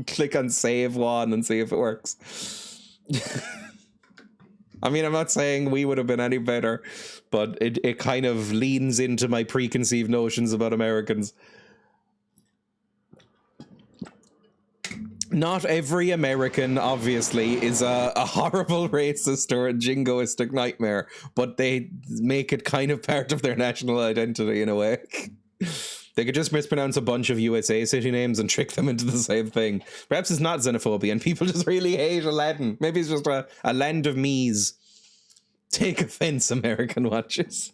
click on save one and see if it works. I mean, I'm not saying we would have been any better, but it kind of leans into my preconceived notions about Americans. Not every American, obviously, is a horrible racist or a jingoistic nightmare, but they make it kind of part of their national identity in a way. They could just mispronounce a bunch of USA city names and trick them into the same thing. Perhaps it's not xenophobia and people just really hate Aladdin. Maybe it's just a land of me's. Take offense, American watches.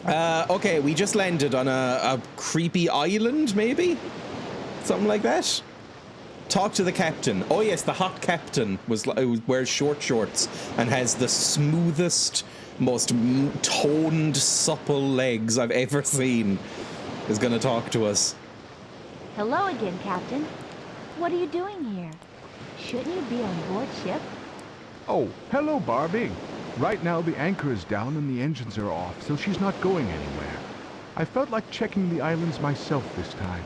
Okay, we just landed on a creepy island, maybe? Something like that. Talk to the captain. Oh yes, the hot captain wears short shorts and has the smoothest, most toned, supple legs I've ever seen. Is going to talk to us. Hello again, Captain. What are you doing here? Shouldn't you be on board ship? Oh, hello, Barbie. Right now the anchor is down and the engines are off, so she's not going anywhere. I felt like checking the islands myself this time.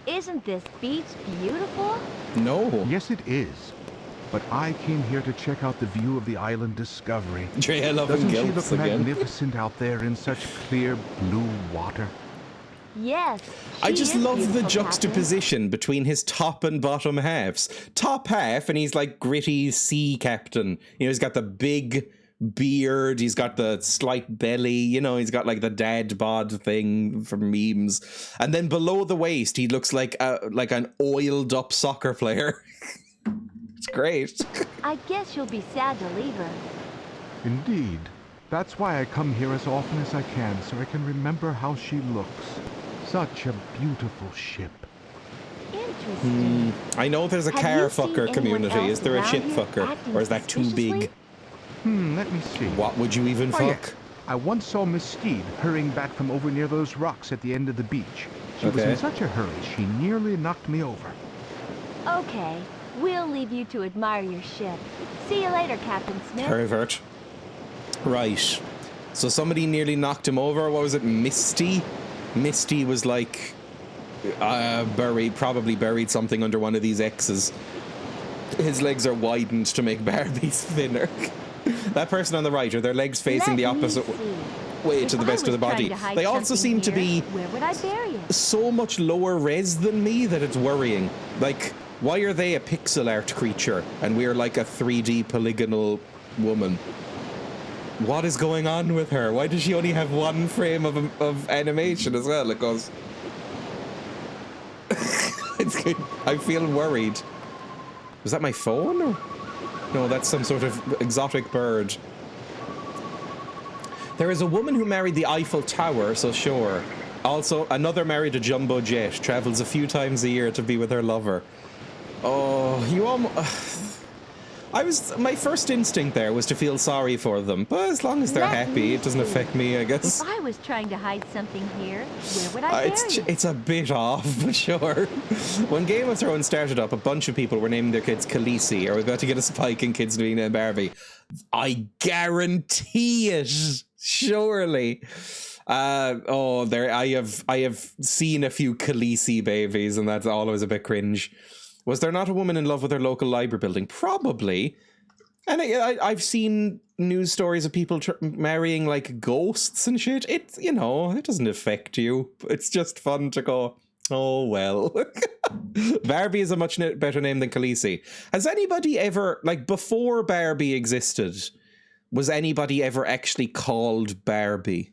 Isn't this beach beautiful? No. Yes, it is. But I came here to check out the view of the island Discovery. Dreya loving Doesn't she gilfs look again. magnificent out there in such clear blue water? Yes. I just love the Captain. juxtaposition between his top and bottom halves. Top half, and he's like gritty sea captain. You know, he's got the big beard, he's got the slight belly, you know, he's got like the dad bod thing from memes. And then below the waist, he looks like an oiled up soccer player. It's great. I guess you'll be sad to leave her. Indeed. That's why I come here as often as I can, so I can remember how she looks. Such a beautiful ship. Interesting. I know there's a Have car you seen fucker community. anyone Is there a else ship around here fucker? acting Or is that too suspiciously? big? Let me see. What would you even Oh, fuck? yes. I once saw Miss Steed hurrying back from over near those rocks at the end of the beach. She was Okay. in such a hurry, she nearly knocked me over. Okay, we'll leave you to admire your ship. See you later, Captain Smith. Pervert. Right. So somebody nearly knocked him over. What was it? Misty? Misty was like probably buried something under one of these X's. His legs are widened to make Barbie's thinner. That person on the right, are their legs facing the opposite way to the best of the body? They also seem to be Where would I bury it? so much lower res than me that it's worrying. Like, why are they a pixel art creature and we're like a 3D polygonal woman? What is going on with her? Why does she only have one frame of animation as well? It goes... it's good. I feel worried. Was that my phone? Or... No, that's some sort of exotic bird. There is a woman who married the Eiffel Tower, so sure. Also, another married a jumbo jet, travels a few times a year to be with her lover. Oh, you almost... my first instinct there was to feel sorry for them, but as long as they're happy, it doesn't affect me, I guess. If I was trying to hide something here, where would I bury it? It's a bit off, but sure. When Game of Thrones started up, a bunch of people were naming their kids Khaleesi, or we're about to get a spike in kids being named Barbie. I guarantee it. Surely. I have seen a few Khaleesi babies, and that's always a bit cringe. Was there not a woman in love with her local library building? Probably. And I've seen news stories of people marrying like ghosts and shit. It doesn't affect you. It's just fun to go, oh well. Barbie is a much better name than Khaleesi. Has anybody ever, like before Barbie existed, was anybody ever actually called Barbie?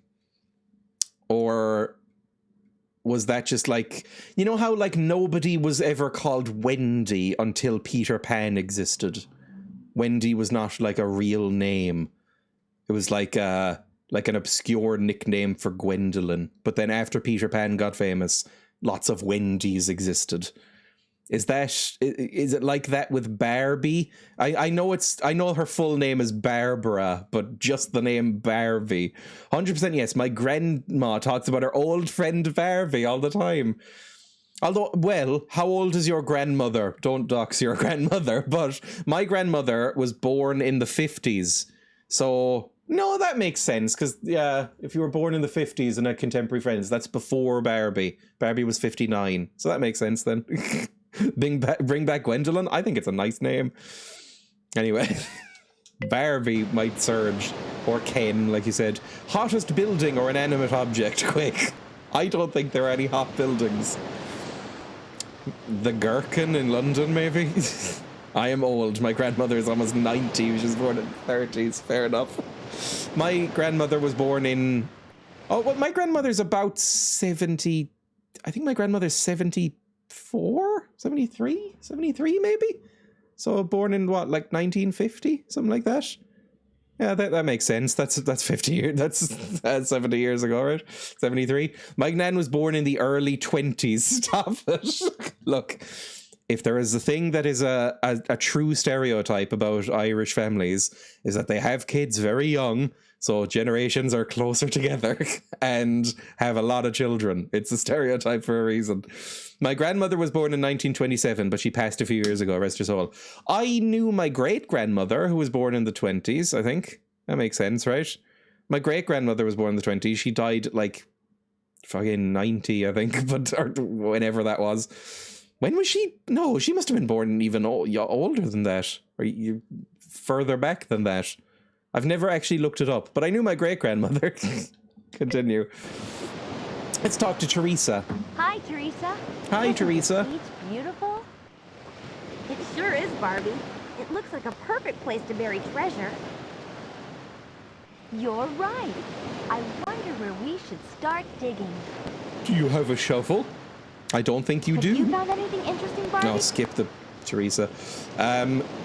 Or... was that just like, you know how like nobody was ever called Wendy until Peter Pan existed? Wendy was not like a real name. It was like an obscure nickname for Gwendolyn. But then after Peter Pan got famous, lots of Wendys existed. Is it like that with Barbie? I know her full name is Barbara, but just the name Barbie. 100% yes. My grandma talks about her old friend Barbie all the time. Although, well, how old is your grandmother? Don't dox your grandmother, but my grandmother was born in the 50s. So No, that makes sense, because, yeah, if you were born in the 50s and had contemporary friends, that's before Barbie. Barbie was 59, so that makes sense then. Bring back Gwendolyn? I think it's a nice name. Anyway, Barbie might surge, or Ken, like you said. Hottest building or inanimate object, quick. I don't think there are any hot buildings. The Gherkin in London, maybe? I am old. My grandmother is almost 90. She was born in the 30s. Fair enough. My grandmother was born in... Oh, well, my grandmother's about 70... I think my grandmother's 74? 73? 73, maybe? So born in, what, like 1950? Something like that? Yeah, that makes sense. That's 50 years. That's 70 years ago, right? 73. My nan was born in the early 20s. Stop it. Look, if there is a thing that is a true stereotype about Irish families, is that they have kids very young, so generations are closer together and have a lot of children. It's a stereotype for a reason. My grandmother was born in 1927, but she passed a few years ago, rest her soul. I knew my great-grandmother, who was born in the 20s, I think. That makes sense, right? My great-grandmother was born in the 20s. She died, like, fucking 90, I think, but or whenever that was. When was she? No, she must have been born even older than that. Or you further back than that. I've never actually looked it up, but I knew my great-grandmother. Continue. Let's talk to Teresa. Hi, Teresa. Hi, Isn't Teresa. the beach beautiful? It sure is, Barbie. It looks like a perfect place to bury treasure. You're right. I wonder where we should start digging. Do you have a shovel? I don't think you Have do. you found anything interesting, Barbie? No, skip the Teresa.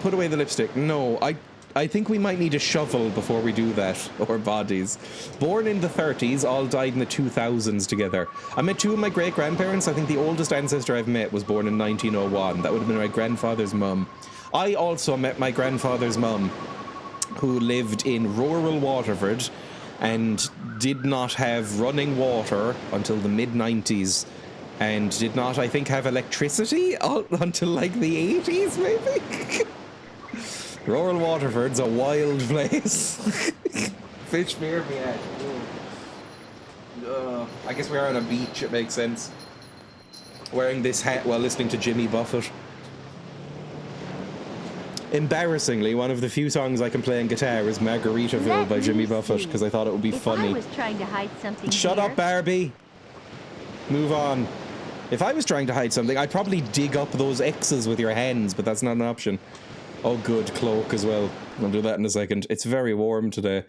Put away the lipstick. No, I think we might need a shovel before we do that, or bodies. Born in the 30s, all died in the 2000s together. I met two of my great-grandparents. I think the oldest ancestor I've met was born in 1901. That would have been my grandfather's mum. I also met my grandfather's mum, who lived in rural Waterford and did not have running water until the mid-90s. And did not, I think, have electricity until like the 80s, maybe? Rural Waterford's a wild place. Fish fear me out. I guess we are on a beach, it makes sense. Wearing this hat while listening to Jimmy Buffett. Embarrassingly, one of the few songs I can play on guitar is Margaritaville by Jimmy Buffett, because I thought it would be funny. If I was trying to hide something Shut here, up, Barbie! Move on. If I was trying to hide something, I'd probably dig up those X's with your hands, but that's not an option. Oh, good, cloak as well. I'll do that in a second. It's very warm today.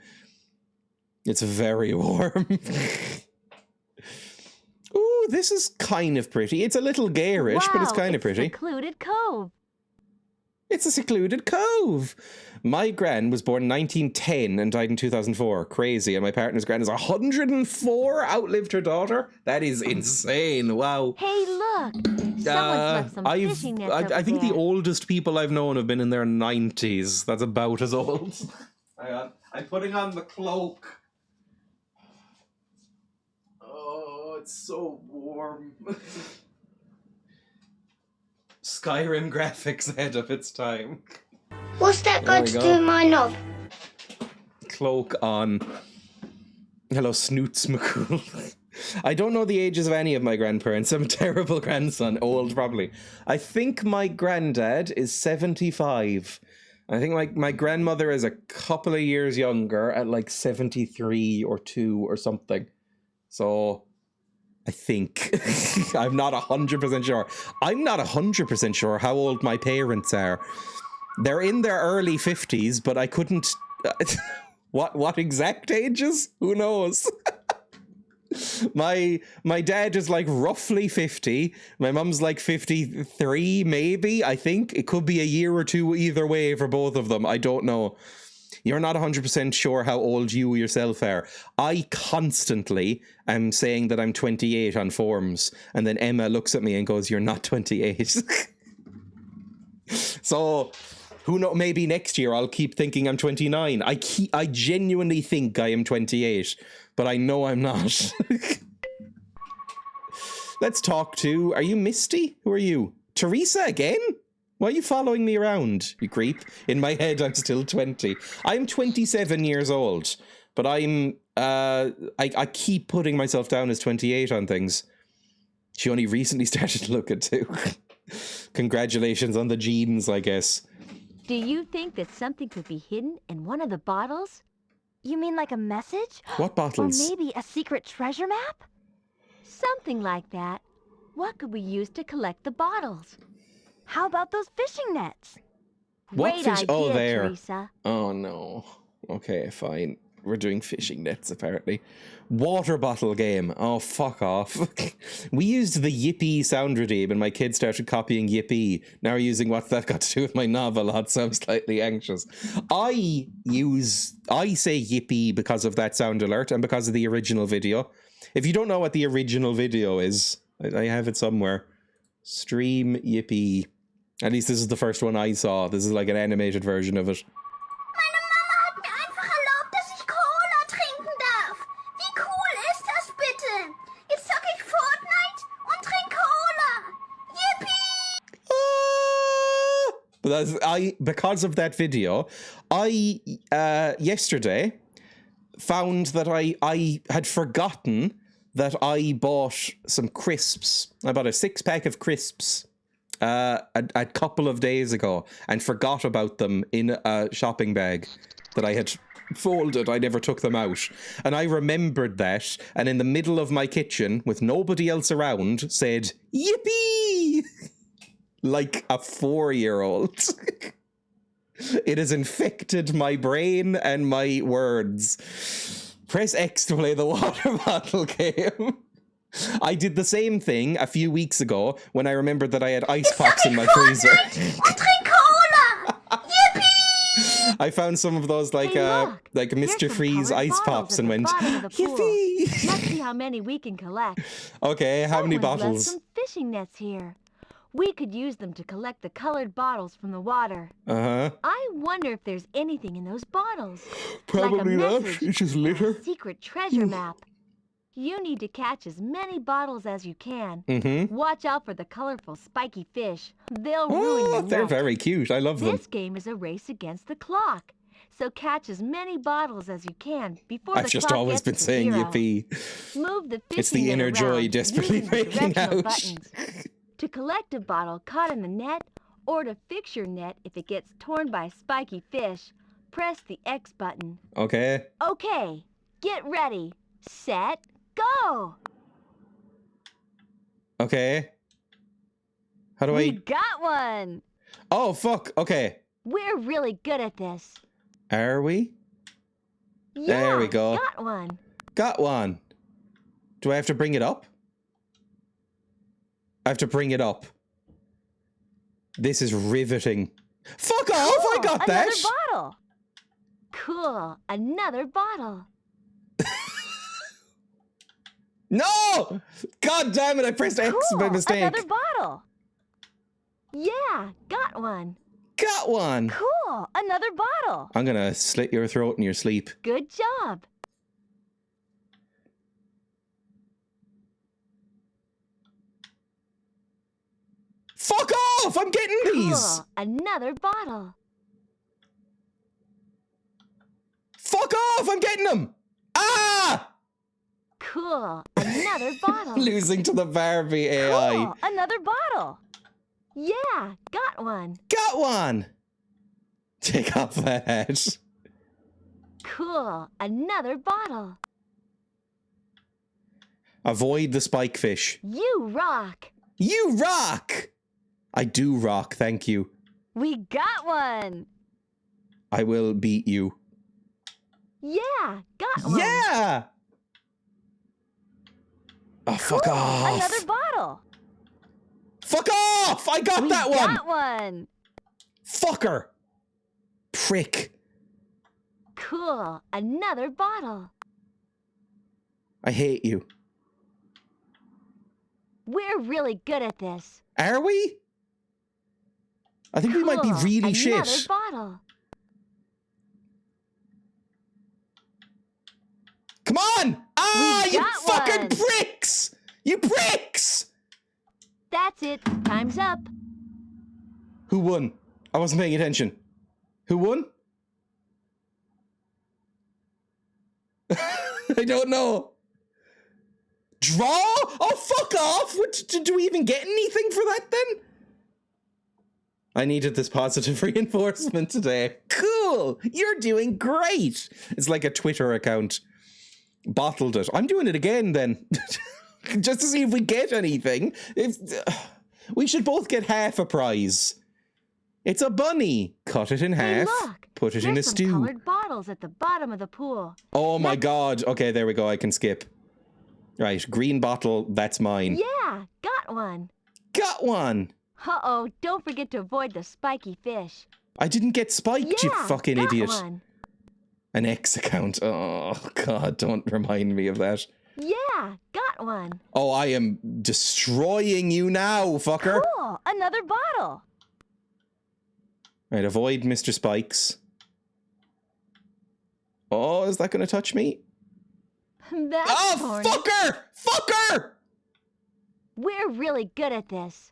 It's very warm. Ooh, this is kind of pretty. It's a little garish, but it's kind of pretty. Secluded cove. It's a secluded cove. My gran was born in 1910 and died in 2004. Crazy. And my partner's gran is 104, outlived her daughter. That is insane. Wow. Hey, look. Someone's left some fishing nets over I think there. the oldest people I've known have been in their 90s. That's about as old. Hang on. I'm putting on the cloak. Oh, it's so warm. Skyrim graphics ahead of its time. What's that got to do with my knob? Cloak on. Hello, Snoots McCool. I don't know the ages of any of my grandparents. I'm a terrible grandson. Old, probably. I think my granddad is 75. I think my grandmother is a couple of years younger at like 73 or 2 or something. So... I think. I'm not 100% sure. I'm not 100% sure how old my parents are. They're in their early 50s, but I couldn't... What exact ages? Who knows? My dad is like roughly 50. My mum's like 53, maybe, I think. It could be a year or two either way for both of them. I don't know. You're not 100% sure how old you yourself are. I constantly am saying that I'm 28 on forums, and then Emma looks at me and goes, "You're not 28." So, who knows? Maybe next year I'll keep thinking I'm 29. I genuinely think I am 28, but I know I'm not. Let's talk to... Are you Misty? Who are you? Teresa again? Why are you following me around, you creep? In my head, I'm still 20. I'm 27 years old, but I'm, I keep putting myself down as 28 on things. She only recently started to look at too. Congratulations on the genes, I guess. Do you think that something could be hidden in one of the bottles? You mean like a message? What bottles? Or maybe a secret treasure map? Something like that. What could we use to collect the bottles? How about those fishing nets? What Great fish? idea, Oh, there. Teresa. Oh, no. Okay, fine. We're doing fishing nets, apparently. Water bottle game. Oh, fuck off. We used the Yippee sound redeem, and my kids started copying Yippee. Now we're using what's that got to do with my novel, so I'm slightly anxious. I say Yippee because of that sound alert and because of the original video. If you don't know what the original video is, I have it somewhere. Stream Yippee. At least this is the first one I saw. This is like an animated version of it. Meine Mama hat mir einfach erlaubt, dass ich Cola trinken darf. Wie cool ist das bitte? Jetzt zocke ich Fortnite und trinke Cola. Yippee! But that's, because of that video, I yesterday found that I had forgotten that I bought some crisps. I bought a 6-pack of crisps a couple of days ago and forgot about them in a shopping bag that I had folded. I never took them out. And I remembered that, and in the middle of my kitchen, with nobody else around, said, "Yippee!" Like a 4-year-old. It has infected my brain and my words. Press X to play the water bottle game. I did the same thing a few weeks ago when I remembered that I had ice pops in my freezer. Und trink Cola. Yippee! I found some of those like look, Mr. some Freeze colored ice bottles pops at and the went, bottom of the pool. "Yippee!" Let's see how many we can collect. Okay, how many Someone left bottles? some fishing nets here. We could use them to collect the colored bottles from the water. Uh-huh. I wonder if there's anything in those bottles. Probably like a not. message It's just or a litter. secret treasure map. You need to catch as many bottles as you can. Mm-hmm. Watch out for the colorful spiky fish. They'll ruin Oh, your they're net. very cute. I love them. This game is a race against the clock. So catch as many bottles as you can before I've the just clock always gets been to saying 0. yippee. Move the fishing It's the net inner joy around desperately using the breaking directional out. buttons. To collect a bottle caught in the net, or to fix your net if it gets torn by a spiky fish, press the X button. Okay. Okay, get ready, set, go! Okay. How do We I... got one! Oh, fuck. Okay. We're really good at this. Are we? Yeah, There we go. Got one. Got one. Do I have to bring it up? I have to bring it up. This is riveting. Fuck off! I got that! Another bottle. Cool, another bottle. No! God damn it, I pressed X by mistake. Another bottle. Yeah, got one. Got one! Cool, another bottle. I'm gonna slit your throat in your sleep. Good job. Fuck off! I'm getting these! Cool, another bottle. Fuck off! I'm getting them! Ah! Cool, another bottle. Losing to the Barbie AI. Cool, another bottle. Yeah, got one. Got one! Take off that hat. Cool, another bottle. Avoid the spike fish. You rock. You rock! I do rock, thank you. We got one. I will beat you. Yeah, got one. Yeah! Oh, fuck Cool, off! another bottle. Fuck off! I got We that one! got one. Fucker! Prick. Cool, another bottle. I hate you. We're really good at this. Are we? I think we might be Cool, really another shit. bottle. Come on! Ah, We you got fucking one. pricks! You pricks! That's it. Time's up. Who won? I wasn't paying attention. Who won? I don't know. Draw? Oh, fuck off! Do we even get anything for that then? I needed this positive reinforcement today. Cool! You're doing great! It's like a Twitter account. Bottled it. I'm doing it again then. Just to see if we get anything. We should both get half a prize. It's a bunny. Cut it in half. Hey, look. Put it in a There's some stew. colored bottles at the bottom of the pool. Oh my god. Okay, there we go. I can skip. Right, green bottle. That's mine. Yeah, got one. Got one. Uh-oh, don't forget to avoid the spiky fish. I didn't get spiked, you Yeah, fucking got idiot. one. An X account. Oh god, don't remind me of that. Yeah, got one. Oh, I am destroying you now, fucker. Cool, another bottle. Right, avoid Mr. Spikes. Oh, is that going to touch me? That's Oh, corny. fucker! Fucker! We're really good at this.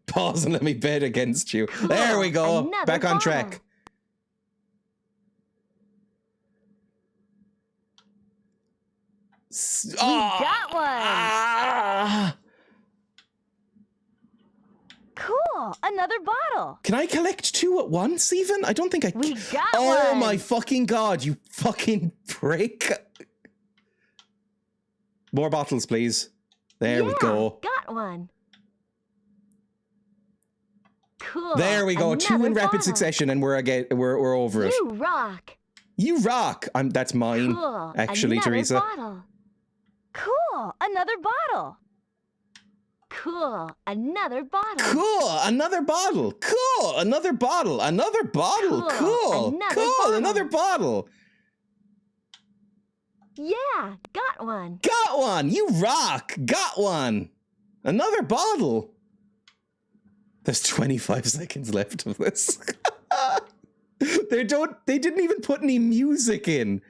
Pause and let me bet against you. Cool, There we go. another Back on bottle. track. We got one. Ah! Cool, another bottle. Can I collect two at once even? I don't think I We can. got Oh one. my fucking god, you fucking prick. More bottles, please. There we Yeah, go. Got one. Cool. There we go. Two another in rapid bottle. succession and we're over it. You rock. You rock. That's mine. Cool. Actually, another Teresa. Bottle. Cool. Another bottle. Cool. Another bottle. Cool. Another bottle. Cool. Another bottle. Another bottle. Cool. Cool. Another Cool. bottle. Another bottle. Yeah, got one. Got one. You rock. Got one. Another bottle. There's 25 seconds left of this. They didn't even put any music in.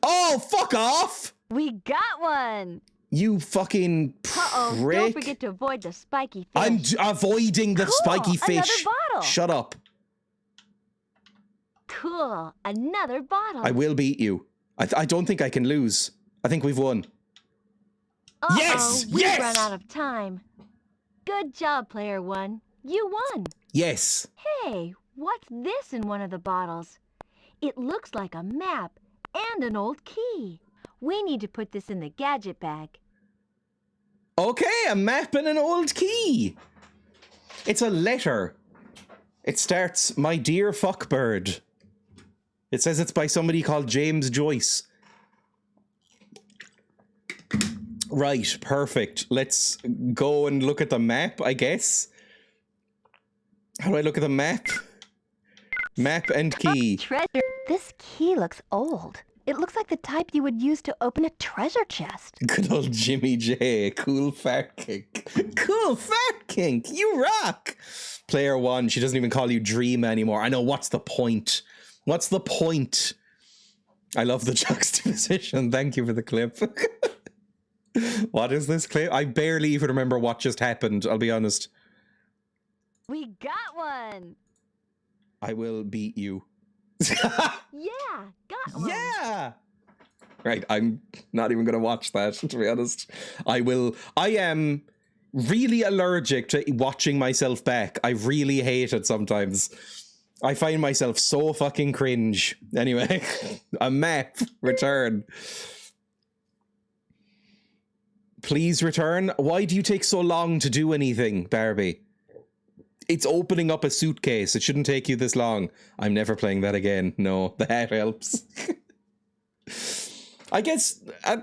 Oh, fuck off. We got one. You fucking Uh-oh, prick. don't forget to avoid the spiky fish. I'm avoiding the Cool, spiky fish. another bottle. Shut up. Cool. Another bottle. I will beat you. I don't think I can lose. I think we've won. Uh-oh, Yes! We've Yes! run out of time. Good job, player one. You won. Yes. Hey, what's this in one of the bottles? It looks like a map and an old key. We need to put this in the gadget bag. Okay, a map and an old key. It's a letter. It starts, "My dear fuckbird." It says it's by somebody called James Joyce. Right, perfect. Let's go and look at the map, I guess. How do I look at the map? Map and key. Treasure. This key looks old. It looks like the type you would use to open a treasure chest. Good old Jimmy J. Cool fat kink. Cool fat kink. You rock. Player one. She doesn't even call you Dream anymore. I know. What's the point? What's the point? I love the juxtaposition. Thank you for the clip. What is this clip? I barely even remember what just happened. I'll be honest. We got one. I will beat you. Yeah, got one. Yeah. Right, I'm not even gonna watch that, to be honest. I am really allergic to watching myself back. I really hate it sometimes. I find myself so fucking cringe. Anyway, a map. Return. Please return. Why do you take so long to do anything, Barbie? It's opening up a suitcase. It shouldn't take you this long. I'm never playing that again. No, the hat helps. I guess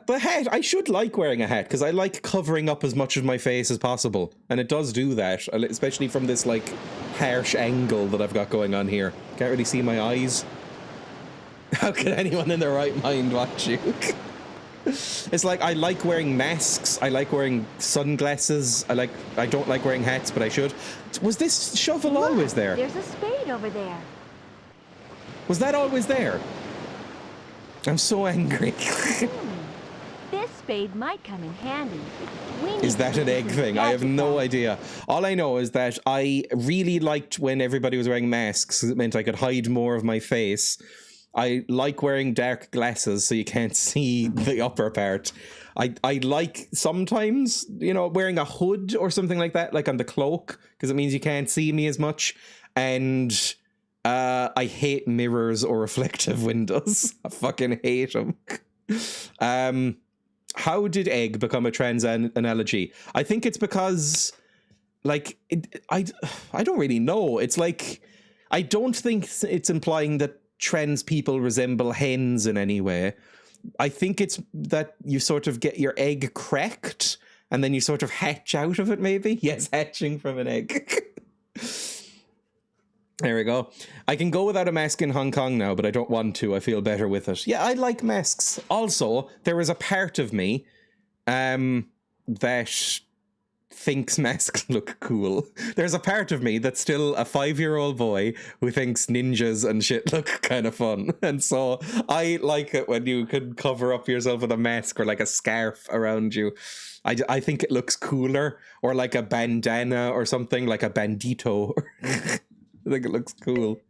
the hat, I should like wearing a hat because I like covering up as much of my face as possible. And it does do that, especially from this like harsh angle that I've got going on here. Can't really see my eyes. How could anyone in their right mind watch you? It's like I like wearing masks. I like wearing sunglasses. I don't like wearing hats, but I should. Was this shovel always there? There's a spade over there. Was that always there? I'm so angry. This spade might come in handy. Is that an egg thing? I have no idea. All I know is that I really liked when everybody was wearing masks. It meant I could hide more of my face. I like wearing dark glasses so you can't see the upper part. I like sometimes, wearing a hood or something like that, like on the cloak, because it means you can't see me as much. And I hate mirrors or reflective windows. I fucking hate them. How did egg become a trans analogy? I think it's because, like, I don't really know. It's like, I don't think it's implying that trans people resemble hens in any way. I think it's that you sort of get your egg cracked and then you sort of hatch out of it, maybe? Yes, hatching from an egg. There we go. I can go without a mask in Hong Kong now, but I don't want to. I feel better with it. Yeah, I like masks. Also, there is a part of me that thinks masks look cool. There's a part of me that's still a 5-year-old boy who thinks ninjas and shit look kind of fun. And so I like it when you can cover up yourself with a mask or like a scarf around you. I think it looks cooler, or like a bandana or something, like a bandito. I think it looks cool.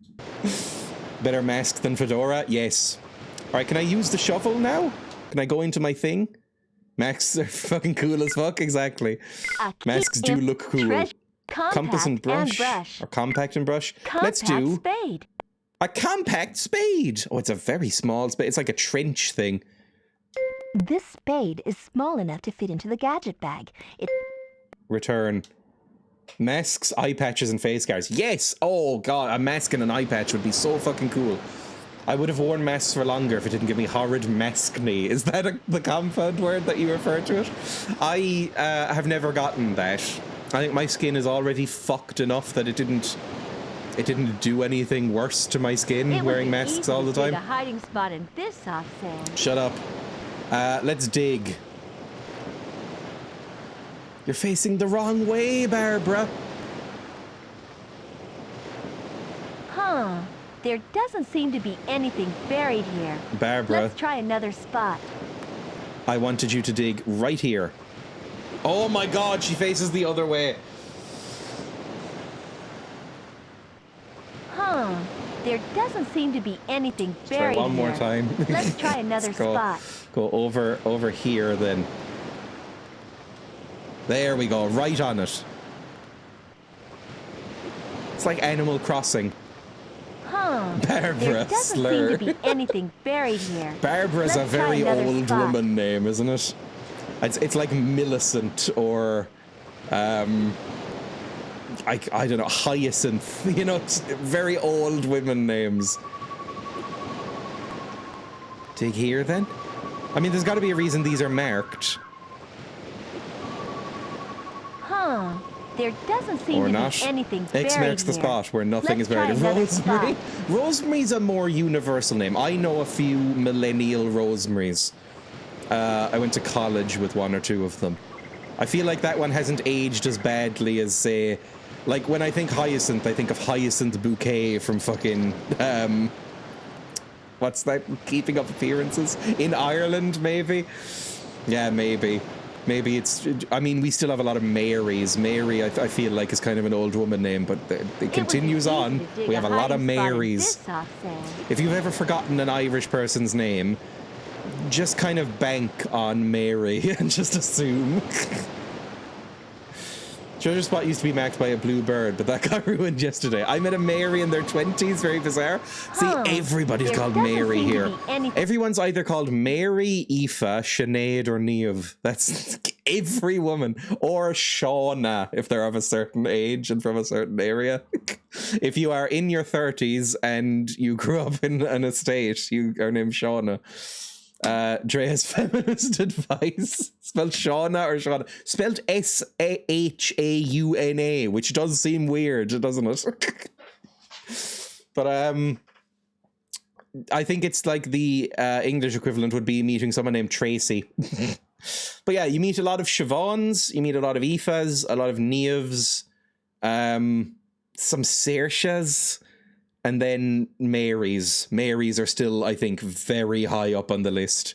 Better mask than fedora? Yes. All right, can I use the shovel now? Can I go into my thing? Masks are fucking cool as fuck, exactly. Masks do look cool. Compass and brush. Or compact and brush. Let's do spade. A compact spade. Oh, it's a very small spade. It's like a trench thing. This spade is small enough to fit into the gadget bag. Return. Masks, eye patches, and face guards. Yes! Oh, God, a mask and an eye patch would be so fucking cool. I would have worn masks for longer if it didn't give me horrid maskne. Is that the compound word that you refer to it? I have never gotten that. I think my skin is already fucked enough that it didn't do anything worse to my skin wearing masks all the time. A hiding spot in this soft sand. Shut up. Let's dig. You're facing the wrong way, Barbara. Huh. There doesn't seem to be anything buried here. Barbara. Let's try another spot. I wanted you to dig right here. Oh my God, she faces the other way. Huh. There doesn't seem to be anything buried Try one more here. time. Let's try another spot. Go over here then. There we go, right on it. It's like Animal Crossing. Huh. Barbara There doesn't Slur. seem to be anything buried here. Barbara's Let's a try very another old spot. woman name, isn't it? It's like Millicent or I don't know, Hyacinth. You know, it's very old women names. Dig here then? I mean, there's got to be a reason these are marked. Huh. There doesn't seem Or to not. be anything buried X marks the here. spot where nothing Let's is buried. try another Rosemary? spot. Rosemary's a more universal name. I know a few millennial Rosemarys. I went to college with one or two of them. I feel like that one hasn't aged as badly as, say, like when I think Hyacinth, I think of Hyacinth Bouquet from fucking, what's that? Keeping Up Appearances? In Ireland, maybe? Yeah, maybe. Maybe it's, I mean, we still have a lot of Marys. Mary, I feel like, is kind of an old woman name, but it continues on. We have a lot of Marys. If you've ever forgotten an Irish person's name, just kind of bank on Mary and just assume. Treasure spot used to be marked by a blue bird, but that got ruined yesterday. I met a Mary in their 20s, very bizarre. See, everybody's called Mary here. Everyone's either called Mary, Aoife, Sinead, or Niamh. That's every woman. Or Shauna, if they're of a certain age and from a certain area. If you are in your 30s and you grew up in an estate, you are named Shauna. Dreya's feminist advice. Spelled Shauna or Shauna. Spelled Shauna, which does seem weird, doesn't it? But I think it's like the English equivalent would be meeting someone named Tracy. But yeah, you meet a lot of Siobhans, you meet a lot of Aoifes, a lot of Niamhs, some Saoirses. And then Marys. Marys are still, I think, very high up on the list.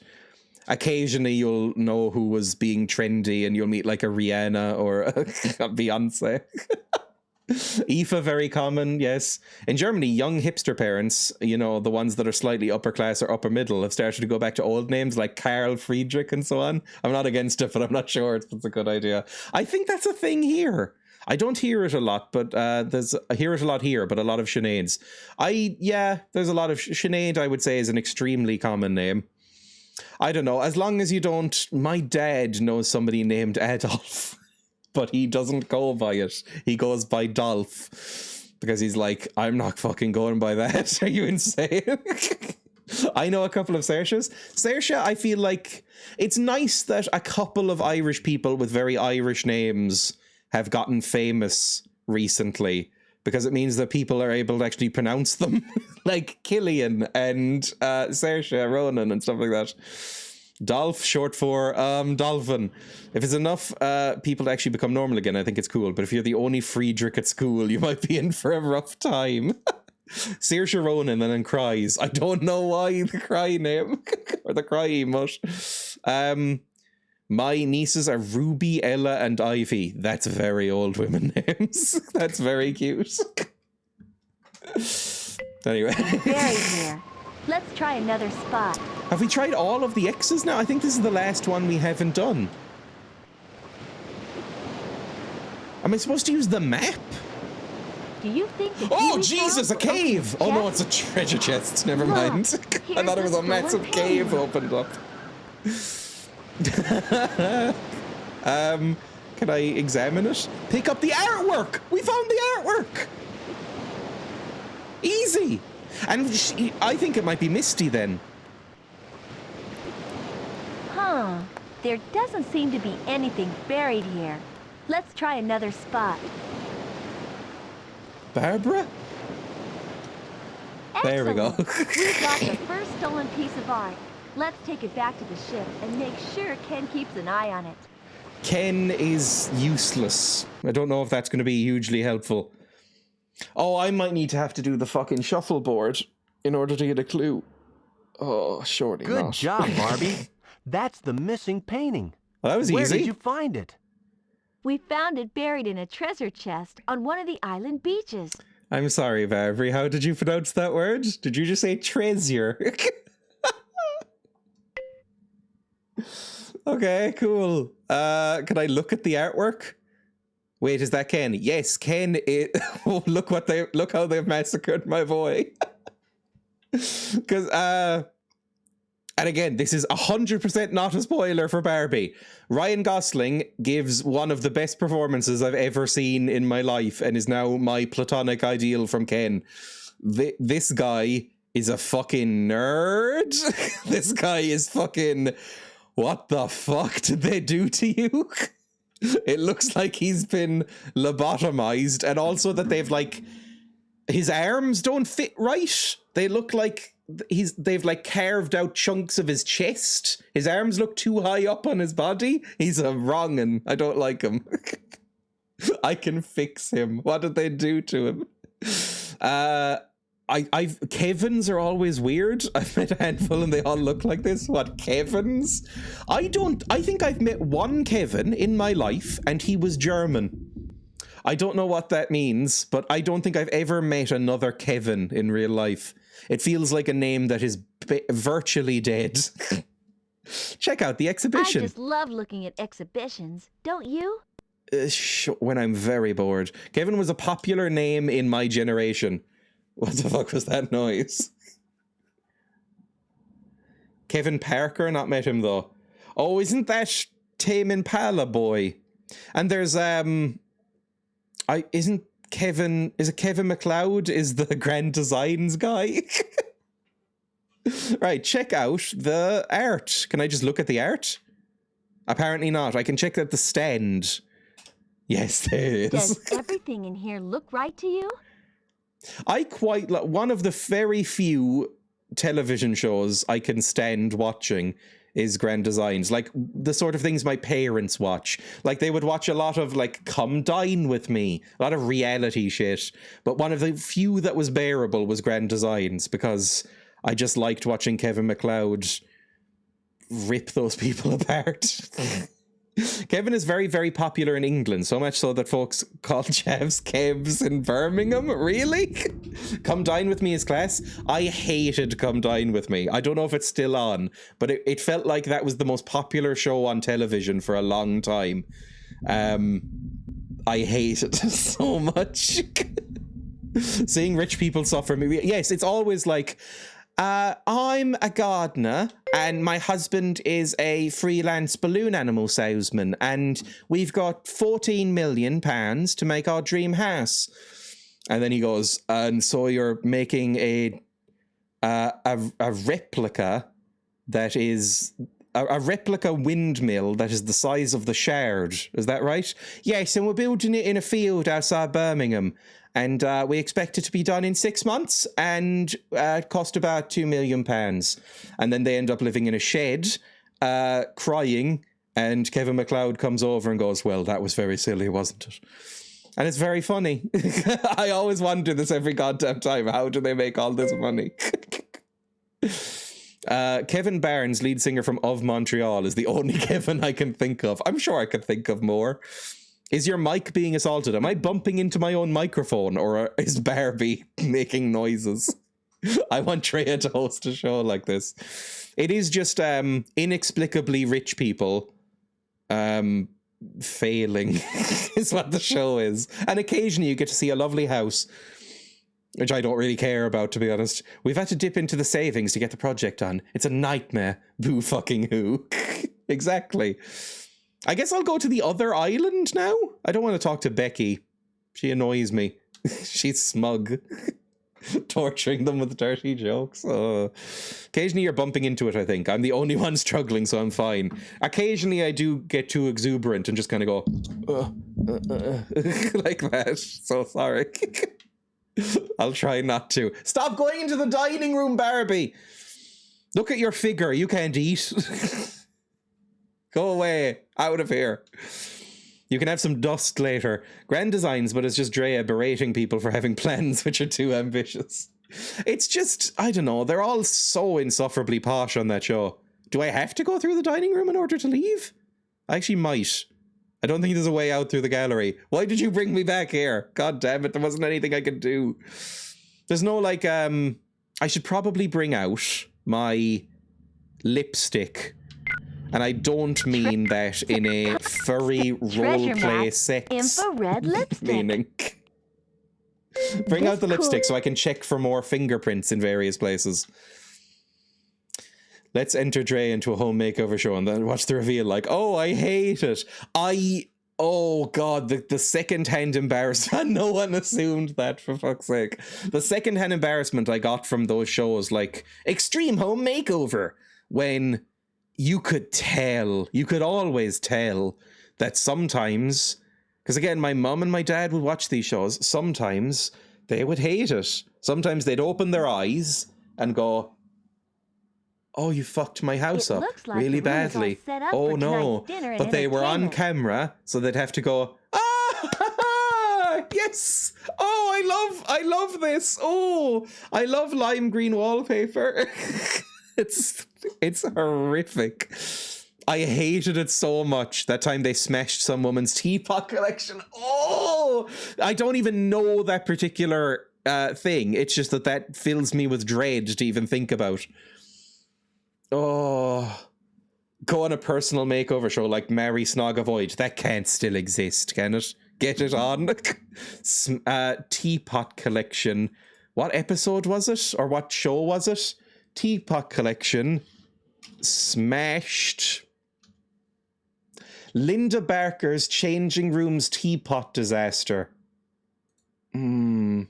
occasionally you'll know who was being trendy and you'll meet like a Rihanna or a Beyonce. Aoife, very common, yes. In Germany, young hipster parents, you know, the ones that are slightly upper class or upper middle, have started to go back to old names like Karl Friedrich and so on. I'm not against it, but I'm not sure it's a good idea. I think that's a thing here. I don't hear it a lot, but I hear it a lot here, but a lot of Sineads. There's a lot of Sinead, I would say, is an extremely common name. I don't know, as long as you don't... My dad knows somebody named Adolf. But he doesn't go by it. He goes by Dolph. Because he's like, I'm not fucking going by that. Are you insane? I know a couple of Saoirses. Saoirse, I feel like it's nice that a couple of Irish people with very Irish names have gotten famous recently. Because it means that people are able to actually pronounce them. Like Killian and Saoirse Ronan and stuff like that. Dolph, short for Dolphin. If it's enough people to actually become normal again, I think it's cool. But if you're the only Friedrich at school, you might be in for a rough time. Saoirse Ronan and then cries. I don't know why the cry name. Or the cry emote. My nieces are Ruby, Ella, and Ivy. That's very old women names. That's very cute. Anyway. Buried here. Let's try another spot. Have we tried all of the X's now? I think this is the last one we haven't done. Am I supposed to use the map? Do you think the Oh, kiwi Jesus, a found will open cave! the Oh, no, chest? it's a treasure chest. Never Look, mind. I thought it was a here's the massive stolen cave cave. opened up. Can I examine it? Pick up the artwork! We found the artwork! Easy! And I think it might be Misty then. Huh. There doesn't seem to be anything buried here. Let's try another spot. Barbara? There we go. Excellent. We've got the first stolen piece of art. Let's take it back to the ship and make sure Ken keeps an eye on it. Ken is useless. I don't know if that's going to be hugely helpful. Oh, I might need to have to do the fucking shuffleboard in order to get a clue. Oh, surely Good not. job, Barbie. That's the missing painting. Well, that was Where easy. did you find it? We found it buried in a treasure chest on one of the island beaches. I'm sorry, Barbie. How did you pronounce that word? Did you just say treasure? Okay, cool. Can I look at the artwork? Wait, is that Ken? Yes, Ken is... Oh, look how they've massacred my boy. Because, and again, this is 100% not a spoiler for Barbie. Ryan Gosling gives one of the best performances I've ever seen in my life and is now my platonic ideal from Ken. This guy is a fucking nerd. This guy is fucking... What the fuck did they do to you? It looks like he's been lobotomized, and also that they've like his arms don't fit right. They look like they've like carved out chunks of his chest. His arms look too high up on his body. He's a wrong'un. I don't like him. I can fix him. What did they do to him? Kevins are always weird. I've met a handful and they all look like this. What, Kevins? I think I've met one Kevin in my life and he was German. I don't know what that means, but I don't think I've ever met another Kevin in real life. It feels like a name that is virtually dead. Check out the exhibition. I just love looking at exhibitions, don't you? When I'm very bored. Kevin was a popular name in my generation. What the fuck was that noise? Kevin Parker, not met him though. Oh, isn't that Tame Impala boy? And there's is it Kevin MacLeod is the Grand Designs guy? Right, check out the art. Can I just look at the art? Apparently not. I can check out the stand. Yes, there is. Does everything in here look right to you? I quite like one of the very few television shows I can stand watching is Grand Designs. Like the sort of things my parents watch. Like they would watch a lot of like Come Dine With Me, a lot of reality shit. But one of the few that was bearable was Grand Designs because I just liked watching Kevin MacLeod rip those people apart. Kevin is very, very popular in England, so much so that folks call Chavs Kevs in Birmingham. Really? Come Dine With Me is class. I hated Come Dine With Me. I don't know if it's still on, but it felt like that was the most popular show on television for a long time. I hate it so much. Seeing rich people suffer. Yes, it's always like, I'm a gardener and my husband is a freelance balloon animal salesman and we've got £14 million to make our dream house. And then he goes, and so you're making a replica that is a replica windmill that is the size of the Shard. Is that right? Yes, and we're building it in a field outside Birmingham. And we expect it to be done in 6 months and it cost about £2 million. And then they end up living in a shed, crying. And Kevin MacLeod comes over and goes, well, that was very silly, wasn't it? And it's very funny. I always wonder this every goddamn time. How do they make all this money? Kevin Barnes, lead singer from Of Montreal, is the only Kevin I can think of. I'm sure I could think of more. Is your mic being assaulted? Am I bumping into my own microphone, or is Barbie making noises? I want Dreya to host a show like this. It is just inexplicably rich people failing is what the show is. And occasionally you get to see a lovely house, which I don't really care about, to be honest. We've had to dip into the savings to get the project on. It's a nightmare. Boo fucking who. Exactly. I guess I'll go to the other island now. I don't want to talk to Becky. She annoys me. She's smug. Torturing them with dirty jokes. Occasionally you're bumping into it, I think. I'm the only one struggling, so I'm fine. Occasionally I do get too exuberant and just kind of go, like that. So sorry. I'll try not to. Stop going into the dining room, Barbie. Look at your figure. You can't eat. Go away. Out of here. You can have some dust later. Grand designs, but it's just Dreya berating people for having plans which are too ambitious. It's just, I don't know, they're all so insufferably posh on that show. Do I have to go through the dining room in order to leave? I actually might. I don't think there's a way out through the gallery. Why did you bring me back here? God damn it, there wasn't anything I could do. There's no, like, I should probably bring out my lipstick. And I don't mean that in a furry roleplay sex Infrared lipstick. meaning. Bring out the lipstick so I can check for more fingerprints in various places. Let's enter Dreya into a home makeover show and then watch the reveal like, oh, I hate it. Oh God, the second-hand embarrassment. No one assumed that, for fuck's sake. The second-hand embarrassment I got from those shows like Extreme Home Makeover, when you could always tell that sometimes, because again, my mum and my dad would watch these shows, sometimes they would hate it. Sometimes they'd open their eyes and go, oh, you fucked my house up really badly. Oh no. But they were on camera, so they'd have to go, yes. Oh, I love this. Oh, I love lime green wallpaper. It's horrific. I hated it so much that time they smashed some woman's teapot collection. Oh, I don't even know that particular thing. It's just that fills me with dread to even think about. Oh, go on a personal makeover show like Mary Snog Avoid. That can't still exist, can it? Get it on. Teapot collection. What episode was it? Or what show was it? Teapot collection. Smashed. Linda Barker's Changing Rooms Teapot Disaster. Probably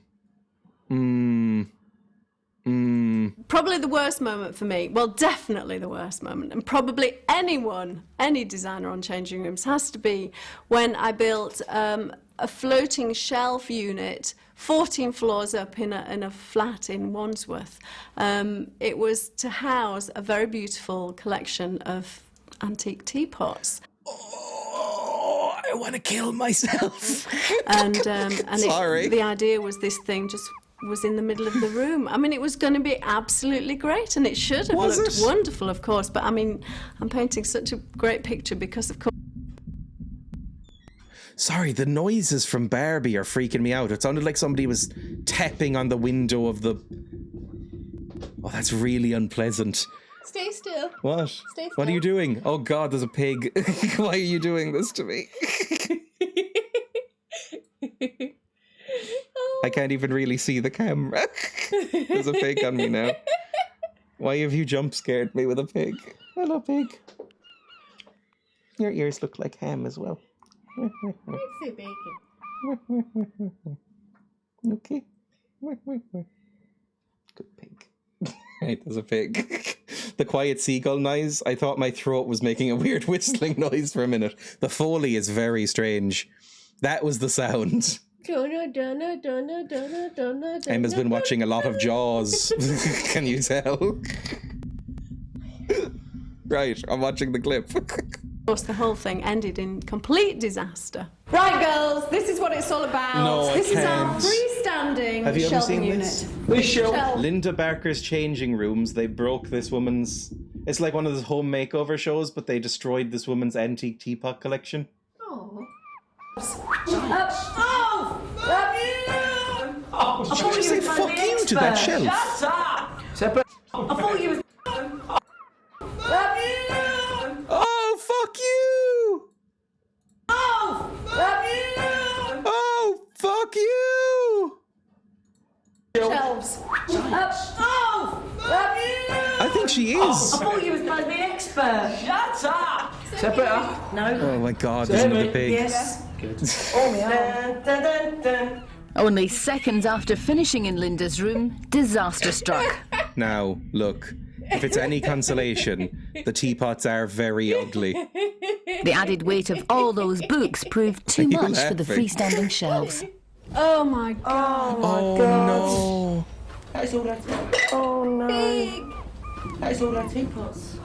the worst moment for me, well, definitely the worst moment, and probably any designer on Changing Rooms, has to be when I built a floating shelf unit 14 floors up in a flat in Wandsworth. It was to house a very beautiful collection of antique teapots. Oh, I want to kill myself. And Sorry. the idea was this thing just was in the middle of the room. I mean, it was going to be absolutely great, and it should have Was looked it? wonderful, of course. But I mean, I'm painting such a great picture because, of course. Sorry, the noises from Barbie are freaking me out. It sounded like somebody was tapping on the window of the... Oh, that's really unpleasant. Stay still. What? Stay What are still. you doing? Oh God, there's a pig. Why are you doing this to me? I can't even really see the camera. There's a pig on me now. Why have you jump scared me with a pig? Hello, pig. Your ears look like ham as well. I'd say bacon. Okay. Good pig. Right, there's a pig. The quiet seagull noise, I thought my throat was making a weird whistling noise for a minute. The Foley is very strange. That was the sound. Emma's been watching a lot of Jaws. Can you tell? Right, I'm watching the clip. Of course, the whole thing ended in complete disaster. Right, girls, this is what it's all about. No, I this is our can't. freestanding Have you ever shelving seen unit. this? Linda Barker's changing rooms. They broke this woman's... It's like one of those home makeover shows, but they destroyed this woman's antique teapot collection. Oh. Did you just say fuck you to that shelf? Oh, fuck you! Oh, fuck you! Shelves. I think she is. thought you was going to be expert. Shut up! No. Oh my God, there's another pig. Yes. Only seconds after finishing in Linda's room, disaster struck. Now, look, if it's any consolation, the teapots are very ugly. The added weight of all those books proved too you much for the laughing? freestanding shelves. Oh my God. Oh no. That's all that. Oh no. That's all that teapots.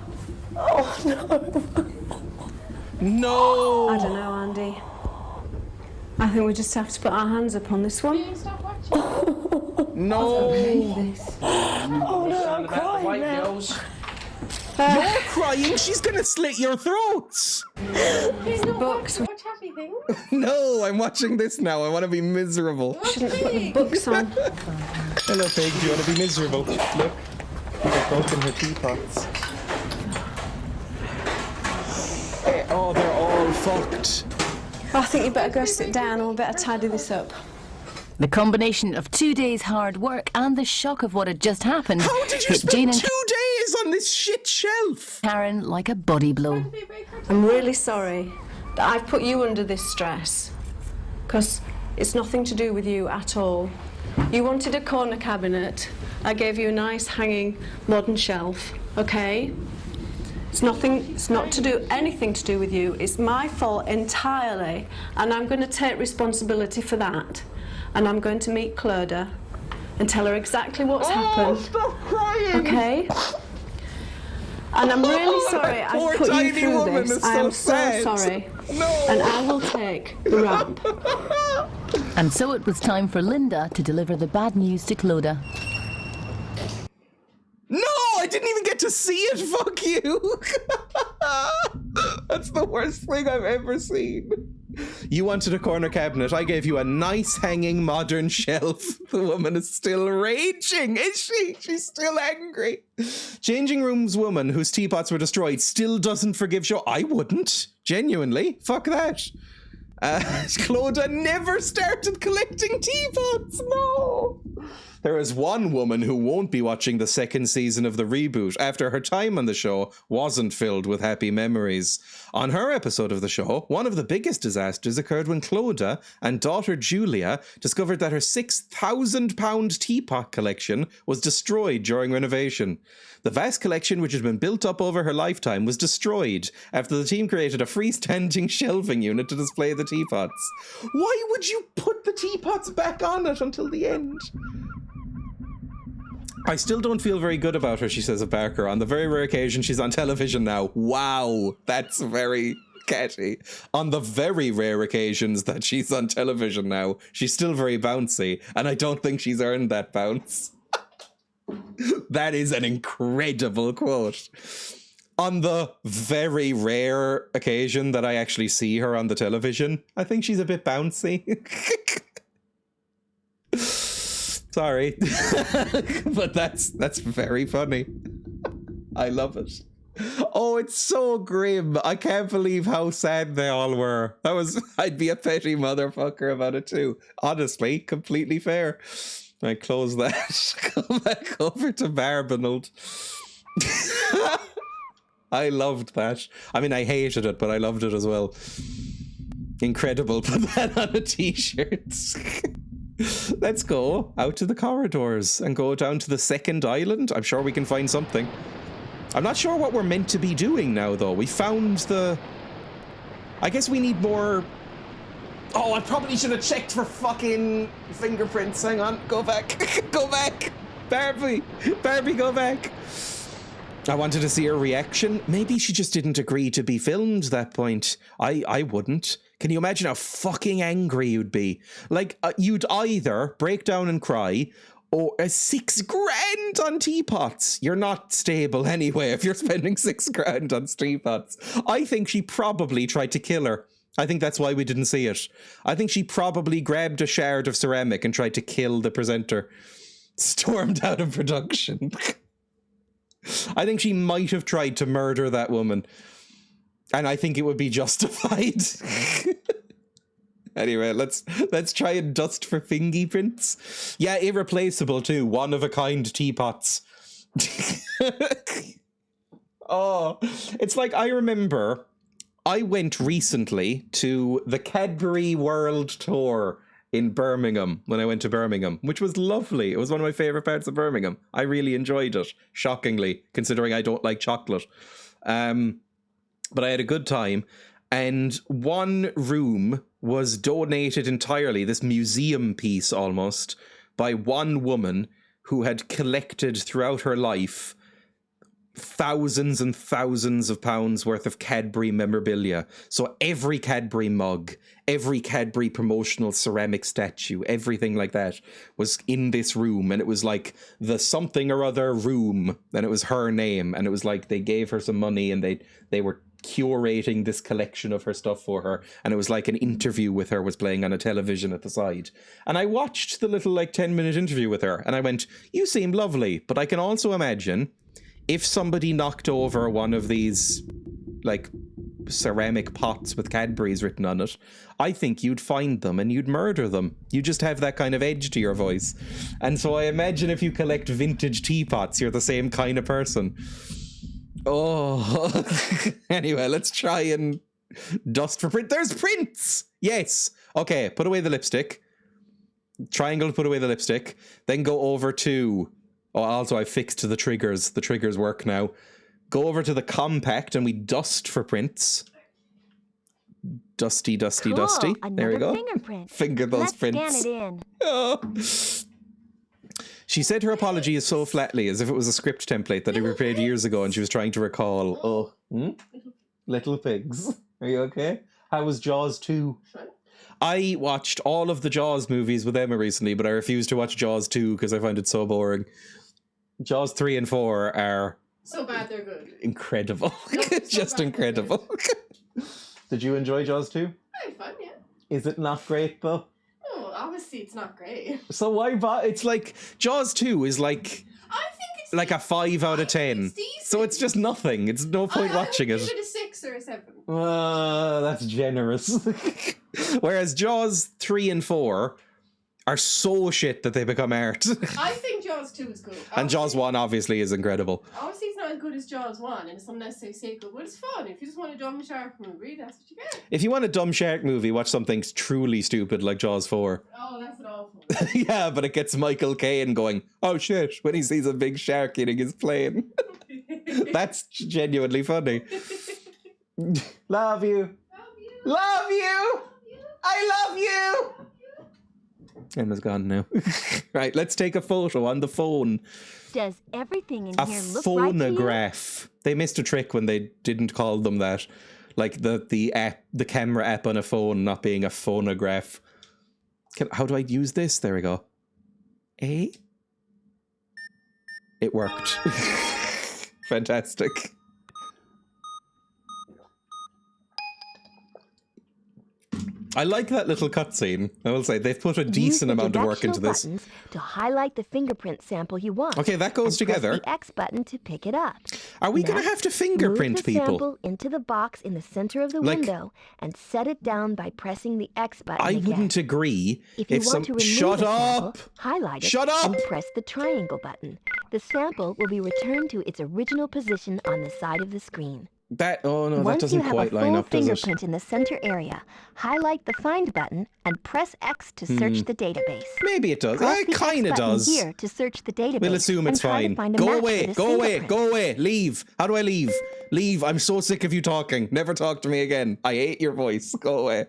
No! I don't know, Andy. I think we just have to put our hands up on this one. Stop watching. No! Oh no, I'm crying now. You're crying? She's gonna slit your throats! He's not books. watch happy things. No, I'm watching this now. I want to be miserable. Shouldn't have put the books on. Hello, pig. Do you want to be miserable? Look. They're broken her teapots. Oh, they're all fucked. I think you better go sit down or we better tidy this up. The combination of 2 days' hard work and the shock of what had just happened How did you hit Jane spend and 2 days on this shit shelf? Karen like a body blow. I'm really sorry that I've put you under this stress, because it's nothing to do with you at all. You wanted a corner cabinet. I gave you a nice hanging modern shelf, okay? It's not to do anything to do with you. It's my fault entirely, and I'm going to take responsibility for that. And I'm going to meet Clodagh and tell her exactly what's happened. Stop crying! Okay? And I'm really sorry that poor I've put you tiny through woman this. is I am so so sad. sorry. No. And I will take the rap. And so it was time for Linda to deliver the bad news to Clodagh. No, I didn't even get to see it. Fuck you. That's the worst thing I've ever seen. You wanted a corner cabinet. I gave you a nice hanging modern shelf. The woman is still raging, is she? She's still angry. Changing rooms woman whose teapots were destroyed still doesn't forgive show. I wouldn't. Genuinely. Fuck that. Clodagh never started collecting teapots. No. There is one woman who won't be watching the second season of the reboot after her time on the show wasn't filled with happy memories. On her episode of the show, one of the biggest disasters occurred when Clodagh and daughter Julia discovered that her £6,000 teapot collection was destroyed during renovation. The vast collection, which had been built up over her lifetime, was destroyed after the team created a freestanding shelving unit to display the teapots. Why would you put the teapots back on it until the end? I still don't feel very good about her, she says of Barker. On the very rare occasion she's on television now. Wow, that's very Katie, on the very rare occasions that she's on television now, she's still very bouncy, and I don't think she's earned that bounce. That is an incredible quote. On the very rare occasion that I actually see her on the television, I think she's a bit bouncy. Sorry. But that's very funny. I love it. Oh, it's so grim. I can't believe how sad they all were. I'd be a petty motherfucker about it too. Honestly, completely fair. I close that. Go back over to Barbanold. I loved that. I mean, I hated it, but I loved it as well. Incredible. Put that on a t-shirt. Let's go out to the corridors and go down to the second island. I'm sure we can find something. I'm not sure what we're meant to be doing now, though. We found the... I guess we need more... Oh, I probably should have checked for fucking fingerprints. Hang on. Go back. Go back. Barbie, go back. I wanted to see her reaction. Maybe she just didn't agree to be filmed at that point. I wouldn't. Can you imagine how fucking angry you'd be? Like, you'd either break down and cry, or $6,000 on teapots. You're not stable anyway if you're spending $6,000 on teapots. I think she probably tried to kill her. I think that's why we didn't see it. I think she probably grabbed a shard of ceramic and tried to kill the presenter. Stormed out of production. I think she might have tried to murder that woman. And I think it would be justified. Anyway, let's try and dust for fingerprints. Yeah, irreplaceable too. One of a kind teapots. Oh, it's like I remember I went recently to the Cadbury World Tour in Birmingham when I went to Birmingham, which was lovely. It was one of my favorite parts of Birmingham. I really enjoyed it, shockingly, considering I don't like chocolate. But I had a good time. And one room was donated entirely, this museum piece almost, by one woman who had collected throughout her life thousands and thousands of pounds worth of Cadbury memorabilia. So every Cadbury mug, every Cadbury promotional ceramic statue, everything like that was in this room. And it was like the something or other room. And it was her name. And it was like they gave her some money and they were curating this collection of her stuff for her. And it was like an interview with her was playing on a television at the side. And I watched the little 10-minute interview with her. And I went, you seem lovely. But I can also imagine if somebody knocked over one of these, ceramic pots with Cadbury's written on it, I think you'd find them and you'd murder them. You just have that kind of edge to your voice. And so I imagine if you collect vintage teapots, you're the same kind of person. Oh. Anyway, let's try and dust for print. There's prints! Yes. Okay, put away the lipstick. Triangle to put away the lipstick. Then go over to... Oh, also I fixed the triggers. The triggers work now. Go over to the compact and we dust for prints. Dusty, dusty, Cool. dusty. There we go. Fingerprint. Finger those prints. Let's scan it in. Oh. She said her apology is so flatly, as if it was a script template that I prepared years ago and she was trying to recall. Little pigs. Are you okay? How was Jaws 2? I watched all of the Jaws movies with Emma recently, but I refused to watch Jaws 2 because I find it so boring. Jaws 3 and 4 are... so bad they're good. Incredible. No, Just incredible. Did you enjoy Jaws 2? I had fun, yeah. Is it not great, though? Oh, obviously it's not great. So why... It's like... Jaws 2 is like... I think it's... like a 5 out of 10. So it's just nothing. It's no point watching it. I would give it a 6 or a 7. That's generous. Whereas Jaws 3 and 4 are so shit that they become art. I think Jaws 2 is good. And Jaws 1 obviously is incredible. Obviously it's not as good as Jaws 1 and it's unnecessary sequel, but it's fun. If you just want a dumb shark movie, that's what you get. If you want a dumb shark movie, watch something truly stupid like Jaws 4. Oh, that's an awful. Yeah, but it gets Michael Caine going, oh shit, when he sees a big shark eating his plane. That's genuinely funny. Love you. Love you. I love you. Emma's gone now. Right, let's take a photo on the phone. Does everything in A here look right to you? phonograph. They missed a trick when they didn't call them that. Like the camera app on a phone not being a phonograph. How do I use this? There we go. It worked. Fantastic. I like that little cutscene. I will say they've put a decent amount of work into this. Buttons to highlight the fingerprint sample you want. Okay, that goes together. Press the X button to pick it up. Are we going to have to fingerprint move the people? Sample into the box in the center of the window and set it down by pressing the X button. I wouldn't agree if you want to remove Shut a up! sample, highlight it Shut up! and press the triangle button. The sample will be returned to its original position on the side of the screen. That doesn't quite line up, does it? Once you have a full fingerprint in the center area, highlight the Find button and press X to search the database. Maybe it does. Press It the kind of X button does. here to search the database. We'll assume it's and try to fine. find a Go match away, for this go away, fingerprint. go away. Leave. How do I leave? Leave. I'm so sick of you talking. Never talk to me again. I hate your voice. Go away.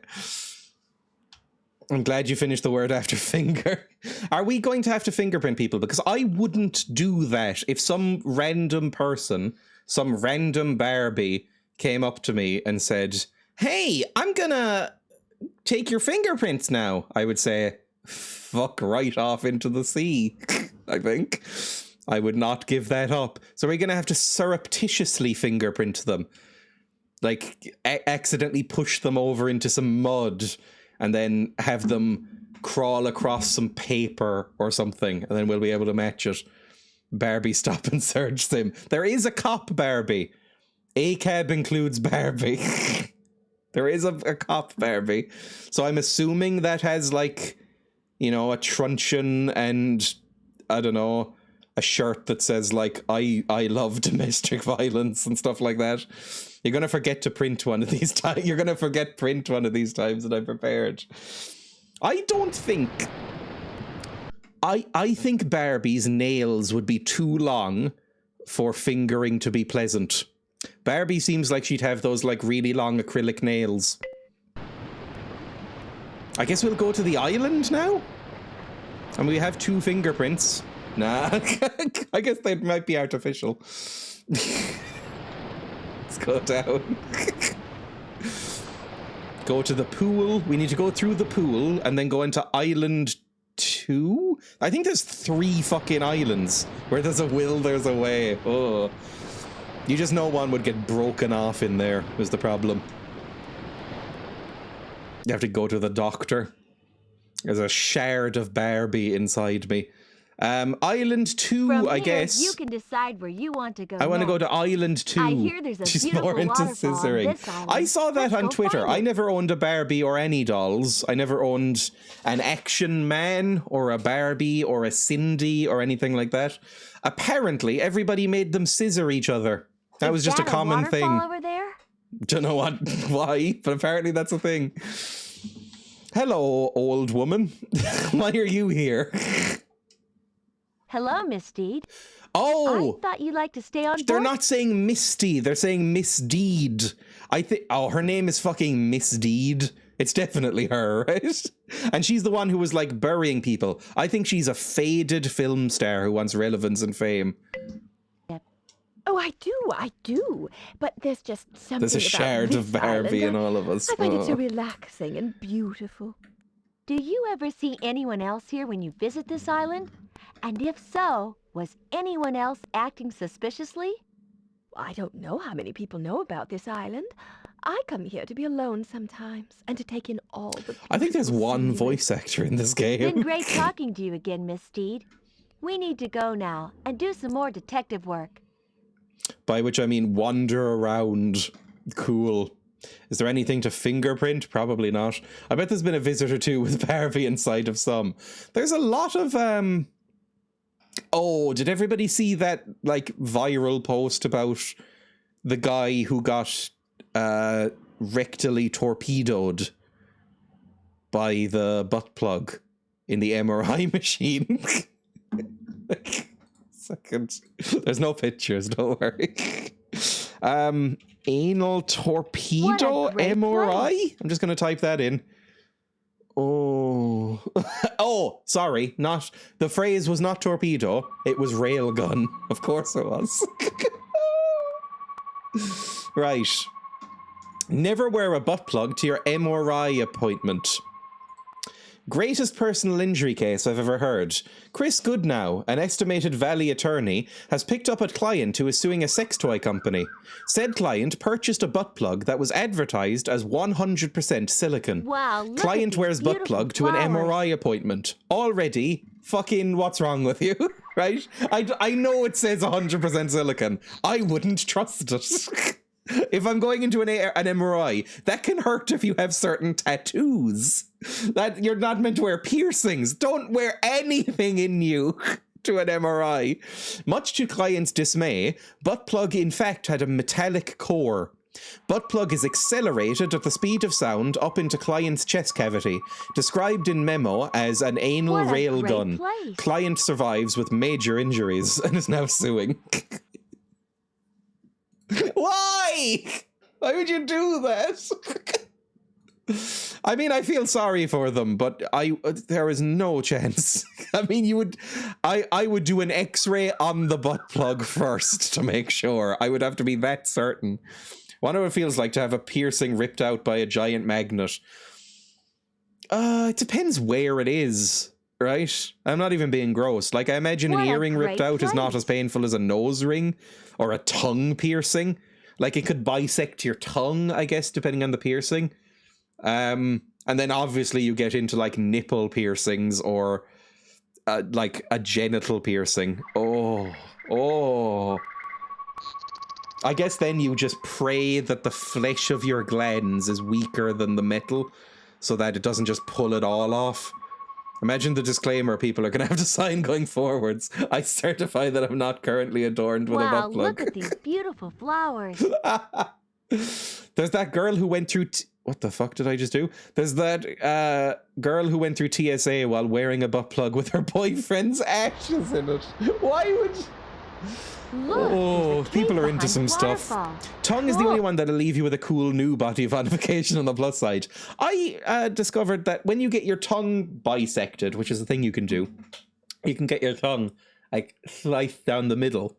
I'm glad you finished the word after finger. Are we going to have to fingerprint people? Because I wouldn't do that if some random person, some random Barbie came up to me and said, hey, I'm gonna take your fingerprints now. I would say, fuck right off into the sea, I think. I would not give that up. So we're gonna have to surreptitiously fingerprint them. Like, accidentally push them over into some mud and then have them crawl across some paper or something, and then we'll be able to match it. Barbie stop and search sim. There is a cop Barbie. ACAB includes Barbie. There is a cop Barbie. So I'm assuming that has, like, you know, a truncheon and, I don't know, a shirt that says, like, I love domestic violence and stuff like that. You're going to forget to print one of these times. You're going to forget print one of these times that I'm prepared. I don't think... I think Barbie's nails would be too long for fingering to be pleasant. Barbie seems like she'd have those, like, really long acrylic nails. I guess we'll go to the island now? And we have 2 fingerprints. Nah, I guess they might be artificial. Let's go down. Go to the pool. We need to go through the pool and then go into island 2? I think there's 3 fucking islands. Where there's a will, there's a way. Oh. You just know one would get broken off in there, was the problem. You have to go to the doctor. There's a shard of Barbie inside me. Island 2, From I here, guess. you can decide where you want to go. I want to go to next. Island 2. I hear there's a She's beautiful more into waterfall on scissoring. this island. I saw that Let's on go Twitter. find I it. never owned a Barbie or any dolls. I never owned an Action Man or a Barbie or a Cindy or anything like that. Apparently, everybody made them scissor each other. That was just a common waterfall thing. over there? Don't know why, but apparently that's a thing. Hello, old woman. Why are you here? Hello, Miss Deed. Oh! I thought you'd like to stay on board. They're not saying Misty, they're saying Miss Deed. I think, oh, her name is fucking Miss Deed. It's definitely her, right? And she's the one who was, like, burying people. I think she's a faded film star who wants relevance and fame. Oh, I do. But there's just something There's a about shard this of Barbie in island. all of us. I find it so Oh. relaxing and beautiful. Do you ever see anyone else here when you visit this island? And if so, was anyone else acting suspiciously? I don't know how many people know about this island. I come here to be alone sometimes and to take in all the I think there's beautiful one scenery. voice actor in this game. Been great talking to you again, Miss Steed. We need to go now and do some more detective work. By which I mean wander around. Cool. Is there anything to fingerprint? Probably not. I bet there's been a visit or two with Barbie inside of some. There's a lot of, Oh, did everybody see that, like, viral post about the guy who got, rectally torpedoed by the butt plug in the MRI machine? Second. There's no pictures, don't worry. Anal torpedo What a great MRI? place. I'm just going to type that in. Oh. Oh, sorry. Not the phrase was not torpedo. It was railgun. Of course it was. Right. Never wear a butt plug to your MRI appointment. Greatest personal injury case I've ever heard. Chris Goodnow, an estimated Valley attorney, has picked up a client who is suing a sex toy company. Said client purchased a butt plug that was advertised as 100% silicone. Wow, look Client at wears these butt plug to an beautiful MRI appointment. Already, fucking what's wrong with you? Right? I know it says 100% silicone. I wouldn't trust it. If I'm going into an MRI, that can hurt if you have certain tattoos. That you're not meant to wear piercings. Don't wear anything in you to an MRI. Much to client's dismay, butt plug in fact had a metallic core. Butt plug is accelerated at the speed of sound up into client's chest cavity, described in memo as an anal What a rail great gun. place. Client survives with major injuries and is now suing. Why? Why would you do that? I mean, I feel sorry for them, but there is no chance. I mean, I would do an X-ray on the butt plug first to make sure. I would have to be that certain. Wonder what it feels like to have a piercing ripped out by a giant magnet. It depends where it is, right? I'm not even being gross. Like, I imagine What an a earring ripped great out is not place. as painful as a nose ring or a tongue piercing. Like, it could bisect your tongue, I guess, depending on the piercing. And then obviously you get into like nipple piercings or like a genital piercing. Oh. I guess then you just pray that the flesh of your glands is weaker than the metal so that it doesn't just pull it all off. Imagine the disclaimer people are going to have to sign going forwards. I certify that I'm not currently adorned with a Wow, butt plug. look at these beautiful flowers. There's that girl who went through... what the fuck did I just do? There's that girl who went through TSA while wearing a butt plug with her boyfriend's ashes in it. Why would... Look, oh, there's a people cave are into behind some the stuff. waterfall. Tongue is the Cool. only one that'll leave you with a cool new body modification on the plus side. I discovered that when you get your tongue bisected, which is a thing you can do, you can get your tongue like sliced down the middle.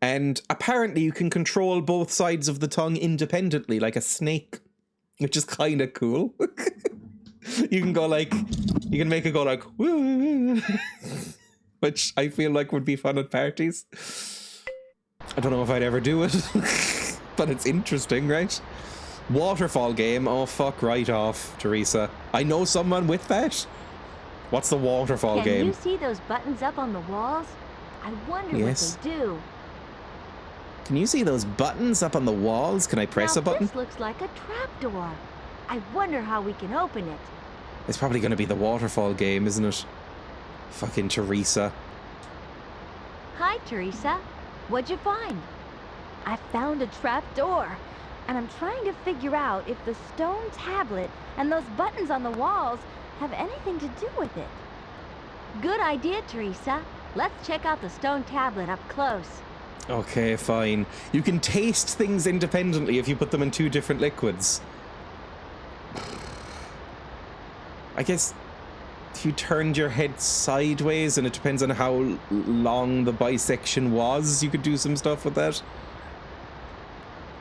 And apparently you can control both sides of the tongue independently, like a snake, which is kind of cool. You can go like, you can make it go like, woo, which I feel like would be fun at parties. I don't know if I'd ever do it, but it's interesting, right? Waterfall game, oh fuck right off, Teresa. I know someone with that. What's the waterfall Can game? you see those buttons up on the walls? I wonder Yes. what they do. Can you see those buttons up on the walls? Can I press now, a button? This looks like a trapdoor. I wonder how we can open it. It's probably going to be the waterfall game, isn't it? Fucking Teresa. Hi, Teresa. What'd you find? I found a trapdoor, and I'm trying to figure out if the stone tablet and those buttons on the walls have anything to do with it. Good idea, Teresa. Let's check out the stone tablet up close. Okay, fine. You can taste things independently if you put them in two different liquids. I guess if you turned your head sideways and it depends on how long the bisection was, you could do some stuff with that.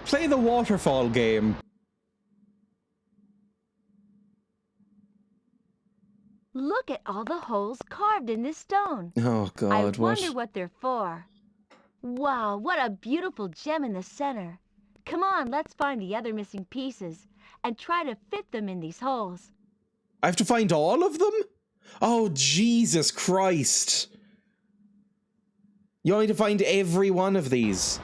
Play the waterfall game. Look at all the holes carved in this stone. Oh god, I what? wonder what they're for. Wow, what a beautiful gem in the center. Come on, let's find the other missing pieces and try to fit them in these holes. I have to find all of them? Oh, Jesus Christ. You want me to find every one of these?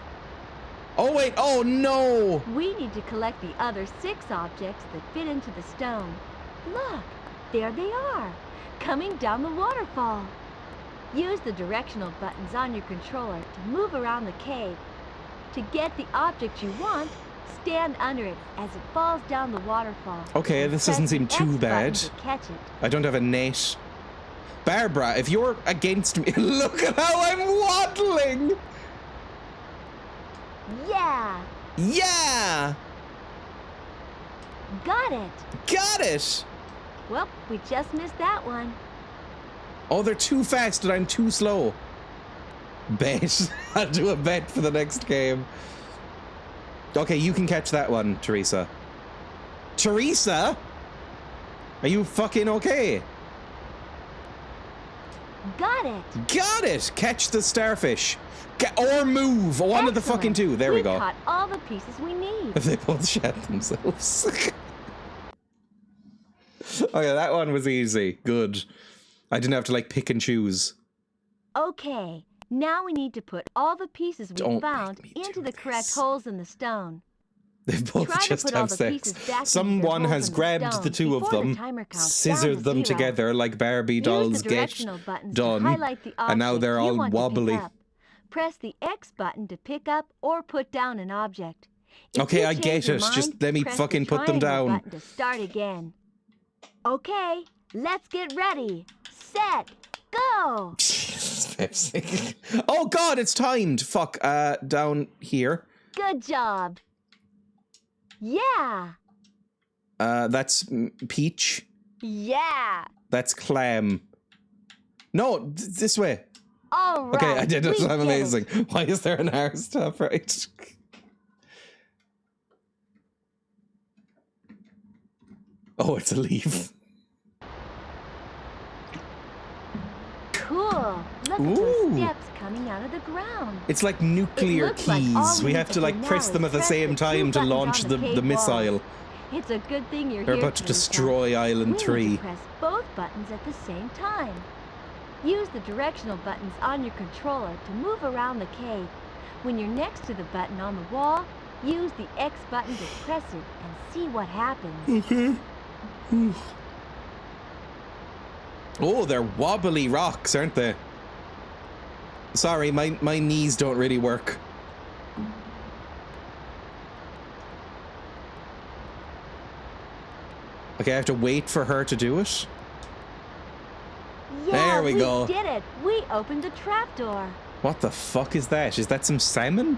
Oh, wait. Oh, no. We need to collect the other 6 objects that fit into the stone. Look, there they are, coming down the waterfall. Use the directional buttons on your controller to move around the cave. To get the object you want, stand under it as it falls down the waterfall. Okay, and this press doesn't seem the too X button bad. to catch it. I don't have a net. Barbara, if you're against me... Look at how I'm waddling! Yeah! Yeah! Got it! Got it! Well, we just missed that one. Oh, they're too fast and I'm too slow. Bet. I'll do a bet for the next game. Okay, you can catch that one, Teresa. Teresa? Are you fucking okay? Got it. Got it! Catch the starfish. Or move. One of the fucking two. There we go. Caught all the pieces we need. They both shat themselves. Okay, that one was easy. Good. I didn't have to, like, pick and choose. Okay, now we need to put all the pieces we found into the correct holes in the stone. They both Try to just put all have the sex. pieces back into Someone their has holes in the grabbed stone the two of before the them, timer counts down scissored to them 0. together like Barbie Use dolls the get directional buttons to done, highlight the and now object they're you all want to pick wobbly. up. Press the X button to pick up or put down an object. If Okay, you I change get your it. mind, Just let me press fucking the put them triangle down. button to start again. Okay, let's get ready. Set, go! Jesus, Pepsi. Oh god, it's timed. Fuck, down here. Good job. Yeah. That's peach. Yeah. That's clam. No, this way. All right. Okay, I did it. we I'm did amazing. it. Why is there an hour stuff, right? Oh, it's a leaf. Cool. Look at those steps coming out of the ground. It's like nuclear looks like keys. all we We need have to to do like now press them is at the press same the two time to buttons launch on the cave missile. wall. It's a good thing you're They're here, about to Teresa. destroy Island We 3. need to press both buttons at the same time. Use the directional buttons on your controller to move around the cave. When you're next to the button on the wall, use the X button to press it and see what happens. Okay. Oh, they're wobbly rocks, aren't they? Sorry, my knees don't really work. Okay, I have to wait for her to do it. Yeah, There we go. did it. We opened a trapdoor. What the fuck is that? Is that some salmon?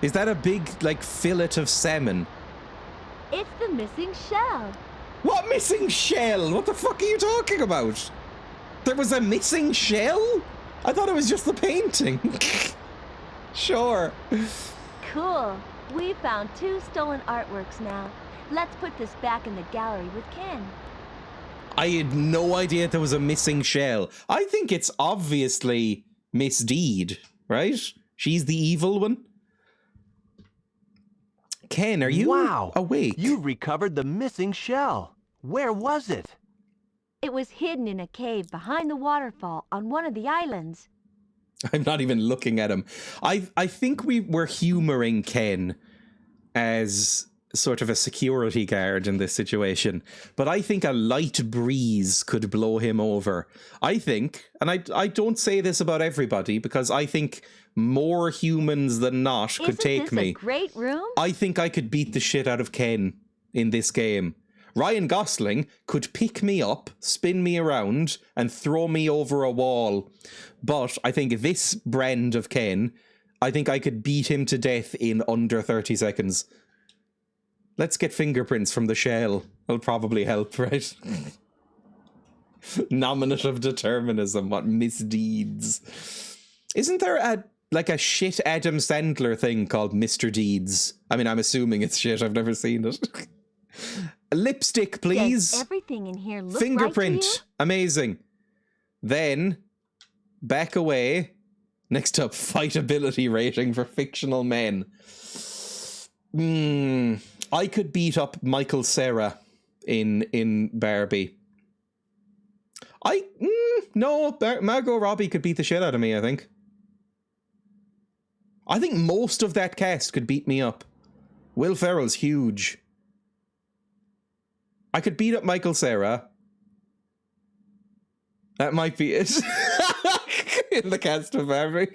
Is that a big, like, fillet of salmon? It's the missing shell. What missing shell? What the fuck are you talking about? There was a missing shell? I thought it was just the painting. Sure. Cool. We found 2 stolen artworks now. Let's put this back in the gallery with Ken. I had no idea there was a missing shell. I think it's obviously Miss Deed, right? She's the evil one. Ken, are you awake? You recovered the missing shell. Where was it? It was hidden in a cave behind the waterfall on one of the islands. I'm not even looking at him. I think we were humoring Ken as sort of a security guard in this situation, but I think a light breeze could blow him over. I think, and I don't say this about everybody, because I think more humans than not could take me. Isn't this a great room? I think I could beat the shit out of Ken in this game. Ryan Gosling could pick me up, spin me around, and throw me over a wall. But I think this brand of Ken, I think I could beat him to death in under 30 seconds. Let's get fingerprints from the shell. It'll probably help, right? Nominative determinism, what misdeeds. Isn't there a shit Adam Sandler thing called Mr. Deeds? I mean, I'm assuming it's shit. I've never seen it. Lipstick, please. Does everything in here look Fingerprint. right to you? Amazing. Then, back away. Next up, fightability rating for fictional men. I could beat up Michael Cera in Barbie. No, Margot Robbie could beat the shit out of me, I think. I think most of that cast could beat me up. Will Ferrell's huge. I could beat up Michael Cera. That might be it. In the cast of Barbie.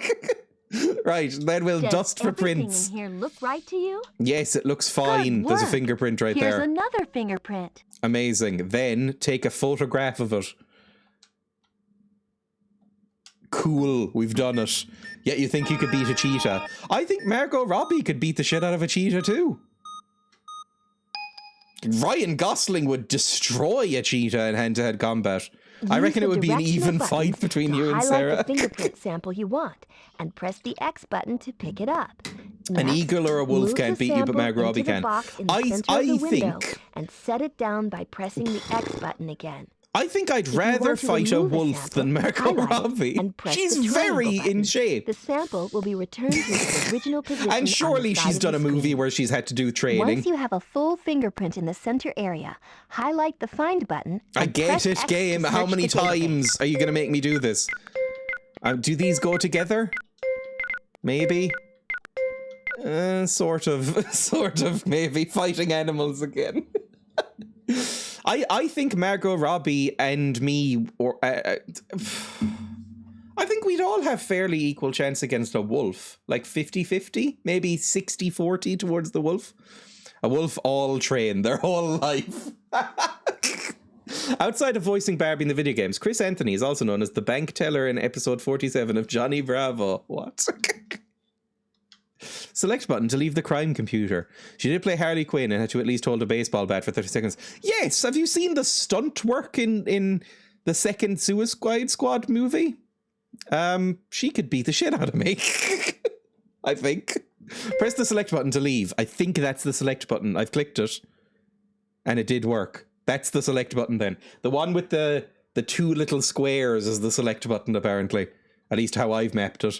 Right, then we'll dust for prints. Does everything in here look right to you? Yes, it looks fine. Good There's a work. fingerprint right Here's there. another fingerprint. Amazing. Then take a photograph of it. Cool, we've done it. Yet you think you could beat a cheetah. I think Margot Robbie could beat the shit out of a cheetah too. Ryan Gosling would destroy a cheetah in hand-to-head combat. I Use reckon the it would be an directional even buttons fight between to you and highlight Sarah. the fingerprint sample you want and press the X button to pick it up. An Next, eagle or a wolf move can't the beat you, but sample Margot Robbie into the can. box in the center of I the window think and set it down by pressing the X button again. I think I'd If you rather want to fight a remove wolf sample, than Margot highlight it Robbie. and press She's the triangle very in button. shape. The sample will be returned to its original position. And surely on the side she's of done the a movie screen. where she's had to do training. Once you have a full fingerprint in the center area, highlight the Find button. I and get press it, X to game. How search many the database. times are you going to make me do this? Do these go together? Maybe? Sort of, maybe. Fighting animals again. I think Margot Robbie and me, I think we'd all have fairly equal chance against a wolf. Like 50-50, maybe 60-40 towards the wolf. A wolf all trained their whole life. Outside of voicing Barbie in the video games, Chris Anthony is also known as the bank teller in episode 47 of Johnny Bravo. What? Select button to leave the crime computer. She did play Harley Quinn and had to at least hold a baseball bat for 30 seconds. Yes, have you seen the stunt work in the second Suicide Squad movie? She could beat the shit out of me. I think. Press the select button to leave. I think that's the select button. I've clicked it. And it did work. That's the select button then. The one with the two little squares is the select button, apparently. At least how I've mapped it.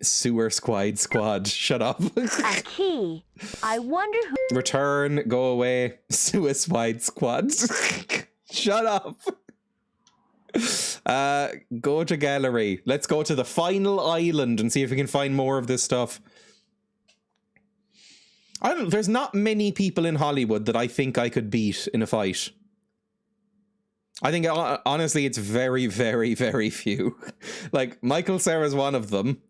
Sewer Squad. Shut up. A key. I wonder who... Return, go away. Suicide Squad. Shut up. Go to gallery. Let's go to the final island and see if we can find more of this stuff. There's not many people in Hollywood that I think I could beat in a fight. I think, honestly, it's very, very, very few. Like, Michael Cera's one of them.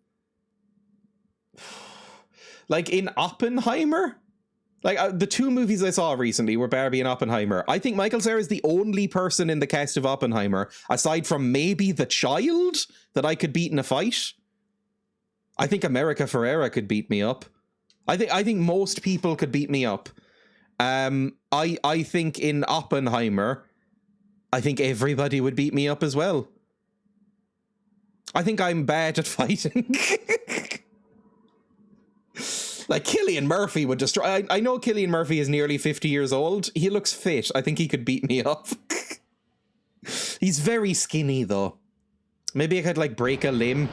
Like, in Oppenheimer? Like, the two movies I saw recently were Barbie and Oppenheimer. I think Michael Cera is the only person in the cast of Oppenheimer, aside from maybe the child, that I could beat in a fight. I think America Ferrera could beat me up. I think most people could beat me up. I think in Oppenheimer, I think everybody would beat me up as well. I think I'm bad at fighting. Like, Cillian Murphy would destroy... I know Cillian Murphy is nearly 50 years old. He looks fit. I think he could beat me up. He's very skinny, though. Maybe I could, like, break a limb.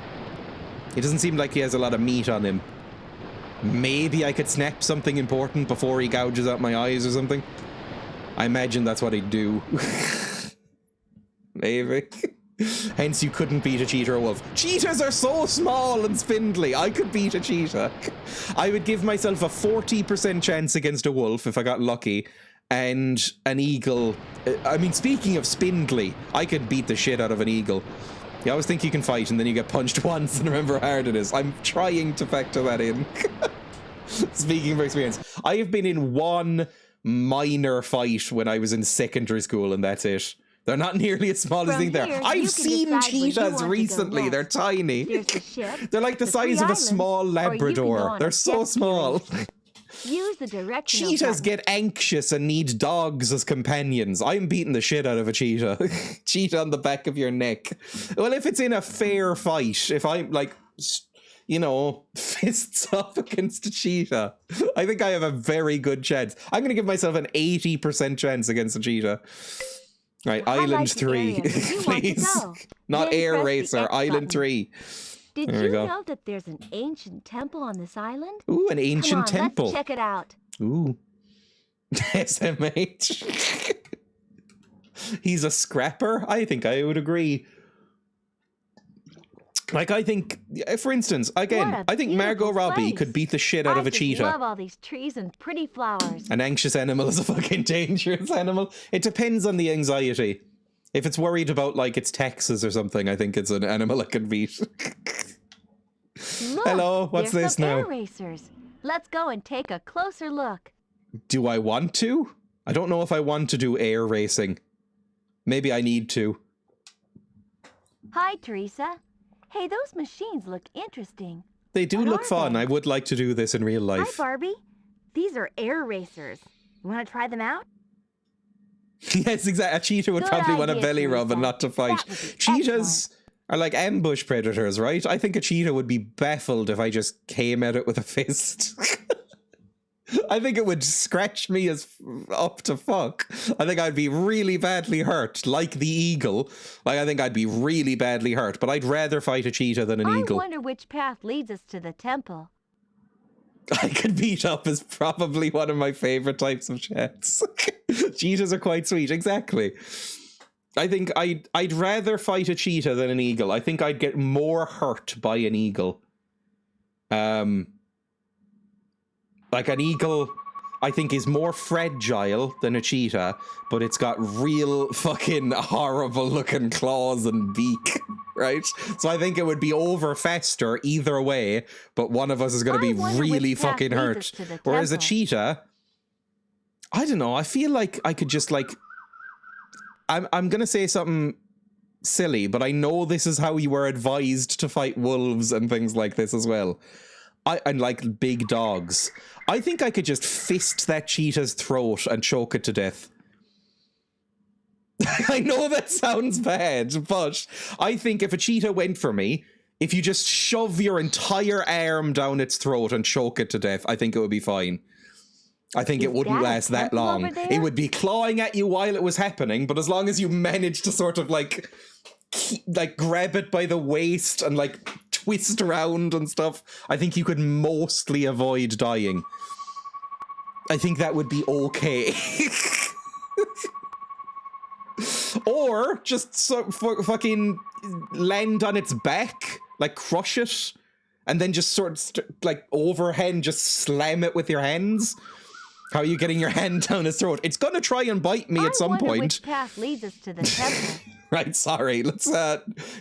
It doesn't seem like he has a lot of meat on him. Maybe I could snap something important before he gouges out my eyes or something. I imagine that's what he'd do. Maybe. Hence you couldn't beat a cheetah or a wolf. Cheetahs are so small and spindly. I could beat a cheetah. I would give myself a 40% chance against a wolf if I got lucky. And an eagle. I mean, speaking of spindly, I could beat the shit out of an eagle. You always think you can fight and then you get punched once and remember how hard it is. I'm trying to factor that in. Speaking of experience, I have been in one minor fight when I was in secondary school and that's it. They're not nearly as small as From they think here, they are. you I've can seen decide where you want cheetahs to go recently. next. They're tiny. There's the ship, They're like the three size of a islands, small or you can go Labrador. on a They're so jet ski small. race. Use the directional Cheetahs button. get anxious and need dogs as companions. I'm beating the shit out of a cheetah. Cheetah on the back of your neck. Well, if it's in a fair fight, if I'm like, you know, fists up against a cheetah, I think I have a very good chance. I'm going to give myself an 80% chance against a cheetah. Right, Highlight Island the 3, area where you want to please. go. Not Then Air press the Racer, X Island button. 3. Did There we you go. know that there's an ancient temple on this island? Ooh, an ancient Come on, temple. let's check it out. Ooh. SMH. He's a scrapper? I think I would agree. Like, I think, for instance, again, What a I think Margot beautiful Robbie place. could beat the shit out I of a just cheetah. love all these trees and pretty flowers. An anxious animal is a fucking dangerous animal. It depends on the anxiety. If it's worried about, like, its taxes or something, I think it's an animal I can beat. Look, Hello, what's there's this some now? air racers. Let's go and take a closer look. Do I want to? I don't know if I want to do air racing. Maybe I need to. Hi, Teresa. Hey, those machines look interesting. They do What look are fun. they? I would like to do this in real Hi, life. Barbie. These are air racers. You want to try them out? Yes, exactly. A cheetah would Good probably want a idea, belly rub and Teresa. not to fight. That would be Cheetahs are like ambush predators, right? I think a cheetah would be baffled if I just came at it with a fist. I think it would scratch me as up to fuck. I think I'd be really badly hurt, like the eagle. Like, I think I'd be really badly hurt, but I'd rather fight a cheetah than an eagle. I wonder which path leads us to the temple. I could beat up is probably one of my favorite types of chats. Cheetahs are quite sweet, exactly. I think I'd rather fight a cheetah than an eagle. I think I'd get more hurt by an eagle. Like an eagle, I think, is more fragile than a cheetah, but it's got real fucking horrible looking claws and beak, right? So I think it would be over faster either way, but one of us is going to be really fucking hurt. Whereas a cheetah, I don't know, I feel like I could just like... I'm going to say something silly, but I know this is how you were advised to fight wolves and things like this as well. And like big dogs. I think I could just fist that cheetah's throat and choke it to death. I know that sounds bad, but I think if a cheetah went for me, if you just shove your entire arm down its throat and choke it to death, I think it would be fine. I think it wouldn't last that long. It would be clawing at you while it was happening, but as long as you managed to sort of like grab it by the waist and like twist around and stuff, I think you could mostly avoid dying. I think that would be okay. Or just fucking land on its back, like crush it, and then just sort of like overhand, just slam it with your hands. How are you getting your hand down its throat? It's gonna try and bite me at some point. I wonder which path leads us to the temple. Right, sorry. Let's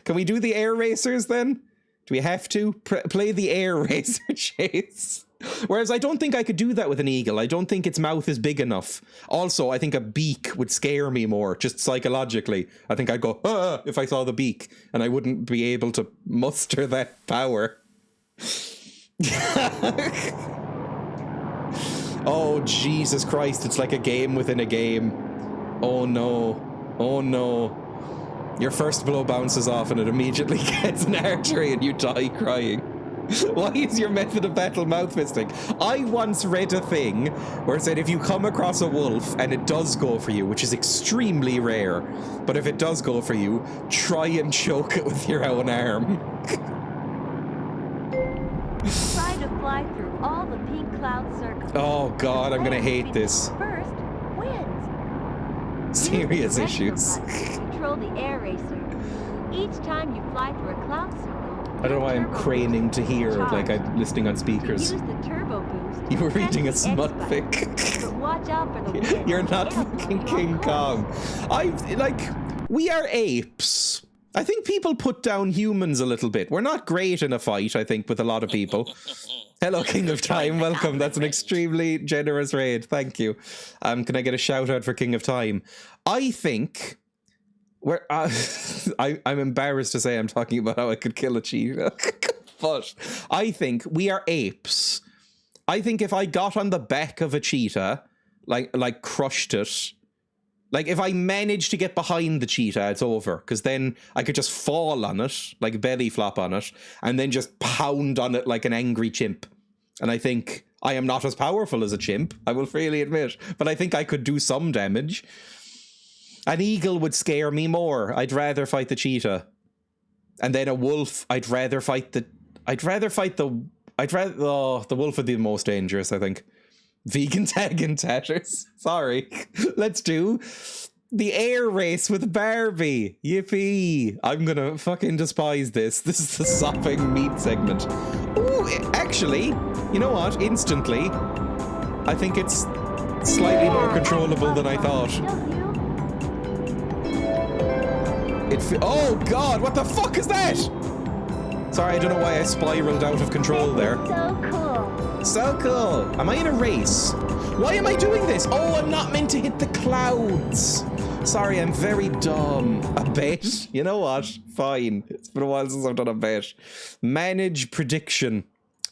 can we do the air racers then? Do we have to play the air racer chase? Whereas I don't think I could do that with an eagle. I don't think its mouth is big enough. Also, I think a beak would scare me more, just psychologically. I think I'd go, ah, if I saw the beak, and I wouldn't be able to muster that power. Oh, Jesus Christ, it's like a game within a game. Oh no. Oh no. Your first blow bounces off and it immediately gets an artery and you die crying. Why is your method of battle mouth fisting? I once read a thing where it said if you come across a wolf and it does go for you, which is extremely rare, but if it does go for you, try and choke it with your own arm. Try to fly through all the pink cloud circles. Oh God, I'm gonna hate this. First wins. Serious issues. Control the air racer. Each time you fly through a cloud circle, I don't know why I'm craning to hear, like I'm listening on speakers. Use the turbo boost. You were reading a smut fic. But watch out for the wind. You're not fucking King Kong. We are apes. I think people put down humans a little bit. We're not great in a fight, I think, with a lot of people. Hello, King of Time. Welcome. That's an extremely generous raid. Thank you. Can I get a shout out for King of Time? I think... I'm embarrassed to say I'm talking about how I could kill a cheetah. But I think we are apes. I think if I got on the back of a cheetah, like crushed it, like if I managed to get behind the cheetah, it's over. Because then I could just fall on it, like belly flop on it, and then just pound on it like an angry chimp. And I think I am not as powerful as a chimp, I will freely admit, but I think I could do some damage. An eagle would scare me more. I'd rather fight the cheetah. And then a wolf, the wolf would be the most dangerous, I think. Vegan tag in tatters. Sorry. Let's do the air race with Barbie. Yippee. I'm gonna fucking despise this. This is the sopping meat segment. Ooh, actually, you know what? Instantly, I think it's slightly more controllable than I thought. Oh God, what the fuck is that? Sorry, I don't know why I spiraled out of control there. So cool. So cool. Am I in a race? Why am I doing this? Oh, I'm not meant to hit the clouds. Sorry, I'm very dumb. A bet? You know what? Fine. It's been a while since I've done a bet. Manage prediction.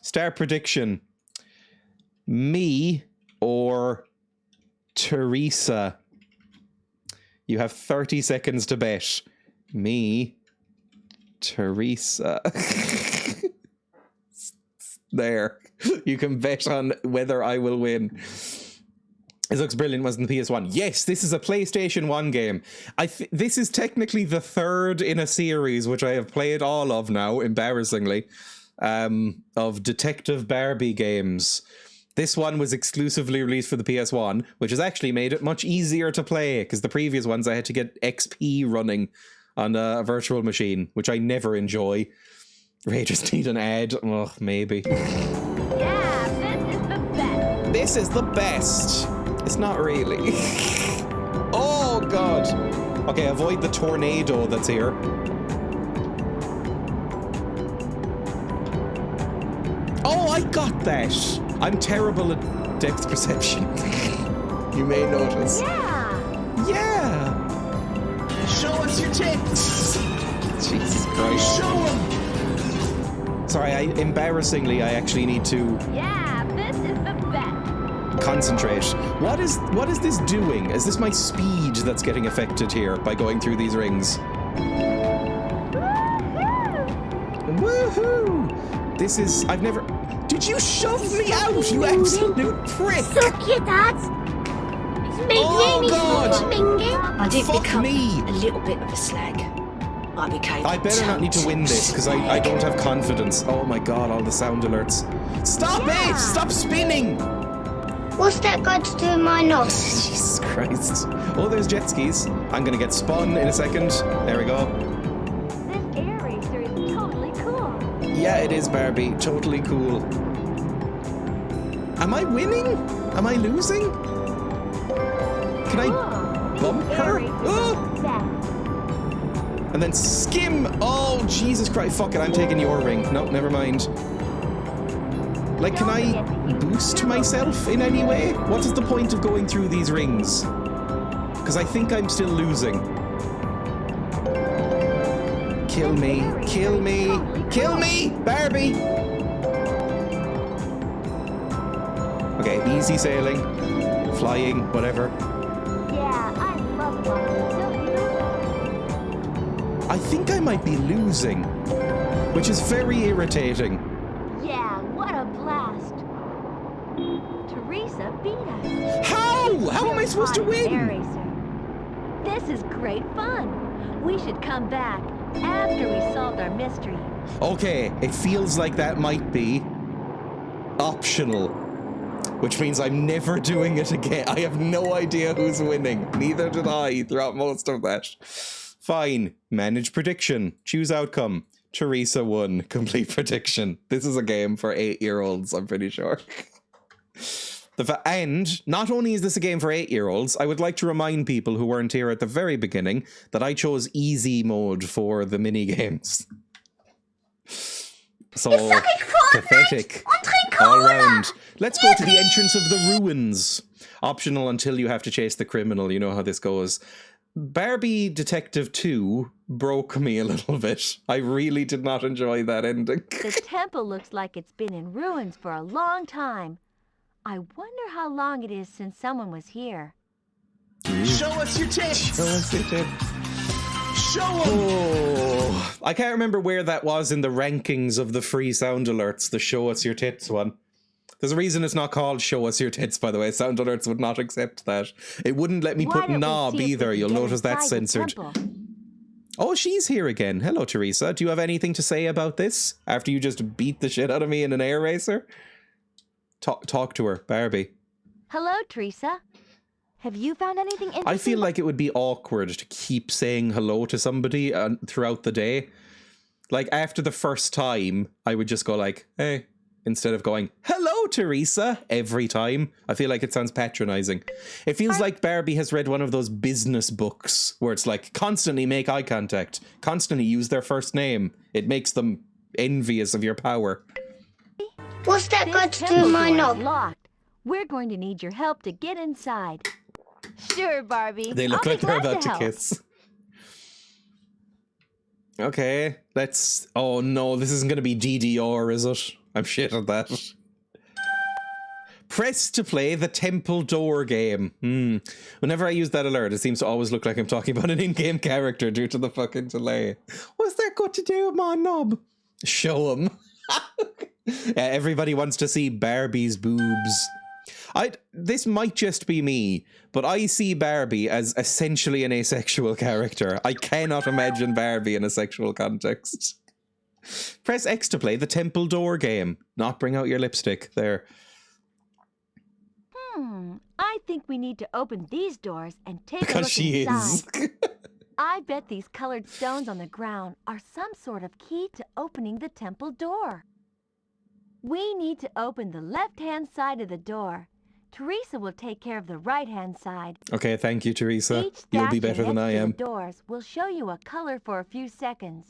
Start prediction. Me or Teresa? You have 30 seconds to bet. Me, Teresa. There. You can bet on whether I will win. It looks brilliant, wasn't the PS1? Yes, this is a PlayStation 1 game. This is technically the third in a series, which I have played all of now, embarrassingly, of Detective Barbie games. This one was exclusively released for the PS1, which has actually made it much easier to play, because the previous ones I had to get XP running on a virtual machine, which I never enjoy. Ray just need an ad. Oh, maybe. Yeah, this is the best. This is the best. It's not really. Oh, God. Okay, avoid the tornado that's here. Oh, I got that. I'm terrible at depth perception. You may notice. Yeah. Yeah. Show us your tits! Jesus Christ. Show them! Sorry, embarrassingly, I actually need to Yeah, this is the best. concentrate. What is this doing? Is this my speed that's getting affected here by going through these rings? Woohoo! This is... I've never... Did you shove me out, you absolute prick? Suck your dad. It's me, Oh, Jamie, God. Mingy. I did Fuck become me. a little bit of a slag. I became I better not need to win this, because I don't have confidence. Oh my God, all the sound alerts. Stop it! Stop spinning! What's that got to do with my nose? Jesus Christ. Oh, there's jet skis. I'm gonna get spun in a second. There we go. This air racer is totally cool. Yeah, it is, Barbie. Totally cool. Am I winning? Am I losing? Can I bump her? Oh! And then skim. Oh, Jesus Christ. Fuck it. I'm taking your ring. Nope, never mind. Like, can I boost myself in any way? What is the point of going through these rings? Because I think I'm still losing. Kill me. Kill me. Kill me, Barbie. Okay, easy sailing. Flying, whatever. Yeah, I love Barbie. I think I might be losing, which is very irritating. Yeah, what a blast. Teresa beat us. How? How am I supposed to win? Air racer. This is great fun. We should come back after we solved our mystery. Okay, it feels like that might be optional, which means I'm never doing it again. I have no idea who's winning. Neither did I throughout most of that. Fine. Manage prediction. Choose outcome. Teresa won. Complete prediction. This is a game for 8-year-olds, I'm pretty sure. And not only is this a game for 8-year-olds, I would like to remind people who weren't here at the very beginning that I chose easy mode for the mini games. So pathetic all round. Let's go to the entrance of the ruins. Optional until you have to chase the criminal. You know how this goes. Barbie Detective 2 broke me a little bit. I really did not enjoy that ending. The temple looks like it's been in ruins for a long time. I wonder how long it is since someone was here. Show us your tits! Show us your tits. Show them! Oh, I can't remember where that was in the rankings of the free sound alerts, the Show Us Your Tits one. There's a reason it's not called Show Us Your Tits, by the way. Sound alerts would not accept that. It wouldn't let me put knob either. You'll notice that's censored. Oh, she's here again. Hello, Teresa. Do you have anything to say about this after you just beat the shit out of me in an air racer? Talk to her, Barbie. Hello, Teresa. Have you found anything interesting? I feel like it would be awkward to keep saying hello to somebody throughout the day. Like, after the first time, I would just go like, hey, instead of going, hello, Teresa, every time. I feel like it sounds patronizing. It feels like Barbie has read one of those business books where it's like, constantly make eye contact, constantly use their first name. It makes them envious of your power. What's that got to do with my knob? Locked. We're going to need your help to get inside. Sure, Barbie. They look I'll like be they're glad about to help. kiss. Okay, let's... Oh no, this isn't going to be DDR, is it? I'm shit at that. Press to play the temple door game. Whenever I use that alert, it seems to always look like I'm talking about an in-game character due to the fucking delay. What's that got to do with my knob? Show him. Everybody wants to see Barbie's boobs. This might just be me, but I see Barbie as essentially an asexual character. I cannot imagine Barbie in a sexual context. Press X to play the temple door game. Not bring out your lipstick. There. I think we need to open these doors and take a Because look she inside. is. I bet these colored stones on the ground are some sort of key to opening the temple door. We need to open the left-hand side of the door. Teresa will take care of the right-hand side. Okay, thank you, Teresa. Each You'll be statue better than next I to am. the doors will show you a color for a few seconds.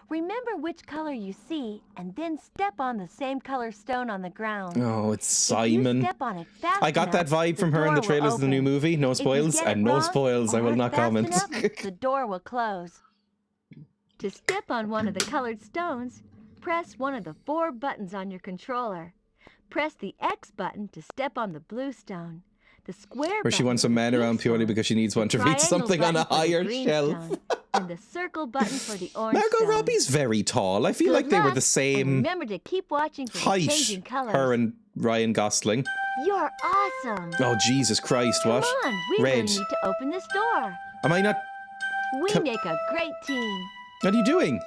Remember which color you see, and then step on the same color stone on the ground. Oh, it's If you Simon. step on it fast I got that enough, vibe from her in the door will trailers of the new open. movie. No If you spoils, get it and no wrong spoils. I or will aren't not fast comment. enough, the door will close. To step on one of the colored stones, press one of the 4 buttons on your controller. Press the X button to step on the blue stone. The square Or she button wants a for the man pink around purely stone, because she needs the one to reach triangle something on a button for the higher green shelf. stone, and the circle button for the orange Margot stone. Robbie's very tall. I feel Good like they were luck, the and same remember to keep watching for the height, changing colors. her and Ryan Gosling. You're awesome. Oh, Jesus Christ, what? Come on, we Red. really need to open this door. Am I not... We Co- make a great team. What are you doing?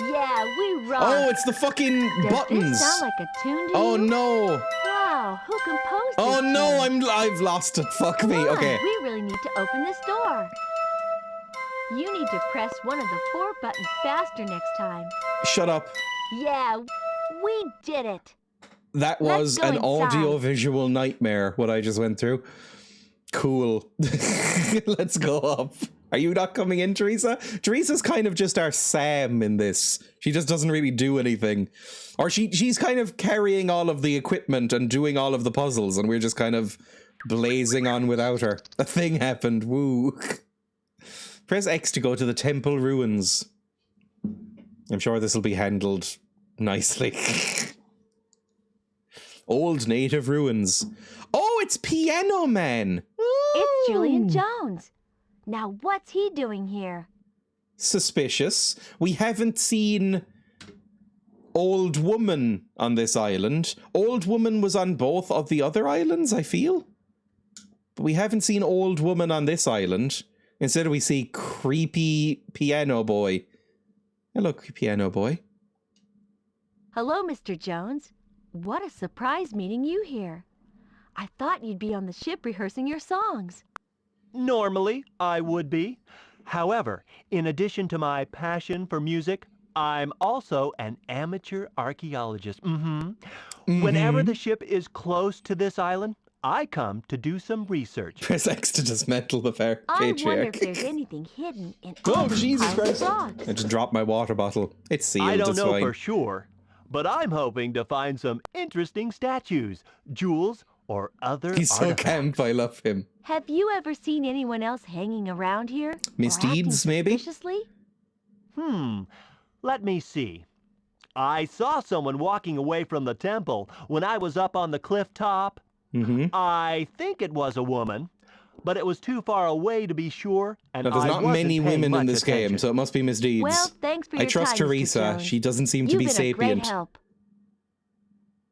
Yeah, we rock. Oh, it's the fucking Does buttons. this sound like a tune to Oh, you? no. Wow, who composed Oh, this no, tune? I've lost it. Fuck Come me. on, Okay. we really need to open this door. You need to press one of the 4 buttons faster next time. Shut up. Yeah, we did it. That Let's was go an inside. audio-visual nightmare, what I just went through. Cool. Let's go up. Are you not coming in, Teresa? Teresa's kind of just our Sam in this. She just doesn't really do anything. Or she's kind of carrying all of the equipment and doing all of the puzzles, and we're just kind of blazing on without her. A thing happened. Woo. Press X to go to the temple ruins. I'm sure this will be handled nicely. Old native ruins. Oh, it's Piano Man. It's Julian Jones. Now what's he doing here? Suspicious. We haven't seen Old Woman on this island. Old Woman was on both of the other islands, I feel. But we haven't seen Old Woman on this island. Instead, we see creepy Piano Boy. Hello, Piano Boy. Hello, Mr. Jones. What a surprise meeting you here. I thought you'd be on the ship rehearsing your songs. Normally, I would be. However, in addition to my passion for music, I'm also an amateur archaeologist. Whenever the ship is close to this island, I come to do some research. Press X to dismantle the I wonder patriarch. if there's anything hidden in all Oh, these Jesus piles of Christ. rocks. I just dropped my water bottle. It's sealed, I don't it's know fine. for sure, but I'm hoping to find some interesting statues, jewels, or other He's so artifacts. camp, I love him. Have you ever seen anyone else hanging around here? Miss Or acting Deeds, maybe? suspiciously? Let me see. I saw someone walking away from the temple when I was up on the cliff top. I think it was a woman, but it was too far away to be sure, and Now, there's I not wasn't many paying women in much this game, attention. so it must be Miss Deeds. Well, thanks for I your trust time, Mr. Teresa. Jones. She doesn't seem to You've be been a great sapient. help.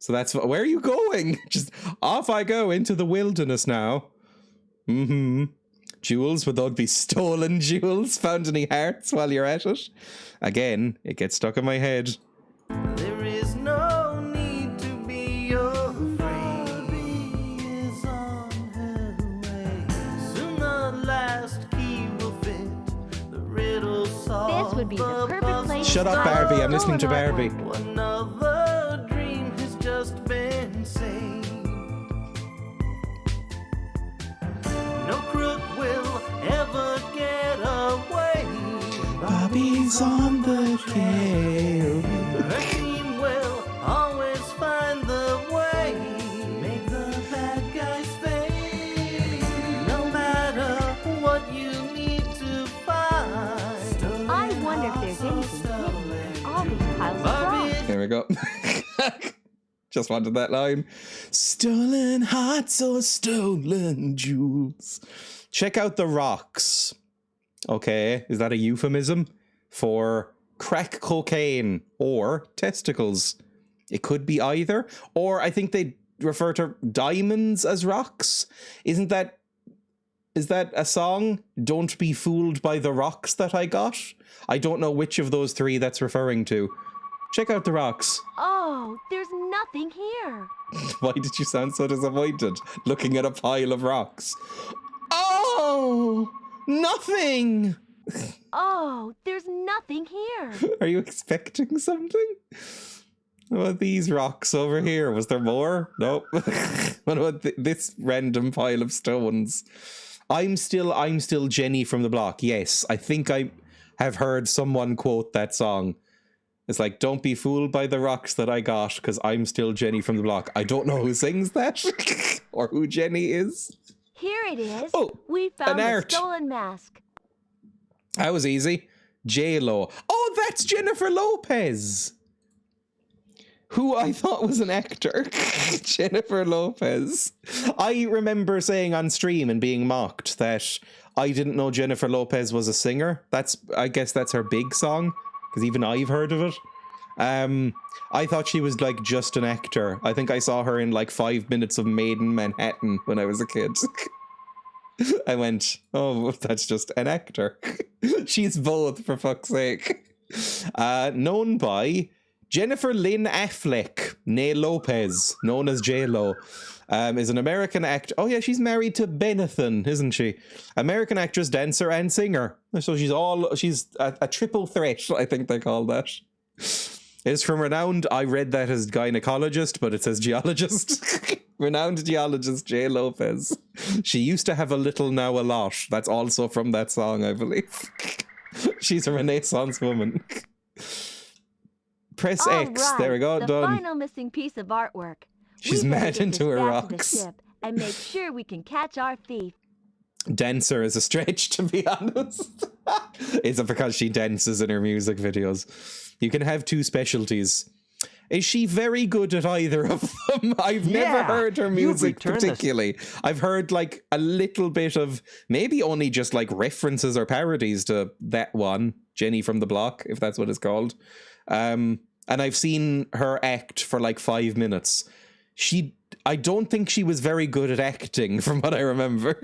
So that's where are you going? Just off I go into the wilderness now. Jewels, would those be stolen jewels? Found any hearts while you're at it? Again, it gets stuck in my head. There is no need to be afraid. Barbie is on her way. Soon the last key will fit. The riddle solved. This would be the perfect place Shut to up, start Barbie. I'm listening to going Barbie. Another dream has just been saved. No crook will ever get away. Bobby's on the cave. Her team will always find the way to make the bad guys fade. No matter what you need to find. I wonder if there's anything hidden in all these piles of rocks. There we go. Just wanted that line. Stolen hearts or stolen jewels. Check out the rocks. Okay, is that a euphemism for crack cocaine or testicles? It could be either. Or I think they refer to diamonds as rocks. Is that a song? Don't be fooled by the rocks that I got? I don't know which of those three that's referring to. Check out the rocks. Oh, there's nothing here. Why did you sound so disappointed looking at a pile of rocks? Oh, nothing. Oh, there's nothing here. Are you expecting something? What about these rocks over here? Was there more? Nope. What about this random pile of stones? I'm still Jenny from the block. Yes, I think I have heard someone quote that song. It's like, don't be fooled by the rocks that I got, because I'm still Jenny from the block. I don't know who sings that or who Jenny is. Here it is. Oh, we found an the art. stolen mask. That was easy. J-Lo. Oh, that's Jennifer Lopez, who I thought was an actor. Jennifer Lopez. I remember saying on stream and being mocked that I didn't know Jennifer Lopez was a singer. I guess that's her big song, because even I've heard of it. I thought she was like just an actor. I think I saw her in like 5 minutes of Made in Manhattan when I was a kid. I went, oh, that's just an actor. She's both, for fuck's sake. Known by Jennifer Lynn Affleck, née Lopez, known as J-Lo, is an American actor. Oh yeah, she's married to Benethan, isn't she? American actress, dancer, and singer. So she's a triple threat, I think they call that. It's from renowned, I read that as gynecologist, but it says geologist. Renowned geologist J. Lopez. She used to have a little, now a lot. That's also from that song, I believe. She's a Renaissance woman. Press All X. right, There we go. the Done. final missing piece of artwork. She's We better mad get into this her back to the rocks. ship and make sure we can catch our thief. Dancer is a stretch, to be honest. Is it because she dances in her music videos? You can have two specialties. Is she very good at either of them? I've never heard her music particularly. I've heard like a little bit of, maybe only just like references or parodies to that one, Jenny from the Block, if that's what it's called. And I've seen her act for like 5 minutes. I don't think she was very good at acting, from what I remember.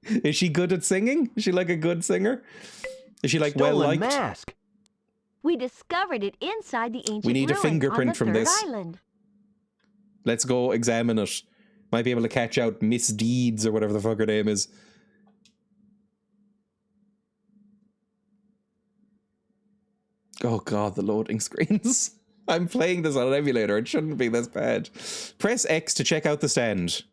Is she good at singing? Is she like a good singer? Is she like well liked? Mask. We discovered it inside the ancient We need a ruin fingerprint on the from third this. island. Let's go examine it. Might be able to catch out Misdeeds or whatever the fuck her name is. Oh god, the loading screens. I'm playing this on an emulator. It shouldn't be this bad. Press X to check out the stand.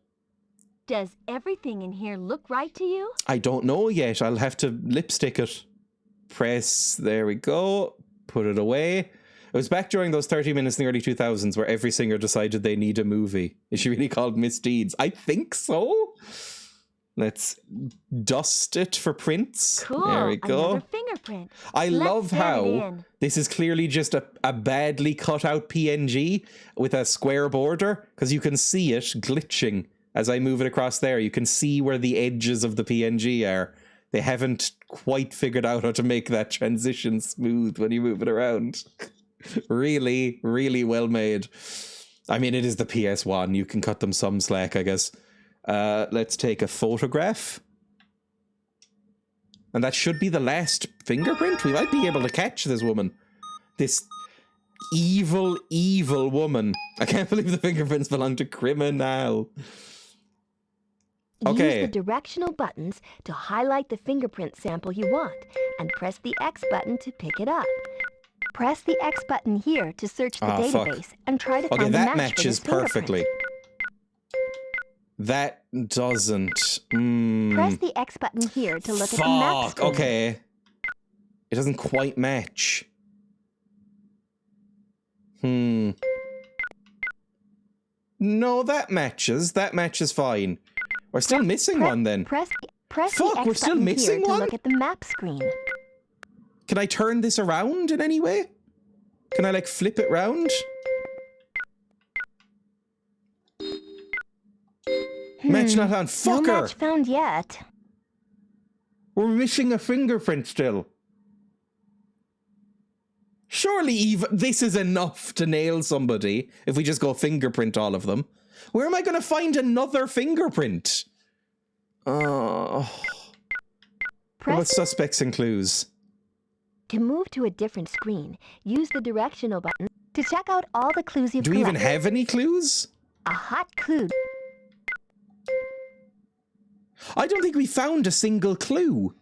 Does everything in here look right to you? I don't know yet. I'll have to lipstick it. Press, there we go. Put it away. It was back during those 30 minutes in the early 2000s where every singer decided they need a movie. Is she really called Misdeeds? I think so. Let's dust it for prints. Cool. There we go. Another fingerprint. I Let's love scan it how in. this is clearly just a badly cut out PNG with a square border, because you can see it glitching as I move it across there. You can see where the edges of the PNG are. They haven't quite figured out how to make that transition smooth when you move it around. Really, really well made. I mean, it is the PS1. You can cut them some slack, I guess. Let's take a photograph. And that should be the last fingerprint. We might be able to catch this woman. This evil, evil woman. I can't believe the fingerprints belong to criminal. Okay. Use the directional buttons to highlight the fingerprint sample you want, and press the X button to pick it up. Press the X button here to search the database and try to find a that match for matches this fingerprint. perfectly. That doesn't. Press the X button here to look at the map screen. Okay. It doesn't quite match. No, that matches. That matches fine. We're still missing one then. Press Fuck, the X we're still button missing here one? to look at the map screen. Can I turn this around in any way? Can I like flip it round? Match not on. No Fucker! match found yet. We're missing a fingerprint still. Surely even this is enough to nail somebody if we just go fingerprint all of them. Where am I going to find another fingerprint? What about suspects and clues? To move to a different screen, use the directional button to check out all the clues you've Do we even collected. have any clues? A hot clue. I don't think we found a single clue.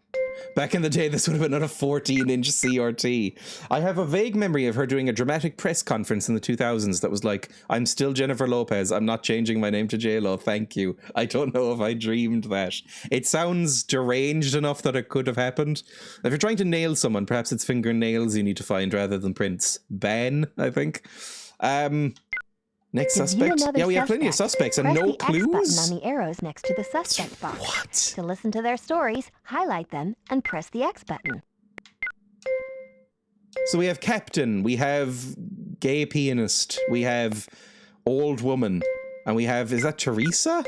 Back in the day, this would have been on a 14-inch CRT. I have a vague memory of her doing a dramatic press conference in the 2000s that was like, I'm still Jennifer Lopez. I'm not changing my name to J-Lo. Thank you. I don't know if I dreamed that. It sounds deranged enough that it could have happened. If you're trying to nail someone, perhaps it's fingernails you need to find rather than prints. Ben, I think. Next suspect. Yeah, we have plenty of suspects and no clues. Press the X button on the arrows next to the suspect box. What? To listen to their stories, highlight them and press the X button. So we have captain, we have gay pianist, we have old woman, and we have, is that Teresa?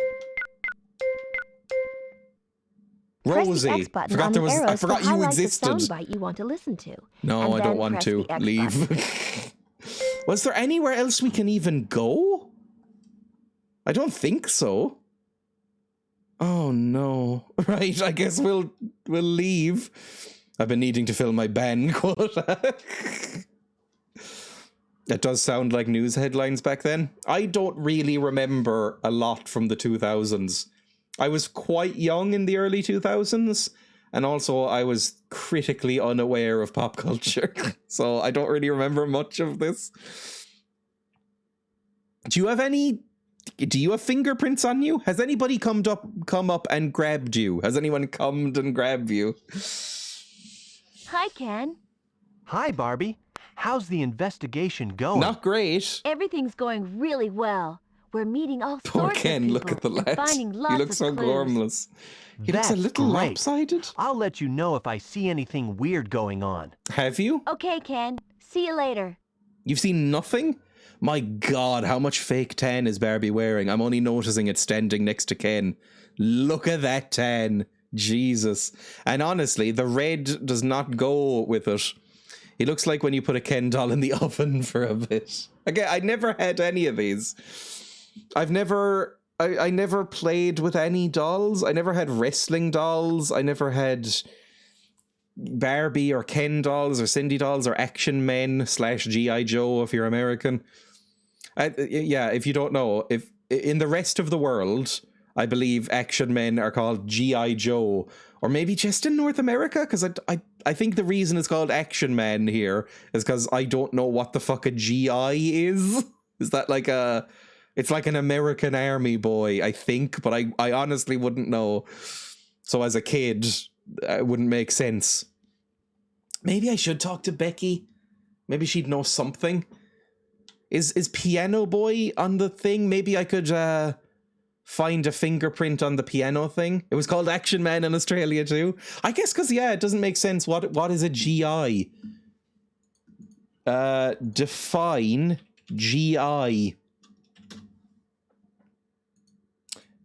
Rosie. Press the X button on the arrows I forgot to you highlight existed. the soundbite you want to listen to. No, And I then don't want press to. the X Leave. button. Was there anywhere else we can even go? I don't think so. Oh no. Right, I guess we'll leave. I've been needing to fill my ban quota. That does sound like news headlines back then. I don't really remember a lot from the 2000s. I was quite young in the early 2000s, and also I was critically unaware of pop culture. So I don't really remember much of this. Do you have fingerprints on you? Has anybody come up and grabbed you? Has anyone come and grabbed you? Hi, Ken. Hi, Barbie. How's the investigation going? Not great. Everything's going really well. We're meeting all Poor sorts Ken, of people look at the and lad. finding lots He looks of so clues. gormless. He looks a That's little great. lopsided. I'll let you know if I see anything weird going on. Have you? Okay, Ken. See you later. You've seen nothing? My God, how much fake tan is Barbie wearing? I'm only noticing it standing next to Ken. Look at that tan. Jesus. And honestly, the red does not go with it. He looks like when you put a Ken doll in the oven for a bit. Again, I never had any of these. I never played with any dolls. I never had wrestling dolls. I never had Barbie or Ken dolls or Cindy dolls or Action Men / G.I. Joe if you're American. Yeah, if you don't know, if in the rest of the world, I believe Action Men are called G.I. Joe, or maybe just in North America, because I think the reason it's called Action Man here is because I don't know what the fuck a G.I. is. Is that like a... It's like an American army boy, I think, but I honestly wouldn't know. So as a kid, it wouldn't make sense. Maybe I should talk to Becky. Maybe she'd know something. Is Piano Boy on the thing? Maybe I could find a fingerprint on the piano thing. It was called Action Man in Australia too. I guess because, yeah, it doesn't make sense. What is a GI? Define GI.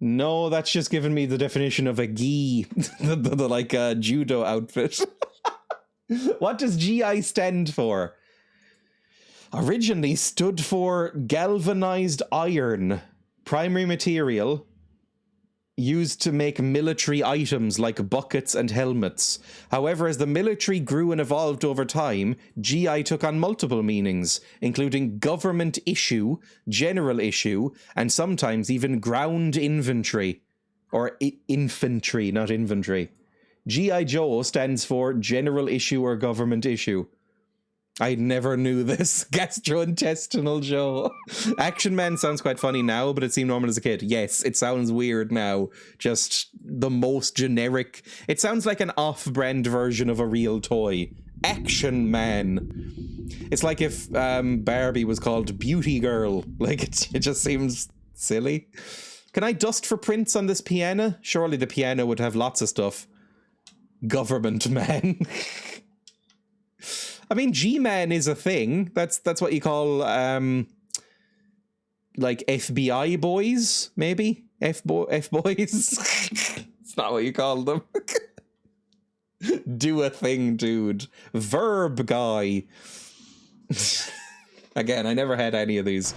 No, that's just giving me the definition of a gi, the like judo outfit. What does GI stand for? Originally stood for galvanized iron, primary material used to make military items like buckets and helmets. However, as the military grew and evolved over time, GI took on multiple meanings, including government issue, general issue, and sometimes even ground inventory. Or infantry, not inventory. G.I. Joe stands for general issue or government issue. I never knew this. Gastrointestinal Joe. Action Man sounds quite funny now, but it seemed normal as a kid. Yes, it sounds weird now. Just the most generic. It sounds like an off-brand version of a real toy. Action Man. It's like if Barbie was called Beauty Girl. Like, it just seems silly. Can I dust for prints on this piano? Surely the piano would have lots of stuff. Government Man. I mean, G-Man is a thing. That's what you call, like, FBI boys, maybe? F-boys? It's not what you call them. Do a thing, dude. Verb guy. Again, I never had any of these.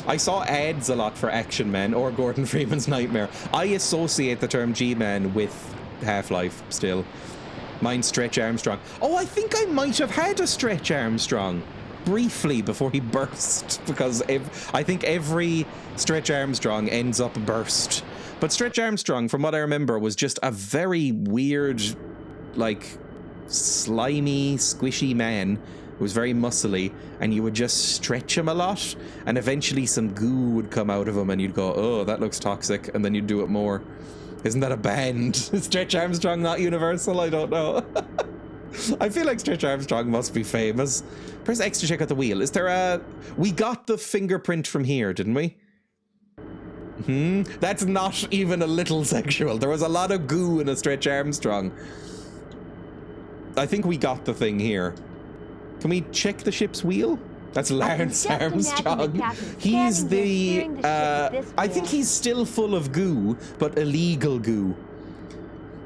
I saw ads a lot for Action Man or Gordon Freeman's Nightmare. I associate the term G-Man with Half-Life still. Mine's Stretch Armstrong. Oh, I think I might have had a Stretch Armstrong briefly before he burst, because I think every Stretch Armstrong ends up burst. But Stretch Armstrong, from what I remember, was just a very weird, like, slimy, squishy man who was very muscly, and you would just stretch him a lot, and eventually some goo would come out of him, and you'd go, oh, that looks toxic, and then you'd do it more. Isn't that a band? Is Stretch Armstrong not universal? I don't know. I feel like Stretch Armstrong must be famous. Press X to check out the wheel. Is there a... We got the fingerprint from here, didn't we? That's not even a little sexual. There was a lot of goo in a Stretch Armstrong. I think we got the thing here. Can we check the ship's wheel? That's Lance Armstrong. He's the... I think he's still full of goo, but illegal goo.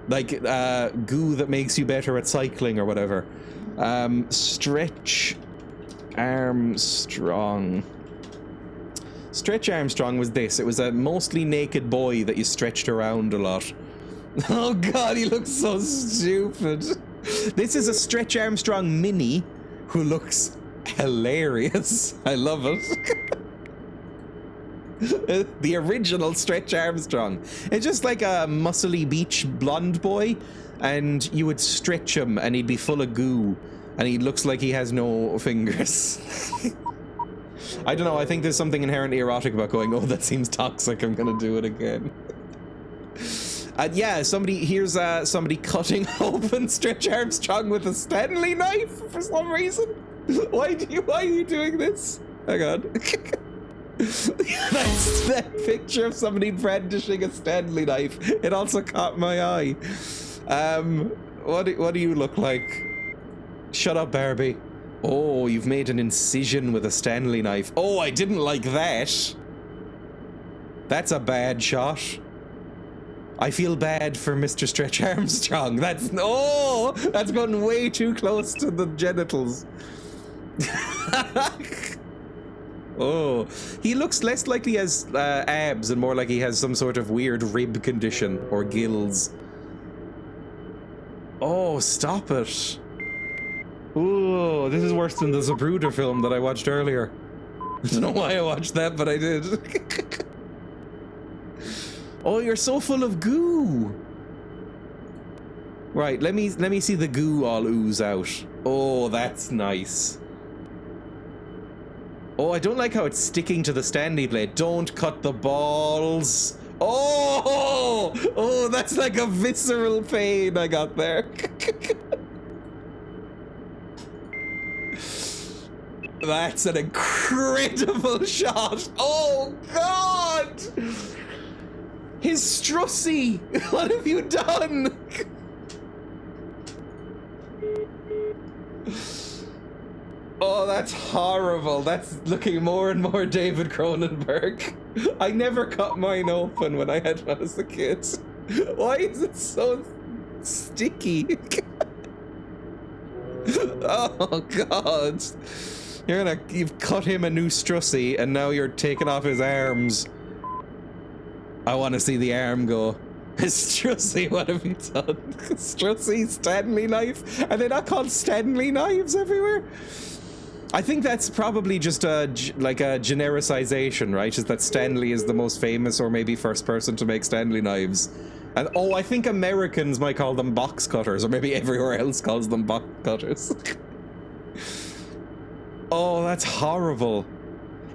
Like, goo that makes you better at cycling or whatever. Stretch Armstrong. Stretch Armstrong was this. It was a mostly naked boy that you stretched around a lot. Oh god, he looks so stupid. This is a Stretch Armstrong mini who looks hilarious. I love it. The original Stretch Armstrong. It's just like a muscly beach blonde boy, and you would stretch him and he'd be full of goo, and he looks like he has no fingers. I don't know, I think there's something inherently erotic about going, oh, that seems toxic, I'm gonna do it again. Yeah, here's somebody cutting open Stretch Armstrong with a Stanley knife for some reason. Why are you doing this? Hang on. That's that picture of somebody brandishing a Stanley knife. It also caught my eye. What do you look like? Shut up, Barbie. Oh, you've made an incision with a Stanley knife. Oh, I didn't like that. That's a bad shot. I feel bad for Mr. Stretch Armstrong. That's gotten way too close to the genitals. Oh, he looks less like he has abs and more like he has some sort of weird rib condition or gills. Oh, stop it. Oh, this is worse than the Zapruder film that I watched earlier. I don't know why I watched that, but I did. Oh, you're so full of goo. Right, let me see the goo all ooze out. Oh, that's nice. Oh, I don't like how it's sticking to the Stanley blade. Don't cut the balls. Oh, that's like a visceral pain I got there. That's an incredible shot. Oh, God. His Strussie. What have you done? Oh, that's horrible. That's looking more and more David Cronenberg. I never cut mine open when I had one as a kid. Why is it so sticky? Oh, God. You've cut him a new Strussie, and now you're taking off his arms. I want to see the arm go. Strussie, what have you done? Strussie, Stanley knife? Are they not called Stanley knives everywhere? I think that's probably just like a genericization, right? Is that Stanley is the most famous or maybe first person to make Stanley knives. And I think Americans might call them box cutters, or maybe everywhere else calls them box cutters. Oh, that's horrible.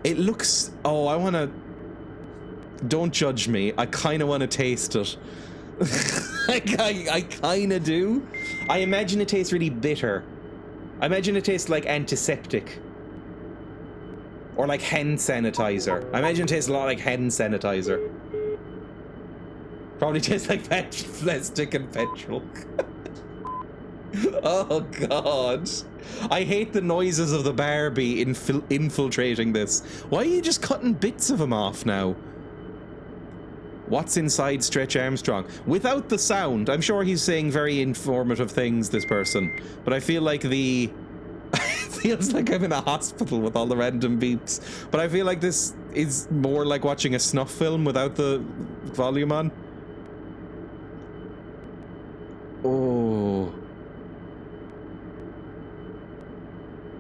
It looks... Oh, I want to... Don't judge me. I kind of want to taste it. I kind of do. I imagine it tastes really bitter. I imagine it tastes like antiseptic. Or like hand sanitizer. I imagine it tastes a lot like hand sanitizer. Probably tastes like plastic and petrol. Oh, God. I hate the noises of the Barbie infiltrating this. Why are you just cutting bits of him off now? What's inside Stretch Armstrong? Without the sound, I'm sure he's saying very informative things, this person. But I feel like the feels like I'm in a hospital with all the random beeps. But I feel like this is more like watching a snuff film without the volume on. Oh.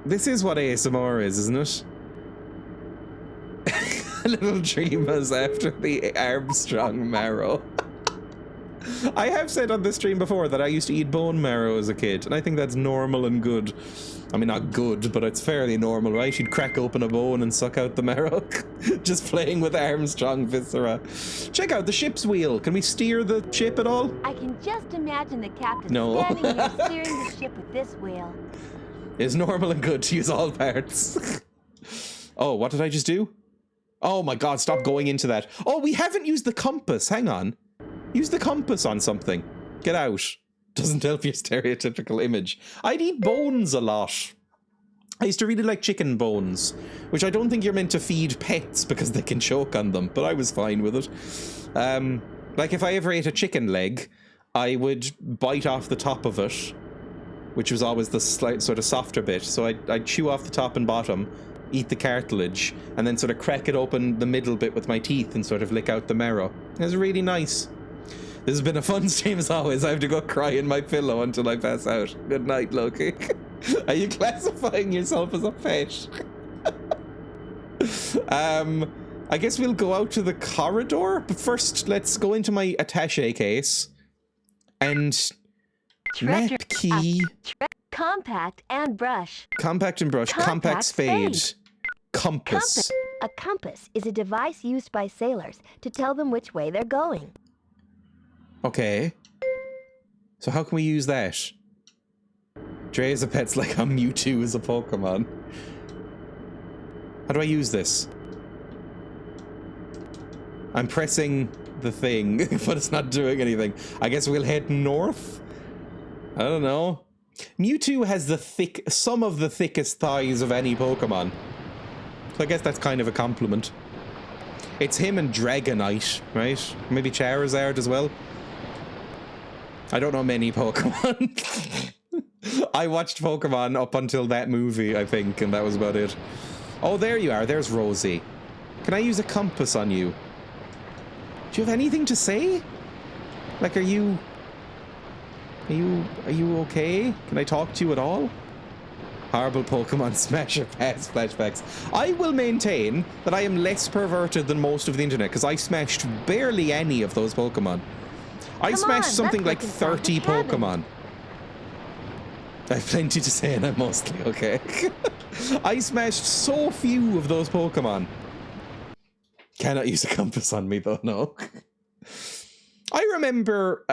This is what ASMR is, isn't it? Little Dreamas after the Armstrong marrow. I have said on this stream before that I used to eat bone marrow as a kid, and I think that's normal and good. I mean, not good, but it's fairly normal, right? You'd crack open a bone and suck out the marrow. Just playing with Armstrong viscera. Check out the ship's wheel. Can we steer the ship at all? I can just imagine the captain standing here steering the ship with this wheel. It's normal and good to use all parts. Oh, what did I just do? Oh my god, stop going into that. Oh, we haven't used the compass. Hang on. Use the compass on something. Get out. Doesn't help your stereotypical image. I'd eat bones a lot. I used to really like chicken bones, which I don't think you're meant to feed pets because they can choke on them, but I was fine with it. Like if I ever ate a chicken leg, I would bite off the top of it, which was always the slight sort of softer bit. So I'd chew off the top and bottom, eat the cartilage, and then sort of crack it open the middle bit with my teeth and sort of lick out the marrow. It was really nice. This has been a fun stream as always. I have to go cry in my pillow until I pass out. Good night, Loki. Are you classifying yourself as a pet? I guess we'll go out to the corridor, but first let's go into my attaché case and map key. Compact and brush. Compact and brush. Compact spade. Compass. A compass is a device used by sailors to tell them which way they're going. Okay. So how can we use that? Dreya's a pet's like how Mewtwo is a Pokemon. How do I use this? I'm pressing the thing, but it's not doing anything. I guess we'll head north? I don't know. Mewtwo has some of the thickest thighs of any Pokemon. So I guess that's kind of a compliment. It's him and Dragonite, right? Maybe Charizard as well. I don't know many Pokemon. I watched Pokemon up until that movie, I think, and that was about it. Oh, there you are. There's Rosie. Can I use a compass on you? Do you have anything to say? Like, are you okay? Can I talk to you at all? Horrible Pokemon Smasher Pass flashbacks. I will maintain that I am less perverted than most of the internet because I smashed barely any of those Pokemon. I smashed something like 30 Pokemon. I have plenty to say and I'm mostly okay. I smashed so few of those Pokemon. Cannot use a compass on me though, no. I remember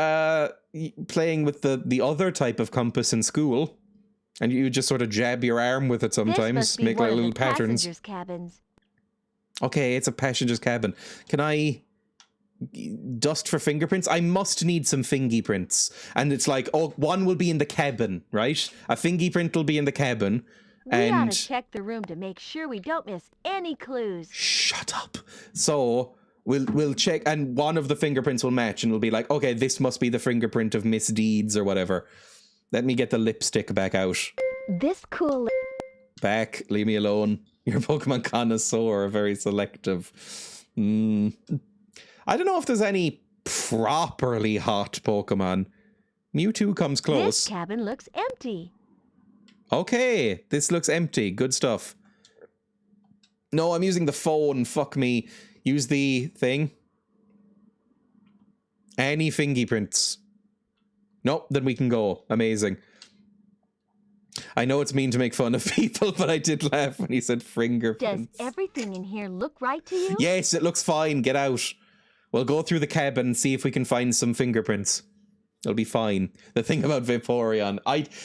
playing with the other type of compass in school, and you just sort of jab your arm with it sometimes, make like little patterns. Cabins. Okay, it's a passenger's cabin. Can I dust for fingerprints? I must need some fingy prints. And it's like, oh, one will be in the cabin, right? A fingy print will be in the cabin. We ought to check the room to make sure we don't miss any clues. Shut up. So we'll check, and one of the fingerprints will match, and it'll be like, okay, this must be the fingerprint of Miss Deeds or whatever. Let me get the lipstick back out. This cool... Back, leave me alone. You're a Pokemon connoisseur, very selective. I don't know if there's any properly hot Pokemon. Mewtwo comes close. This cabin looks empty. Okay, this looks empty. Good stuff. No, I'm using the phone. Fuck me. Use the thing. Any fingy prints. Nope, then we can go. Amazing. I know it's mean to make fun of people, but I did laugh when he said fingerprints. Does everything in here look right to you? Yes, it looks fine. Get out. We'll go through the cabin and see if we can find some fingerprints. It'll be fine. The thing about Vaporeon,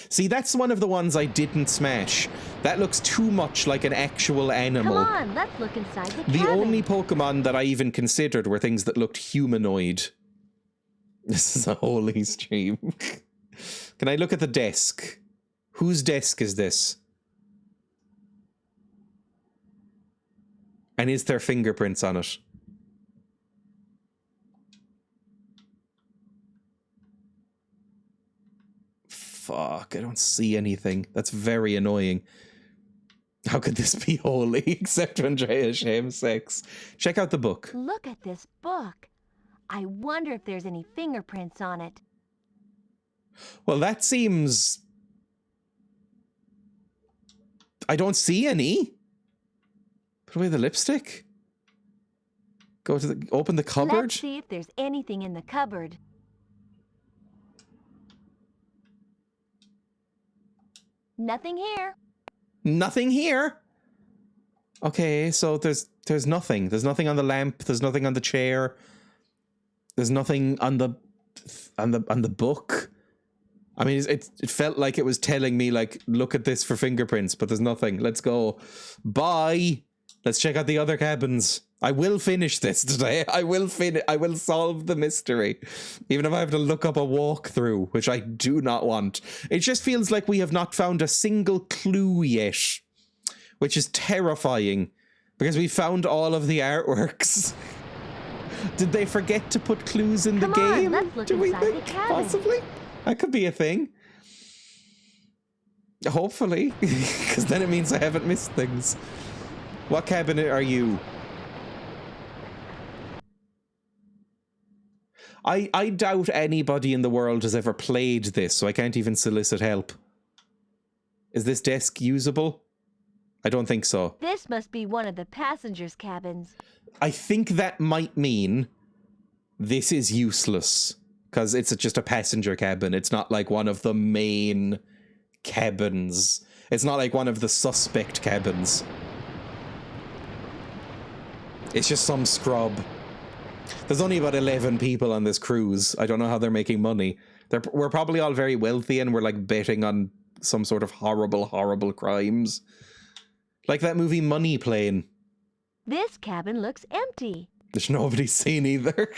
see, that's one of the ones I didn't smash. That looks too much like an actual animal. Come on, let's look inside the cabin. The only Pokemon that I even considered were things that looked humanoid. This is a holy stream. Can I look at the desk? Whose desk is this? And is there fingerprints on it? Fuck, I don't see anything. That's very annoying. How could this be holy except when Dreya shames sex? Check out the book. Look at this book. I wonder if there's any fingerprints on it. Well, that seems... I don't see any. Put away the lipstick. Go to the... Open the cupboard. Let's see if there's anything in the cupboard. Nothing here. Nothing here. Okay, so there's nothing. There's nothing on the lamp. There's nothing on the chair. There's nothing on the book. I mean, it felt like it was telling me, like, look at this for fingerprints, but there's nothing. Let's go. Bye. Let's check out the other cabins. I will finish this today. I will solve the mystery. Even if I have to look up a walkthrough, which I do not want. It just feels like we have not found a single clue yet, which is terrifying because we found all of the artworks. Did they forget to put clues in the game? Let's look Do we inside think the cabin. possibly? That could be a thing. Hopefully, because then it means I haven't missed things. What cabin are you? I doubt anybody in the world has ever played this, so I can't even solicit help. Is this desk usable? I don't think so. This must be one of the passengers' cabins. I think that might mean this is useless, because it's just a passenger cabin. It's not like one of the main cabins. It's not like one of the suspect cabins. It's just some scrub. There's only about 11 people on this cruise. I don't know how they're making money. We're probably all very wealthy and we're like betting on some sort of horrible, horrible crimes. Like that movie Money Plane. This cabin looks empty. There's nobody seen either.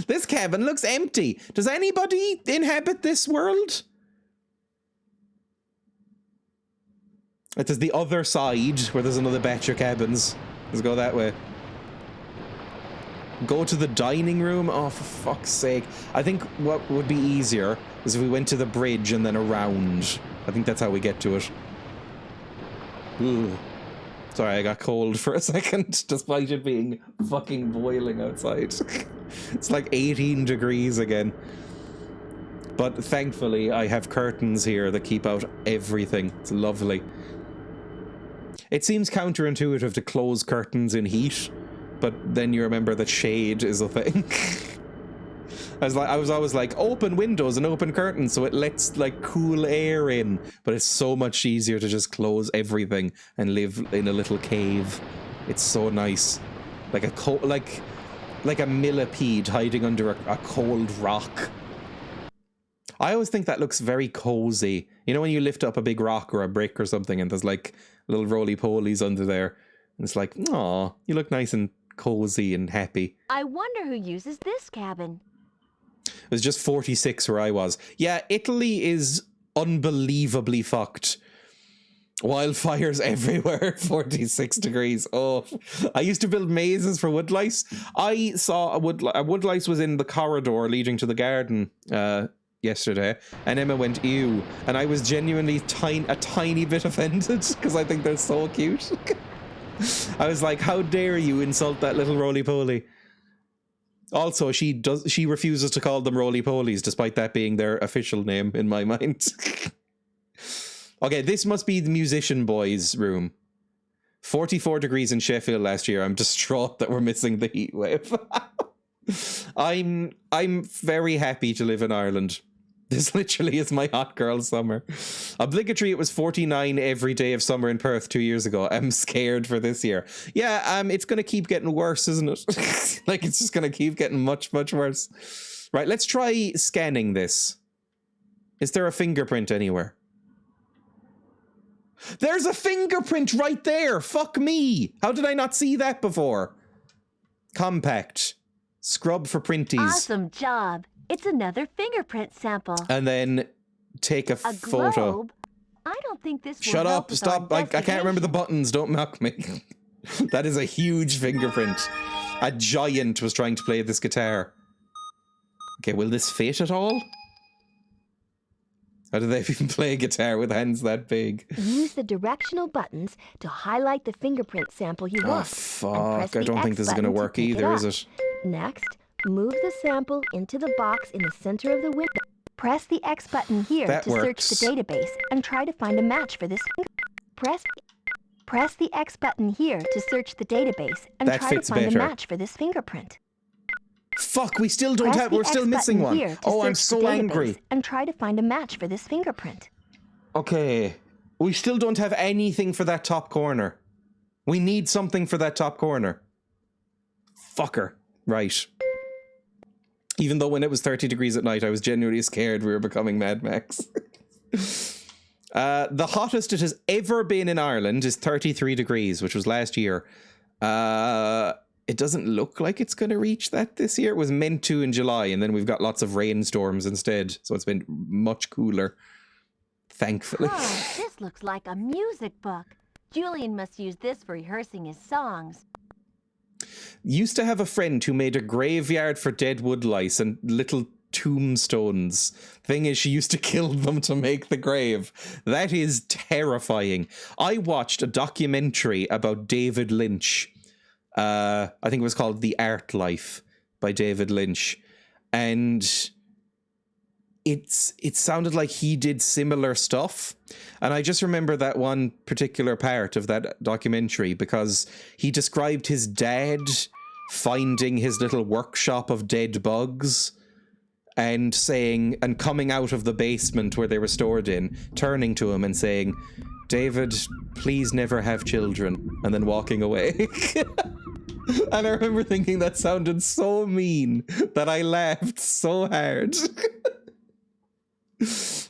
This cabin looks empty. Does anybody inhabit this world? It is the other side where there's another batch of cabins. Let's go that way. Go to the dining room? Oh, for fuck's sake. I think what would be easier is if we went to the bridge and then around. I think that's how we get to it. Ooh. Sorry, I got cold for a second, despite it being fucking boiling outside. It's like 18 degrees again. But thankfully, I have curtains here that keep out everything. It's lovely. It seems counterintuitive to close curtains in heat, but then you remember that shade is a thing. I was always like, open windows and open curtains so it lets like cool air in, but it's so much easier to just close everything and live in a little cave. It's so nice, like a millipede hiding under a cold rock. I always think that looks very cozy. You know when you lift up a big rock or a brick or something and there's like little roly-polies under there, and it's like, aw, you look nice and cozy and happy. I wonder who uses this cabin. It was just 46 where I was. Yeah, Italy is unbelievably fucked. Wildfires everywhere, 46 degrees. Oh, I used to build mazes for woodlice. I saw a woodlice was in the corridor leading to the garden yesterday, and Emma went, ew. And I was genuinely a tiny bit offended because I think they're so cute. I was like, how dare you insult that little roly-poly? Also, she refuses to call them roly-polies, despite that being their official name in my mind. Okay, this must be the musician boys' room. 44 degrees in Sheffield last year. I'm distraught that we're missing the heat wave. I'm very happy to live in Ireland. This literally is my hot girl summer. Obligatory, it was 49 every day of summer in Perth 2 years ago. I'm scared for this year. Yeah, it's going to keep getting worse, isn't it? Like, it's just going to keep getting much, much worse. Right, let's try scanning this. Is there a fingerprint anywhere? There's a fingerprint right there! Fuck me! How did I not see that before? Compact. Scrub for printies. Awesome job. It's another fingerprint sample. And then take a photo. Globe? I don't think this will Shut help up, with stop. our I can't remember the buttons. Don't mock me. That is a huge fingerprint. A giant was trying to play this guitar. Okay, will this fit at all? How do they even play guitar with hands that big? Use the directional buttons to highlight the fingerprint sample you want. Oh, fuck. I don't think this is going to work either, is it? Next, move the sample into the box in the center of the window. Press the X button here That to works. search the database and try to find a match for this. Press the X button here to search the database and That try to fits find better. a match for this fingerprint. Fuck, we still don't Press have, the we're still X missing button one. here to Oh, I'm search the so database angry. And try to find a match for this fingerprint. Okay, we still don't have anything for that top corner. We need something for that top corner. Fucker. Right. Even though when it was 30 degrees at night, I was genuinely scared we were becoming Mad Max. The hottest it has ever been in Ireland is 33 degrees, which was last year. It doesn't look like it's going to reach that this year. It was meant to in July, and then we've got lots of rainstorms instead, so it's been much cooler. Thankfully. Oh, this looks like a music book. Julian must use this for rehearsing his songs. Used to have a friend who made a graveyard for dead woodlice and little tombstones. Thing is, she used to kill them to make the grave. That is terrifying. I watched a documentary about David Lynch. I think it was called The Art Life by David Lynch. And it sounded like he did similar stuff. And I just remember that one particular part of that documentary because he described his dad finding his little workshop of dead bugs and saying, and coming out of the basement where they were stored in, turning to him and saying, "David, please never have children," and then walking away. And I remember thinking that sounded so mean that I laughed so hard.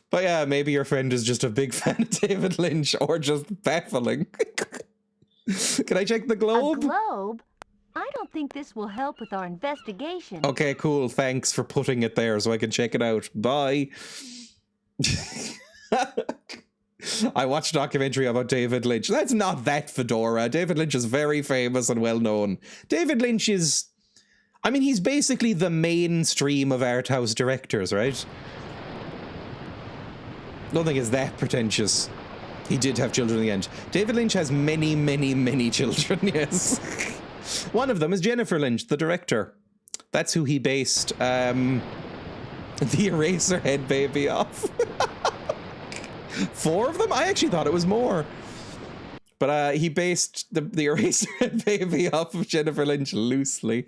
But yeah, maybe your friend is just a big fan of David Lynch or just baffling. Can I check the globe? A globe? I don't think this will help with our investigation. Okay, cool. Thanks for putting it there so I can check it out. Bye. I watched a documentary about David Lynch. That's not that fedora. David Lynch is very famous and well known. David Lynch is... I mean, he's basically the mainstream of art house directors, right? Don't think it's that pretentious. He did have children in the end. David Lynch has many, many, many children, yes. One of them is Jennifer Lynch, the director. That's who he based the Eraserhead baby off. 4 of them? I actually thought it was more. But he based the Eraserhead baby off of Jennifer Lynch loosely.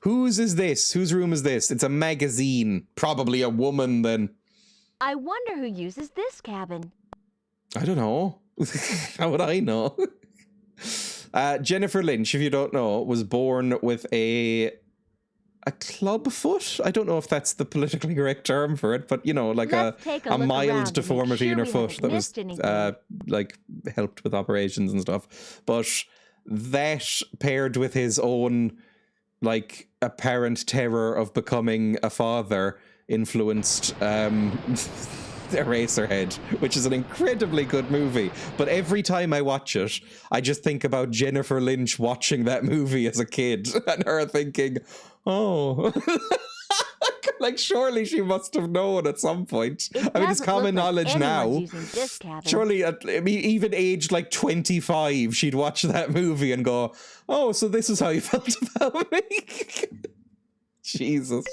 Whose is this? Whose room is this? It's a magazine. Probably a woman then. I wonder who uses this cabin. I don't know. How would I know? Jennifer Lynch, if you don't know, was born with a club foot. I don't know if that's the politically correct term for it, but you know, like a mild deformity in her foot that was like helped with operations and stuff. But that paired with his own like apparent terror of becoming a father influenced Eraserhead, which is an incredibly good movie. But every time I watch it, I just think about Jennifer Lynch watching that movie as a kid and her thinking, oh, like surely she must have known at some point. I mean, it's common knowledge now. Surely, even aged like 25, she'd watch that movie and go, oh, so this is how you felt about me. Jesus.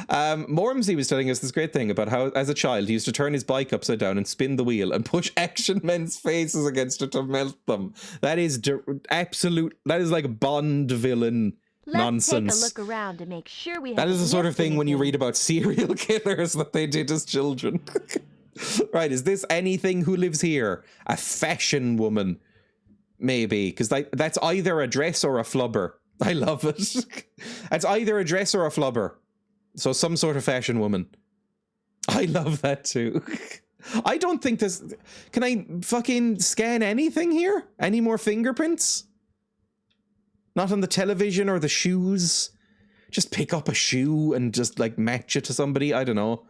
Mormsey was telling us this great thing about how, as a child, he used to turn his bike upside down and spin the wheel and push action men's faces against it to melt them. That is absolute. That is like Bond villain nonsense. Let's take a look around to make sure we have. That is the sort of thing when you read about serial killers that they did as children. Right, is this anything? Who lives here? A fashion woman. Maybe, because that's either a dress or a flubber. I love it. It's either a dress or a flubber. So some sort of fashion woman. I love that too. I don't think this... Can I fucking scan anything here? Any more fingerprints? Not on the television or the shoes? Just pick up a shoe and just like match it to somebody? I don't know.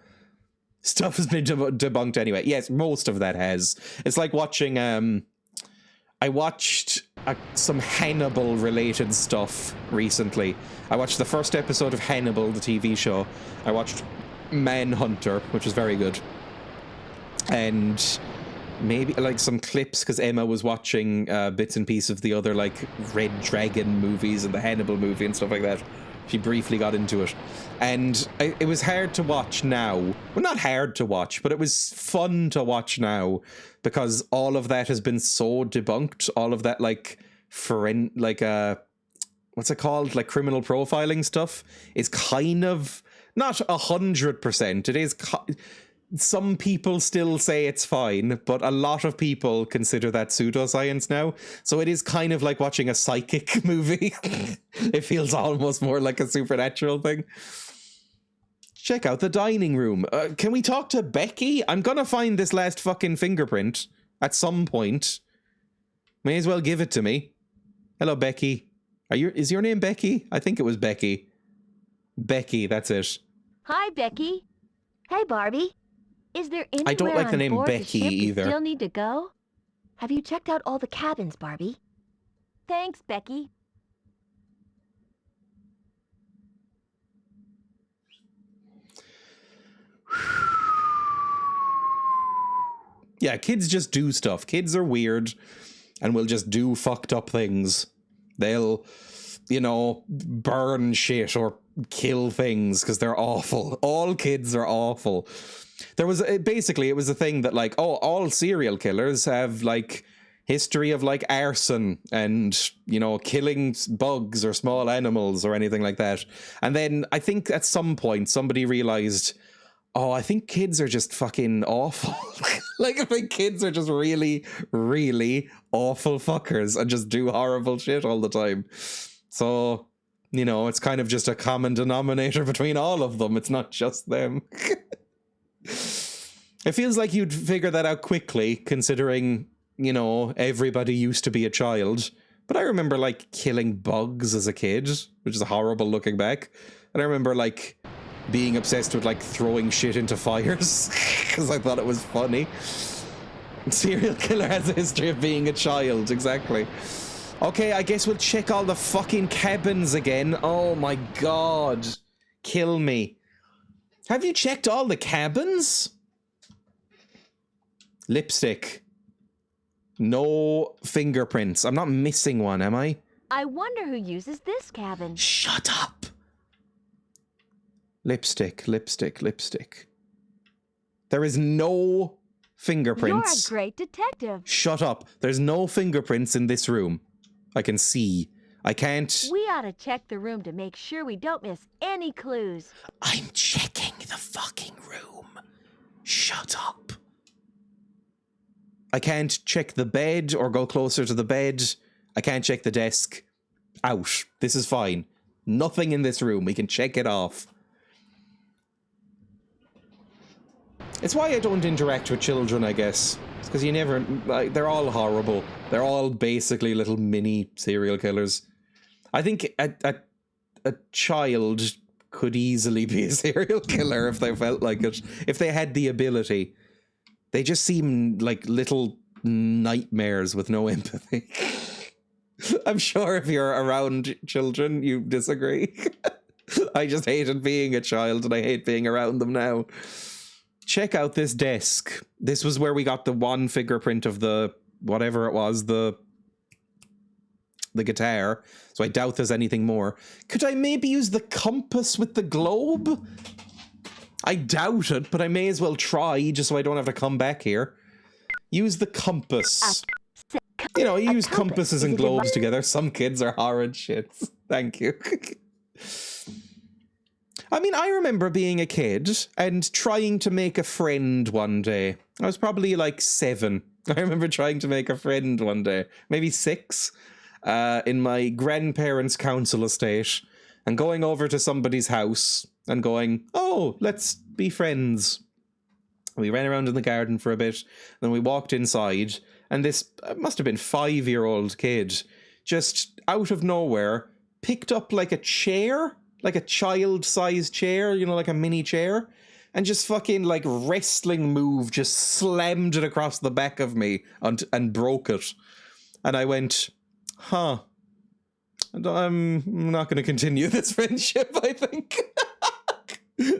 Stuff has been debunked anyway. Yes, most of that has. It's like watching... I watched some Hannibal-related stuff recently. I watched the first episode of Hannibal, the TV show. I watched Manhunter, which is very good. and maybe like some clips, because Emma was watching bits and pieces of the other like Red Dragon movies and the Hannibal movie and stuff like that. She briefly got into it, and it was hard to watch now. Well, not hard to watch, but it was fun to watch now, because all of that has been so debunked. All of that like what's it called? Like criminal profiling stuff is kind of not 100%. It is. Some people still say it's fine, but a lot of people consider that pseudoscience now. So it is kind of like watching a psychic movie. It feels almost more like a supernatural thing. Check out the dining room. Can we talk to Becky? I'm gonna find this last fucking fingerprint at some point. May as well give it to me. Hello, Becky. Is your name Becky? I think it was Becky. Becky, that's it. Hi, Becky. Hey, Barbie. Is there anywhere I don't like the on name board Becky the ship either. You still need to go? Have you checked out all the cabins, Barbie? Thanks, Becky. Yeah, kids just do stuff. Kids are weird and will just do fucked up things. They'll, burn shit or kill things because they're awful. All kids are awful. There was basically, it was a thing that like, all serial killers have like history of like arson and, killing bugs or small animals or anything like that. And then I think at some point somebody realized, I think kids are just fucking awful. Like, I think kids are just really, really awful fuckers and just do horrible shit all the time. So, it's kind of just a common denominator between all of them. It's not just them. It feels like you'd figure that out quickly, considering, everybody used to be a child. But I remember, like, killing bugs as a kid, which is horrible looking back. And I remember, like, being obsessed with, like, throwing shit into fires because I thought it was funny. Serial killer has a history of being a child, exactly. Okay, I guess we'll check all the fucking cabins again. Oh my god. Kill me. Have you checked all the cabins? Lipstick. No fingerprints. I'm not missing one, am I? I wonder who uses this cabin. Shut up. Lipstick, lipstick, lipstick. There is no fingerprints. You're a great detective. Shut up. There's no fingerprints in this room. I can see. I can't... We ought to check the room to make sure we don't miss any clues. I'm checking the fucking room. Shut up. I can't check the bed or go closer to the bed. I can't check the desk. Out. This is fine. Nothing in this room. We can check it off. It's why I don't interact with children, I guess. It's because you never... Like, they're all horrible. They're all basically little mini serial killers. I think a child could easily be a serial killer if they felt like it. If they had the ability. They just seem like little nightmares with no empathy. I'm sure if you're around children, you disagree. I just hated being a child and I hate being around them now. Check out this desk. This was where we got the one fingerprint of the whatever it was, the guitar. So I doubt there's anything more. Could I maybe use the compass with the globe? I doubt it, but I may as well try just so I don't have to come back here. Use the compass. You use compasses and globes together. Some kids are horrid shits. Thank you. I mean, I remember being a kid and trying to make a friend one day. I was probably like 7. I remember trying to make a friend one day, maybe 6, in my grandparents' council estate, and going over to somebody's house and going, oh, let's be friends. We ran around in the garden for a bit, then we walked inside, and this must have been 5-year-old kid, just out of nowhere, picked up like a chair, like a child-sized chair, like a mini chair, and just fucking like wrestling move, just slammed it across the back of me and broke it. And I went, huh, I'm not going to continue this friendship, I think.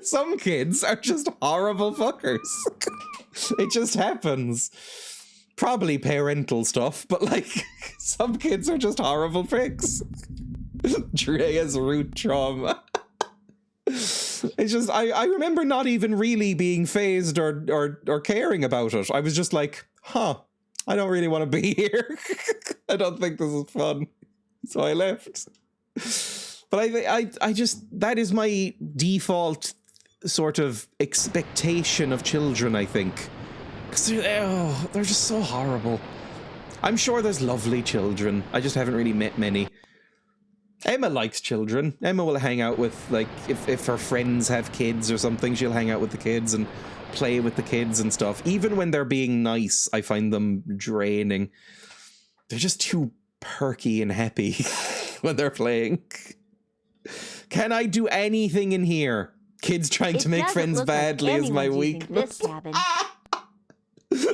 Some kids are just horrible fuckers. It just happens. Probably parental stuff, but like some kids are just horrible pricks. Dreya's root trauma. It's just I remember not even really being fazed or caring about it. I was just like, I don't really want to be here. I don't think this is fun. So I left. But I just, that is my default sort of expectation of children, I think. Because they're just so horrible. I'm sure there's lovely children. I just haven't really met many. Emma likes children. Emma will hang out with, like, if her friends have kids or something, she'll hang out with the kids and play with the kids and stuff. Even when they're being nice, I find them draining. They're just too perky and happy when they're playing. Can I do anything in here? Kids trying to make friends badly is my weakness.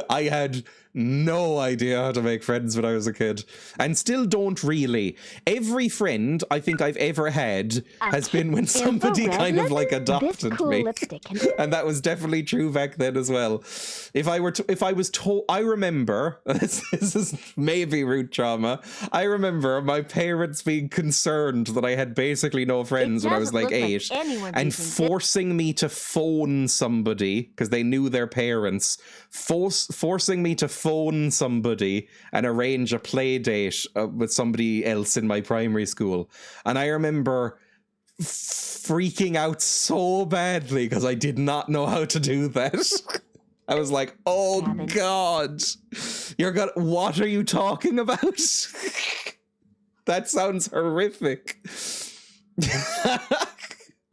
I had no idea how to make friends when I was a kid, and still don't really. Every friend I think I've ever had has been when somebody kind of like adopted me, and that was definitely true back then as well. If I was told, I remember this is maybe root trauma. I remember my parents being concerned that I had basically no friends when I was like 8, and forcing me to phone somebody because they knew their parents, forcing me to phone somebody and arrange a play date with somebody else in my primary school. And I remember freaking out so badly because I did not know how to do that. I was like, oh God, what are you talking about? That sounds horrific.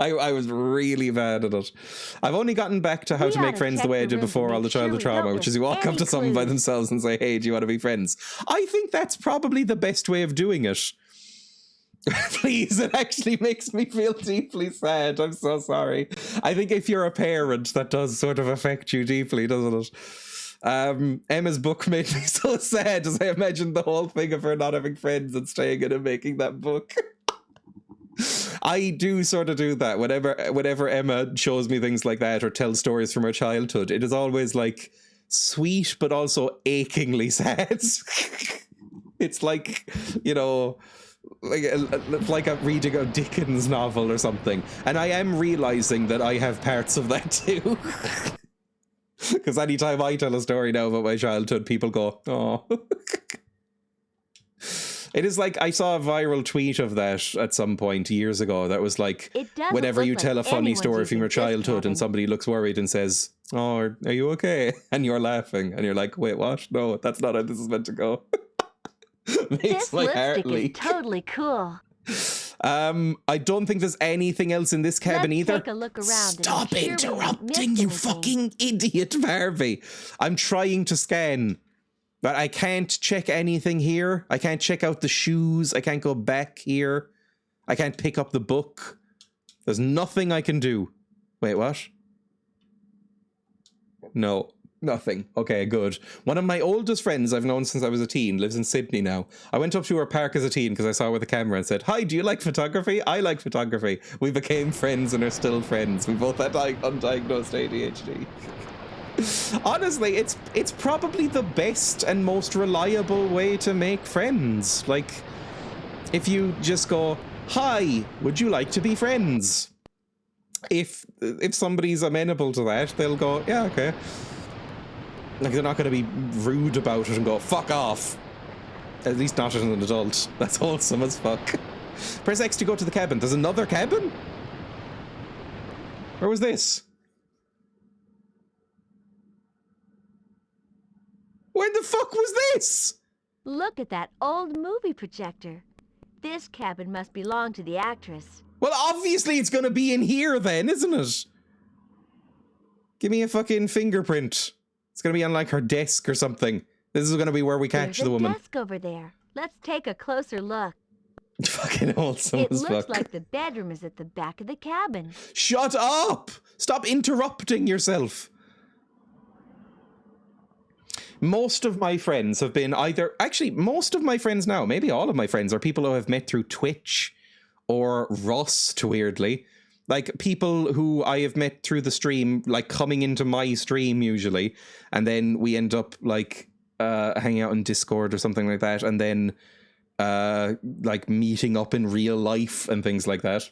I was really bad at it. I've only gotten back to how to make friends the way I did before all the childhood trauma, which is you walk up to someone by themselves and say, hey, do you want to be friends? I think that's probably the best way of doing it. Please, it actually makes me feel deeply sad. I'm so sorry. I think if you're a parent, that does sort of affect you deeply, doesn't it? Emma's book made me so sad as I imagined the whole thing of her not having friends and staying in and making that book. I do sort of do that whenever Emma shows me things like that or tells stories from her childhood. It is always like sweet but also achingly sad. It's like, you know, like I'm reading a Dickens novel or something, and I am realizing that I have parts of that too. Because anytime I tell a story now about my childhood, people go, oh. It is like, I saw a viral tweet of that at some point years ago that was like, whenever you tell a funny story from your childhood and somebody looks worried and says, oh, are you okay? And you're laughing and you're like, wait, what? No, that's not how this is meant to go. Makes my heart leak. Is totally cool. I don't think there's anything else in this cabin either. Take a look around. Stop interrupting, you fucking idiot, Barbie. I'm trying to scan. But I can't check anything here. I can't check out the shoes. I can't go back here. I can't pick up the book. There's nothing I can do. Wait, what? No, nothing. Okay, good. One of my oldest friends I've known since I was a teen lives in Sydney now. I went up to her park as a teen because I saw her with a camera and said, hi, do you like photography? I like photography. We became friends and are still friends. We both had undiagnosed ADHD. Honestly, it's probably the best and most reliable way to make friends. Like, if you just go, hi, would you like to be friends? If somebody's amenable to that, they'll go, yeah, okay. Like, they're not going to be rude about it and go, fuck off. At least not as an adult. That's wholesome as fuck. Press X to go to the cabin. There's another cabin? Where was this? Where the fuck was this? Look at that old movie projector. This cabin must belong to the actress. Well, obviously it's gonna be in here then, isn't it? Give me a fucking fingerprint. It's gonna be on like her desk or something. This is gonna be where we catch the woman. There's a desk over there. Let's take a closer look. Fucking wholesome as fuck. It looks like the bedroom is at the back of the cabin. Shut up! Stop interrupting yourself. Most of my friends have been most of my friends now, maybe all of my friends, are people who I've met through Twitch or Rust, weirdly. Like people who I have met through the stream, like coming into my stream usually, and then we end up like hanging out on Discord or something like that, and then like meeting up in real life and things like that.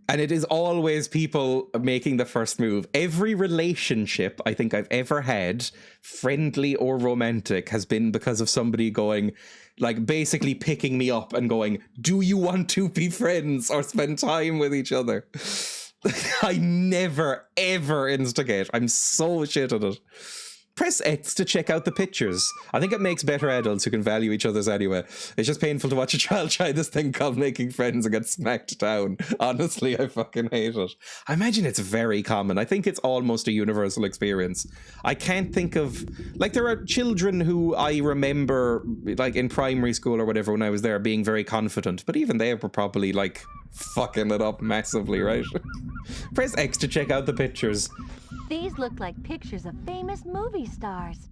And it is always people making the first move. Every relationship I think I've ever had, friendly or romantic, has been because of somebody going, like basically picking me up and going, do you want to be friends or spend time with each other? I never, ever instigate. I'm so shit at it. Press X to check out the pictures. I think it makes better adults who can value each other's anyway. It's just painful to watch a child try this thing called making friends and get smacked down. Honestly, I fucking hate it. I imagine it's very common. I think it's almost a universal experience. I can't think of... Like, there are children who I remember, like, in primary school or whatever when I was there, being very confident. But even they were probably, like, fucking it up massively, right? Press X to check out the pictures. These look like pictures of famous movie stars.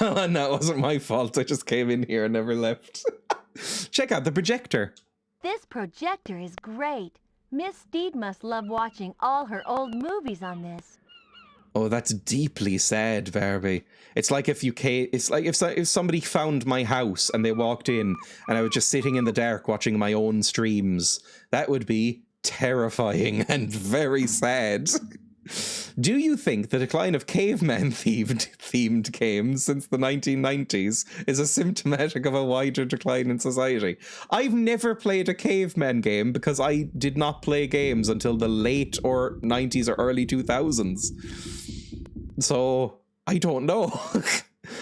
And that wasn't my fault. I just came in here and never left. Check out the projector. This projector is great. Miss Steed must love watching all her old movies on this. Oh, that's deeply sad, Barbie. It's like if if somebody found my house and they walked in and I was just sitting in the dark watching my own streams. That would be terrifying and very sad. Do you think the decline of caveman-themed games since the 1990s is a symptomatic of a wider decline in society? I've never played a caveman game because I did not play games until the late or 90s or early 2000s. So, I don't know.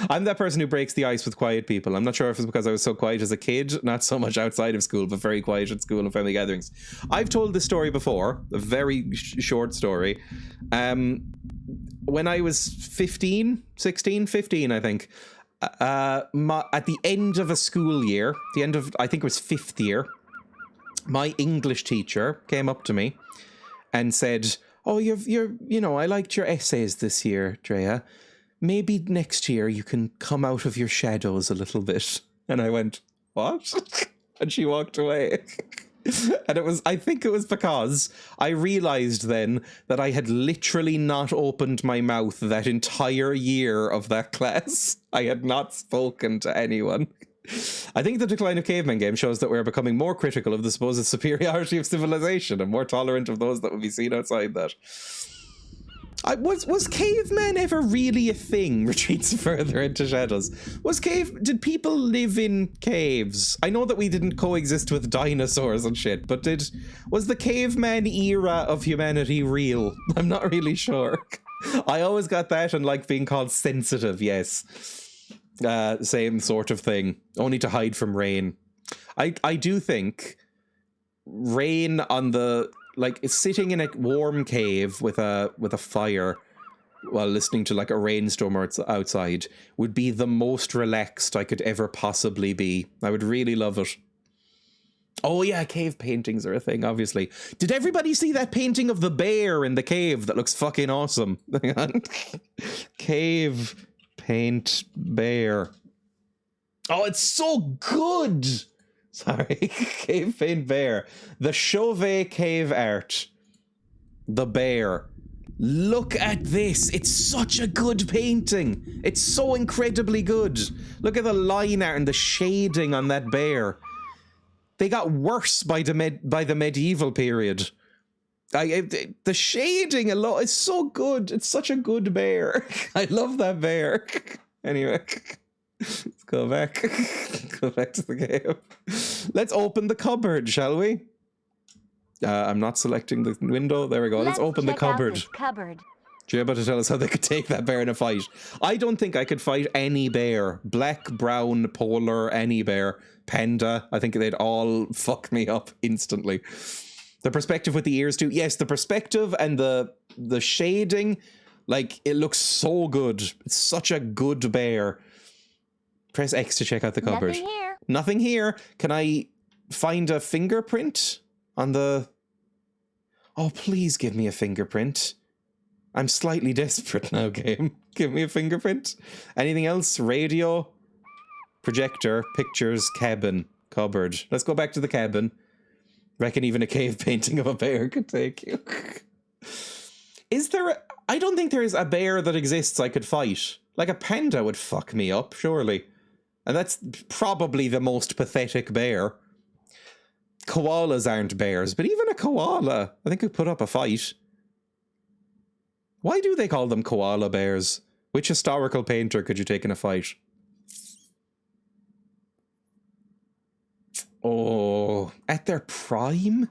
I'm that person who breaks the ice with quiet people. I'm not sure if it's because I was so quiet as a kid, not so much outside of school, but very quiet at school and family gatherings. I've told this story before, a very short story. When I was 15, I think, at the end of a school year, the end of, I think it was 5th year, my English teacher came up to me and said, oh, you know, I liked your essays this year, Dreya. Maybe next year you can come out of your shadows a little bit. And I went, what? And she walked away. And I think it was because I realized then that I had literally not opened my mouth that entire year of that class. I had not spoken to anyone. I think the decline of caveman games shows that we're becoming more critical of the supposed superiority of civilization and more tolerant of those that would be seen outside that. Was caveman ever really a thing? Retreats further into shadows. Did people live in caves? I know that we didn't coexist with dinosaurs and shit, but was the caveman era of humanity real? I'm not really sure. I always got that and like being called sensitive, yes. Same sort of thing, only to hide from rain. I do think rain on the... Like, sitting in a warm cave with a fire while listening to, like, a rainstorm outside would be the most relaxed I could ever possibly be. I would really love it. Oh, yeah, cave paintings are a thing, obviously. Did everybody see that painting of the bear in the cave that looks fucking awesome? Hang on. Cave paint bear. Oh, it's so good! Sorry, Cave Paint Bear. The Chauvet Cave Art. The Bear. Look at this. It's such a good painting. It's so incredibly good. Look at the line art and the shading on that bear. They got worse by the medieval period. The shading alone is so good. It's such a good bear. I love that bear. Anyway. Let's go back. Go back to the game. Let's open the cupboard, shall we? I'm not selecting the window. There we go. Let's open the cupboard. You're about to tell us how they could take that bear in a fight. I don't think I could fight any bear. Black, brown, polar, any bear. Panda. I think they'd all fuck me up instantly. The perspective with the ears too. Yes, the perspective and the shading. Like, it looks so good. It's such a good bear. Press X to check out the cupboard. Nothing here. Nothing here. Can I find a fingerprint on the... Oh, please give me a fingerprint. I'm slightly desperate now, game. Give me a fingerprint. Anything else? Radio, projector, pictures, cabin, cupboard. Let's go back to the cabin. Reckon even a cave painting of a bear could take you. Is there I don't think there is a bear that exists I could fight. Like a panda would fuck me up, surely. And that's probably the most pathetic bear. Koalas aren't bears, but even a koala, I think, could put up a fight. Why do they call them koala bears? Which historical painter could you take in a fight? Oh, at their prime?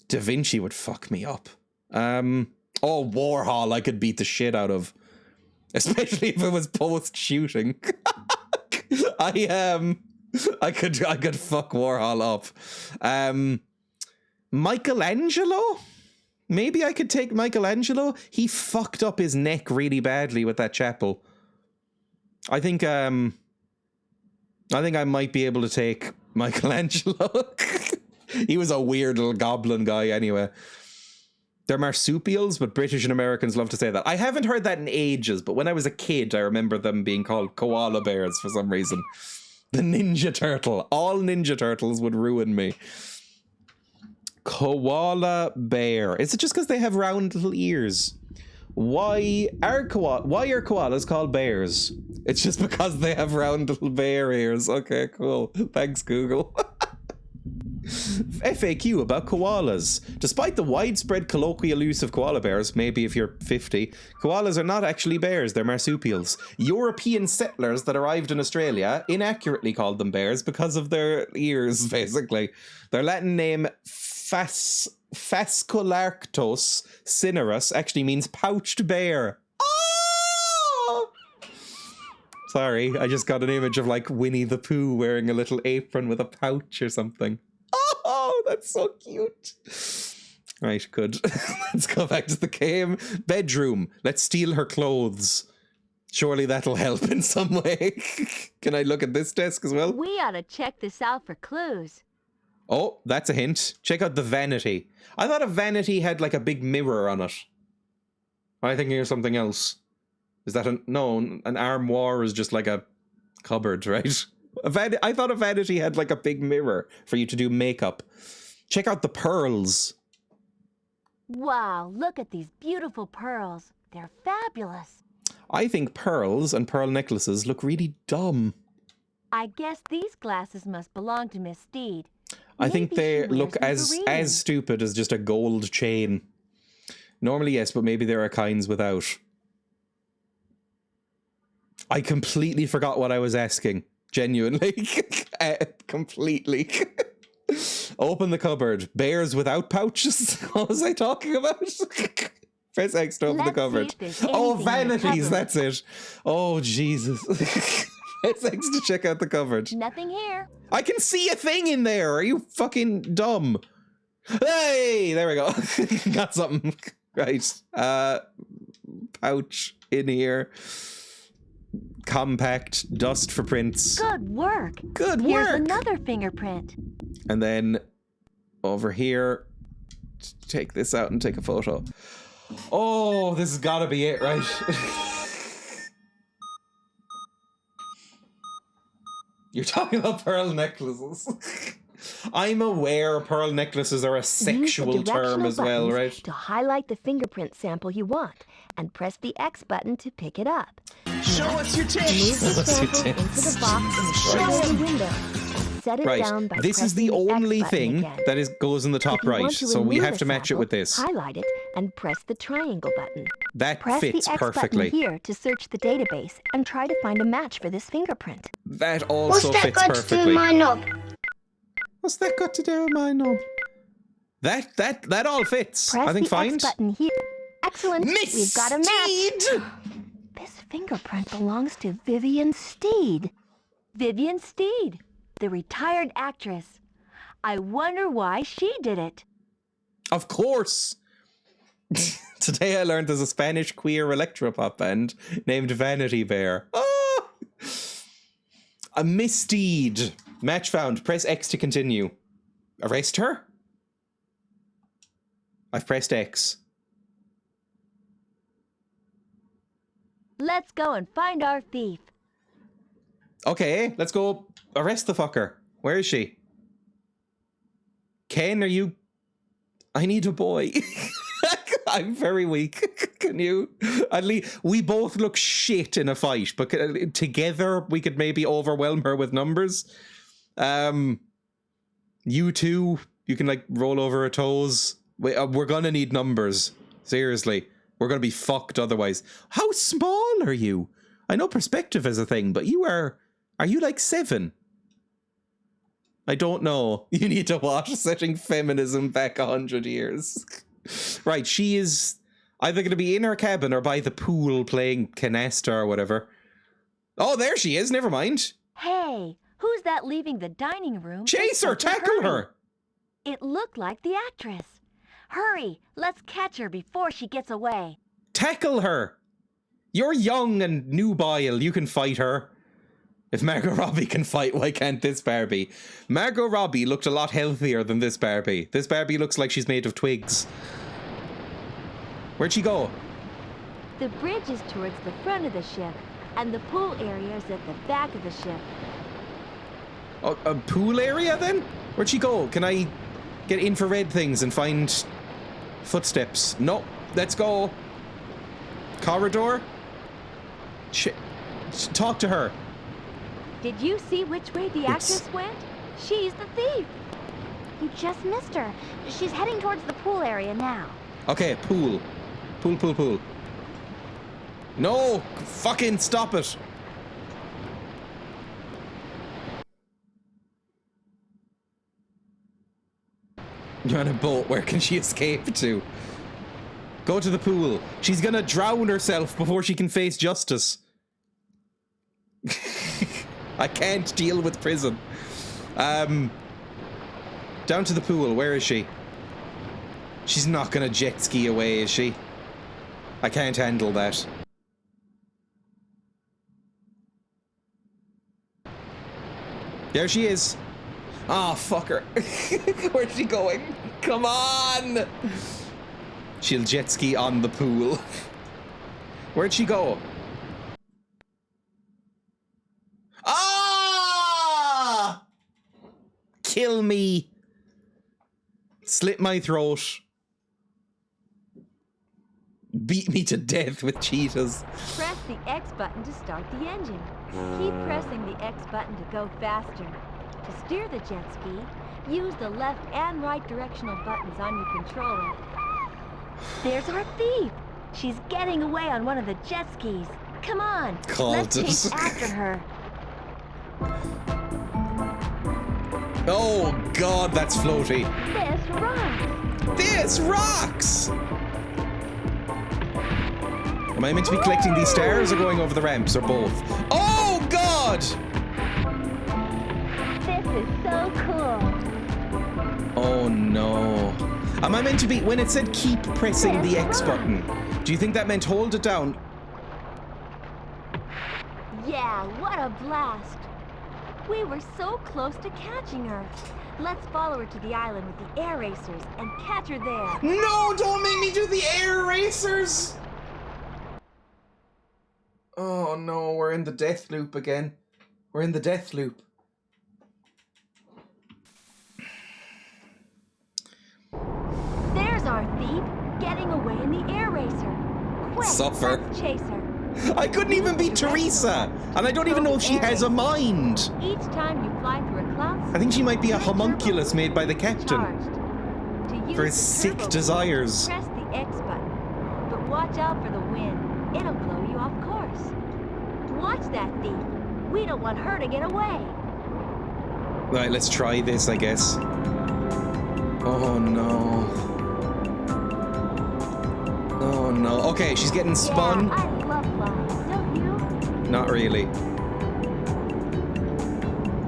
Da Vinci would fuck me up. Oh, Warhol I could beat the shit out of. Especially if it was post-shooting. I could fuck Warhol up. Michelangelo? Maybe I could take Michelangelo? He fucked up his neck really badly with that chapel. I think I might be able to take Michelangelo. He was a weird little goblin guy anyway. They're marsupials, but British and Americans love to say that. I haven't heard that in ages, but when I was a kid, I remember them being called koala bears for some reason. The Ninja Turtle. All Ninja Turtles would ruin me. Koala bear. Is it just because they have round little ears? Why are koalas called bears? It's just because they have round little bear ears. Okay, cool. Thanks, Google. FAQ about koalas. Despite the widespread colloquial use of koala bears, maybe if you're 50, koalas are not actually bears, they're marsupials. European settlers that arrived in Australia inaccurately called them bears because of their ears, basically. Their Latin name, Phascolarctos cinerus, actually means pouched bear. Oh! Sorry, I just got an image of like Winnie the Pooh wearing a little apron with a pouch or something. Oh, that's so cute. Right, good. Let's go back to the game. Bedroom. Let's steal her clothes. Surely that'll help in some way. Can I look at this desk as well? We ought to check this out for clues. Oh, that's a hint. Check out the vanity. I thought a vanity had like a big mirror on it. Am I thinking of something else? Is that no, an armoire is just like a cupboard, right? I thought a vanity had like a big mirror for you to do makeup. Check out the pearls. Wow, look at these beautiful pearls. They're fabulous. I think pearls and pearl necklaces look really dumb. I guess these glasses must belong to Miss Steed. I think they look as stupid as just a gold chain. Normally, yes, but maybe there are kinds without. I completely forgot what I was asking. Genuinely. Completely. Open the cupboard. Bears without pouches? What was I talking about? Press X to open the cupboard. Oh, vanities, that's it. Oh, Jesus. Press X to check out the cupboard. Nothing here. I can see a thing in there. Are you fucking dumb? Hey, there we go. Got something. Right. Pouch in here. Compact, dust for prints. Good work. Good work. Here's another fingerprint. And then over here, take this out and take a photo. Oh, this has got to be it, right? You're talking about pearl necklaces. I'm aware pearl necklaces are a sexual term as well, right? To highlight the fingerprint sample you want and press the X button to pick it up. Show us your tits. Move the sample into the box in the showroom window. Set it down by this is the only thing that goes in the top right, so we have to match it with this. Highlight it and press the triangle button. That press fits the X perfectly. Button here to search the database and try to find a match for this fingerprint. That also fits perfectly. What's that got to do with my knob? That all fits. Press I think the fine. X button here. Excellent. Miss We've got a match. Steed! This fingerprint belongs to Vivian Steed. Vivian Steed, the retired actress. I wonder why she did it. Of course. Today I learned there's a Spanish queer electropop band named Vanity Bear. Oh! A Miss Steed. Match found. Press X to continue. Arrest her? I've pressed X. Let's go and find our thief. Okay, let's go arrest the fucker. Where is she? Ken, are you... I need a boy. I'm very weak. Can you... At least we both look shit in a fight, but together we could maybe overwhelm her with numbers. You two, you can like roll over her toes. We're gonna need numbers. Seriously. We're gonna be fucked otherwise. How small are you? I know perspective is a thing, but you are you like 7? I don't know. You need to watch Setting Feminism Back 100 years. Right, she is either going to be in her cabin or by the pool playing canasta or whatever. Oh, there she is. Never mind. Hey, who's that leaving the dining room? Chase her! Tackle her! It looked like the actress. Hurry, let's catch her before she gets away. Tackle her! You're young and nubile. You can fight her. If Margot Robbie can fight, why can't this Barbie? Margot Robbie looked a lot healthier than this Barbie. This Barbie looks like she's made of twigs. Where'd she go? The bridge is towards the front of the ship, and the pool area is at the back of the ship. Oh, a pool area then? Where'd she go? Can I get infrared things and find footsteps? No, let's go. Corridor? Talk to her. Did you see which way the actress went? She's the thief. You just missed her. She's heading towards the pool area now. Okay, pool. Pool. No! Fucking stop it! You're on a boat. Where can she escape to? Go to the pool. She's gonna drown herself before she can face justice. I can't deal with prison. Down to the pool. Where is she? She's not gonna jet ski away, is she? I can't handle that. There she is. Ah, fuck her. Where's she going? Come on! She'll jet ski on the pool. Where'd she go? Ah! Kill me. Slit my throat. Beat me to death with cheetahs. Press the X button to start the engine. Keep pressing the X button to go faster. To steer the jet ski, use the left and right directional buttons on your controller. There's our thief. She's getting away on one of the jet skis. Come on, let's chase after her. Oh God, that's floaty. This rocks. This rocks! Am I meant to be collecting these stairs or going over the ramps or both? Oh God! This is so cool. Oh no. Am I meant to be, when it said keep pressing the X button, do you think that meant hold it down? Yeah, what a blast. We were so close to catching her. Let's follow her to the island with the air racers and catch her there. No, don't make me do the air racers! Oh no, we're in the death loop again. We're in the death loop. There's our thief, getting away in the air racer. Quick, Suffer. let's chase her. I couldn't even beat Teresa, and I don't even know if she has a mind. Each time you fly through a cloud, I think she might be a homunculus made by the captain charged. for his sick desires. Press the X button, but watch out for the wind. It'll blow you off course. Watch that thief. We don't want her to get away. Right, let's try this, I guess. Oh no. Oh no. Okay, she's getting spun. Yeah, I love flying, don't you? Not really.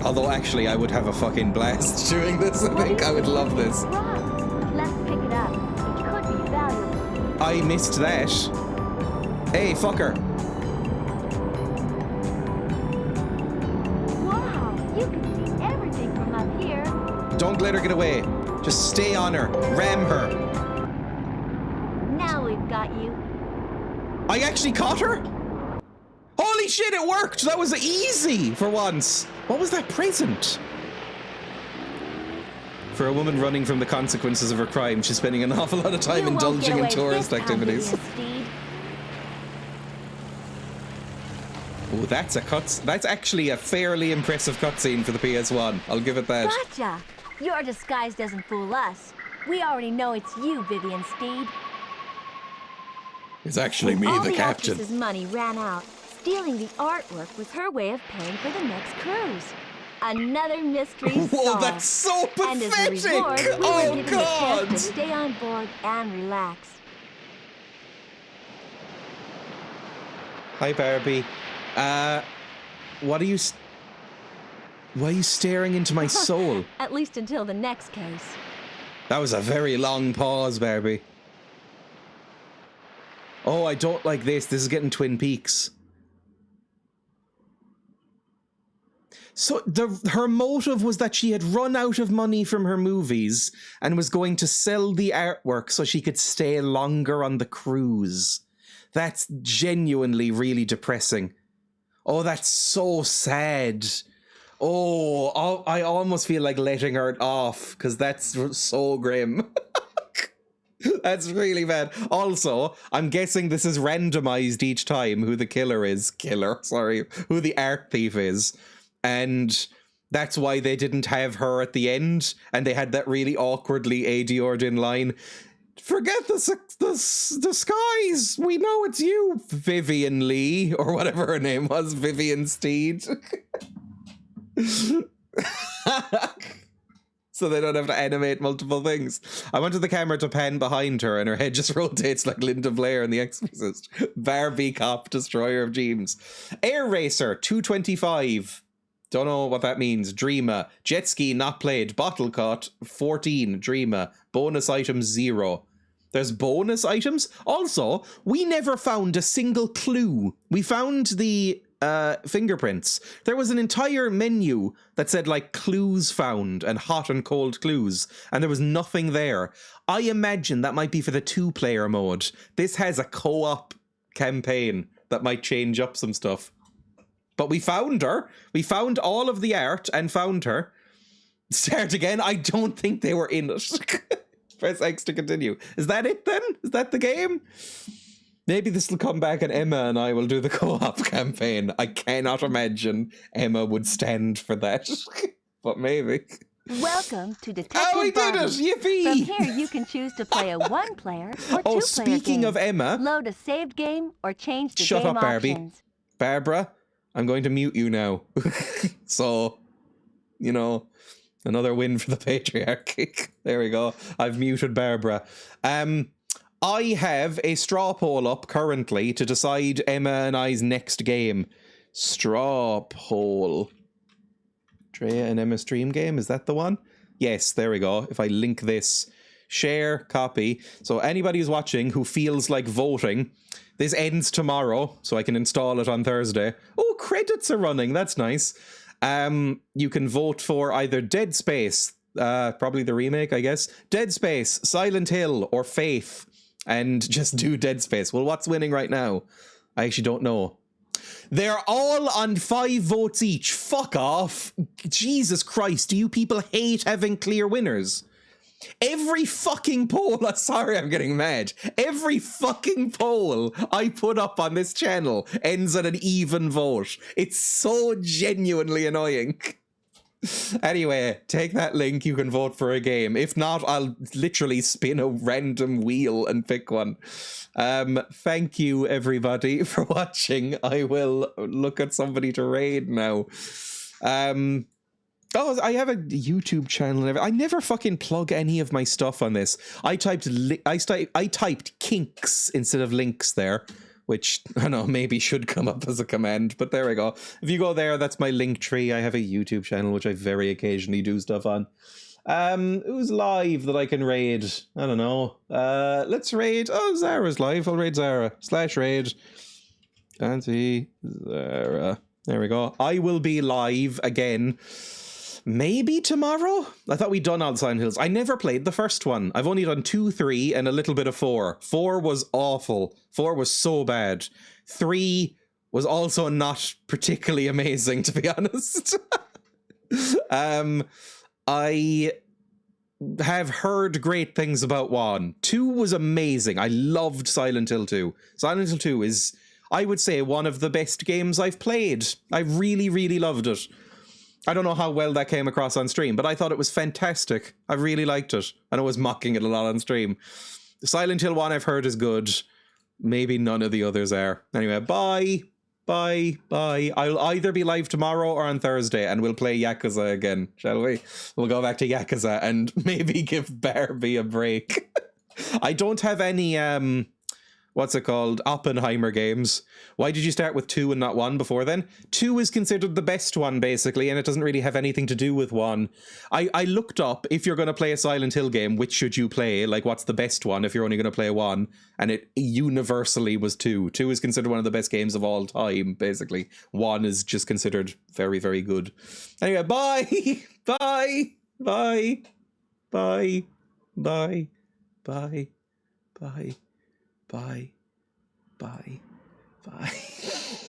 Although actually I would have a fucking blast doing this. I think I would love this. Let's pick it up. It could be valuable. I missed that. Hey, fucker. Wow, you can see everything from up here. Don't let her get away. Just stay on her. Ram her. Now we've got you. I actually caught her? Holy shit, it worked! That was easy for once. What was that present? For a woman running from the consequences of her crime, she's spending an awful lot of time indulging in tourist activities. Oh, that's a that's actually a fairly impressive cutscene for the PS1. I'll give it that. Gotcha! Your disguise doesn't fool us. We already know it's you, Vivian Steed. It's actually me, the captain. All the actress's money ran out. Stealing the artwork was her way of paying for the next cruise. Another mystery solved. Whoa, that's so pathetic! And as a reward, we were given the chance to stay on board and relax. Hi, Barbie. What are you... Why are you staring into my soul? At least until the next case. That was a very long pause, Barbie. Oh, I don't like this. This is getting Twin Peaks. So her motive was that she had run out of money from her movies and was going to sell the artwork so she could stay longer on the cruise. That's genuinely really depressing. Oh, that's so sad. Oh, I almost feel like letting her off because that's so grim. That's really bad. Also, I'm guessing this is randomized each time who the who the art thief is. And that's why they didn't have her at the end. And they had that really awkwardly ADR'd in line. Forget the skies. We know it's you, Vivian Lee, or whatever her name was, Vivian Steed. So they don't have to animate multiple things. I wanted the camera to pan behind her and her head just rotates like Linda Blair in The Exorcist. Barbie cop, destroyer of dreams. Air Racer, 225. Don't know what that means. Dreama. Jet ski, not played. Bottle cut, 14. Dreama. Bonus items, 0. There's bonus items? Also, we never found a single clue. We found the fingerprints. There was an entire menu that said like clues found and hot and cold clues, and there was nothing there. I imagine that might be for the 2-player mode. This has a co-op campaign that might change up some stuff. But we found her. We found all of the art and found her. Start again. I don't think they were in it. Press X to continue. Is that it then? Is that the game? Maybe this will come back and Emma and I will do the co-op campaign. I cannot imagine Emma would stand for that. But maybe. Welcome to Detective Barbie. Oh, we did it! Yippee! From here, you can choose to play a 1-player or 2-player Oh, speaking game. of Emma... Load a saved game or change the Shut game up, Barbie. options. Barbara, I'm going to mute you now. So, you know, another win for the patriarchy. There we go. I've muted Barbara. I have a straw poll up currently to decide Emma and I's next game. Straw poll. Dreya and Emma stream game, is that the one? Yes, there we go. If I link this, share, copy. So anybody who's watching who feels like voting, this ends tomorrow, so I can install it on Thursday. Oh, credits are running. That's nice. You can vote for either Dead Space, probably the remake, I guess. Dead Space, Silent Hill, or Faith. And just do Dead Space. Well, what's winning right now? I actually don't know. They're all on 5 votes each. Fuck off. Jesus Christ, do you people hate having clear winners? Every fucking poll, sorry I'm getting mad. Every fucking poll I put up on this channel ends on an even vote. It's so genuinely annoying. Anyway, take that link, you can vote for a game. If not, I'll literally spin a random wheel and pick one. Thank you, everybody, for watching. I will look at somebody to raid now. Oh, I have a YouTube channel. I never fucking plug any of my stuff on this. I typed kinks instead of links there, which I don't know, maybe should come up as a command, but there we go. If you go there, that's my link tree. I have a YouTube channel, which I very occasionally do stuff on. Who's live that I can raid? I don't know. Let's raid. Oh, Zara's live. I'll raid Zara. /raid. Auntie Zara. There we go. I will be live again. Maybe tomorrow? I thought we'd done all Silent Hills. I never played the first one. I've only done 2, 3, and a little bit of 4. 4 was awful. 4 was so bad. 3 was also not particularly amazing, to be honest. I have heard great things about 1. 2 was amazing. I loved Silent Hill 2. Silent Hill 2 is, I would say, one of the best games I've played. I really, really loved it. I don't know how well that came across on stream, but I thought it was fantastic. I really liked it. And I was mocking it a lot on stream. Silent Hill 1 I've heard is good. Maybe none of the others are. Anyway, bye. Bye. Bye. I'll either be live tomorrow or on Thursday, and we'll play Yakuza again, shall we? We'll go back to Yakuza and maybe give Barbie a break. I don't have any, what's it called? Oppenheimer games. Why did you start with 2 and not 1 before then? 2 is considered the best one, basically, and it doesn't really have anything to do with 1. I looked up, if you're going to play a Silent Hill game, which should you play? Like, what's the best one if you're only going to play 1? And it universally was 2. 2 is considered one of the best games of all time, basically. 1 is just considered very, very good. Anyway, bye! Bye! Bye! Bye! Bye! Bye! Bye! Bye. Bye. Bye.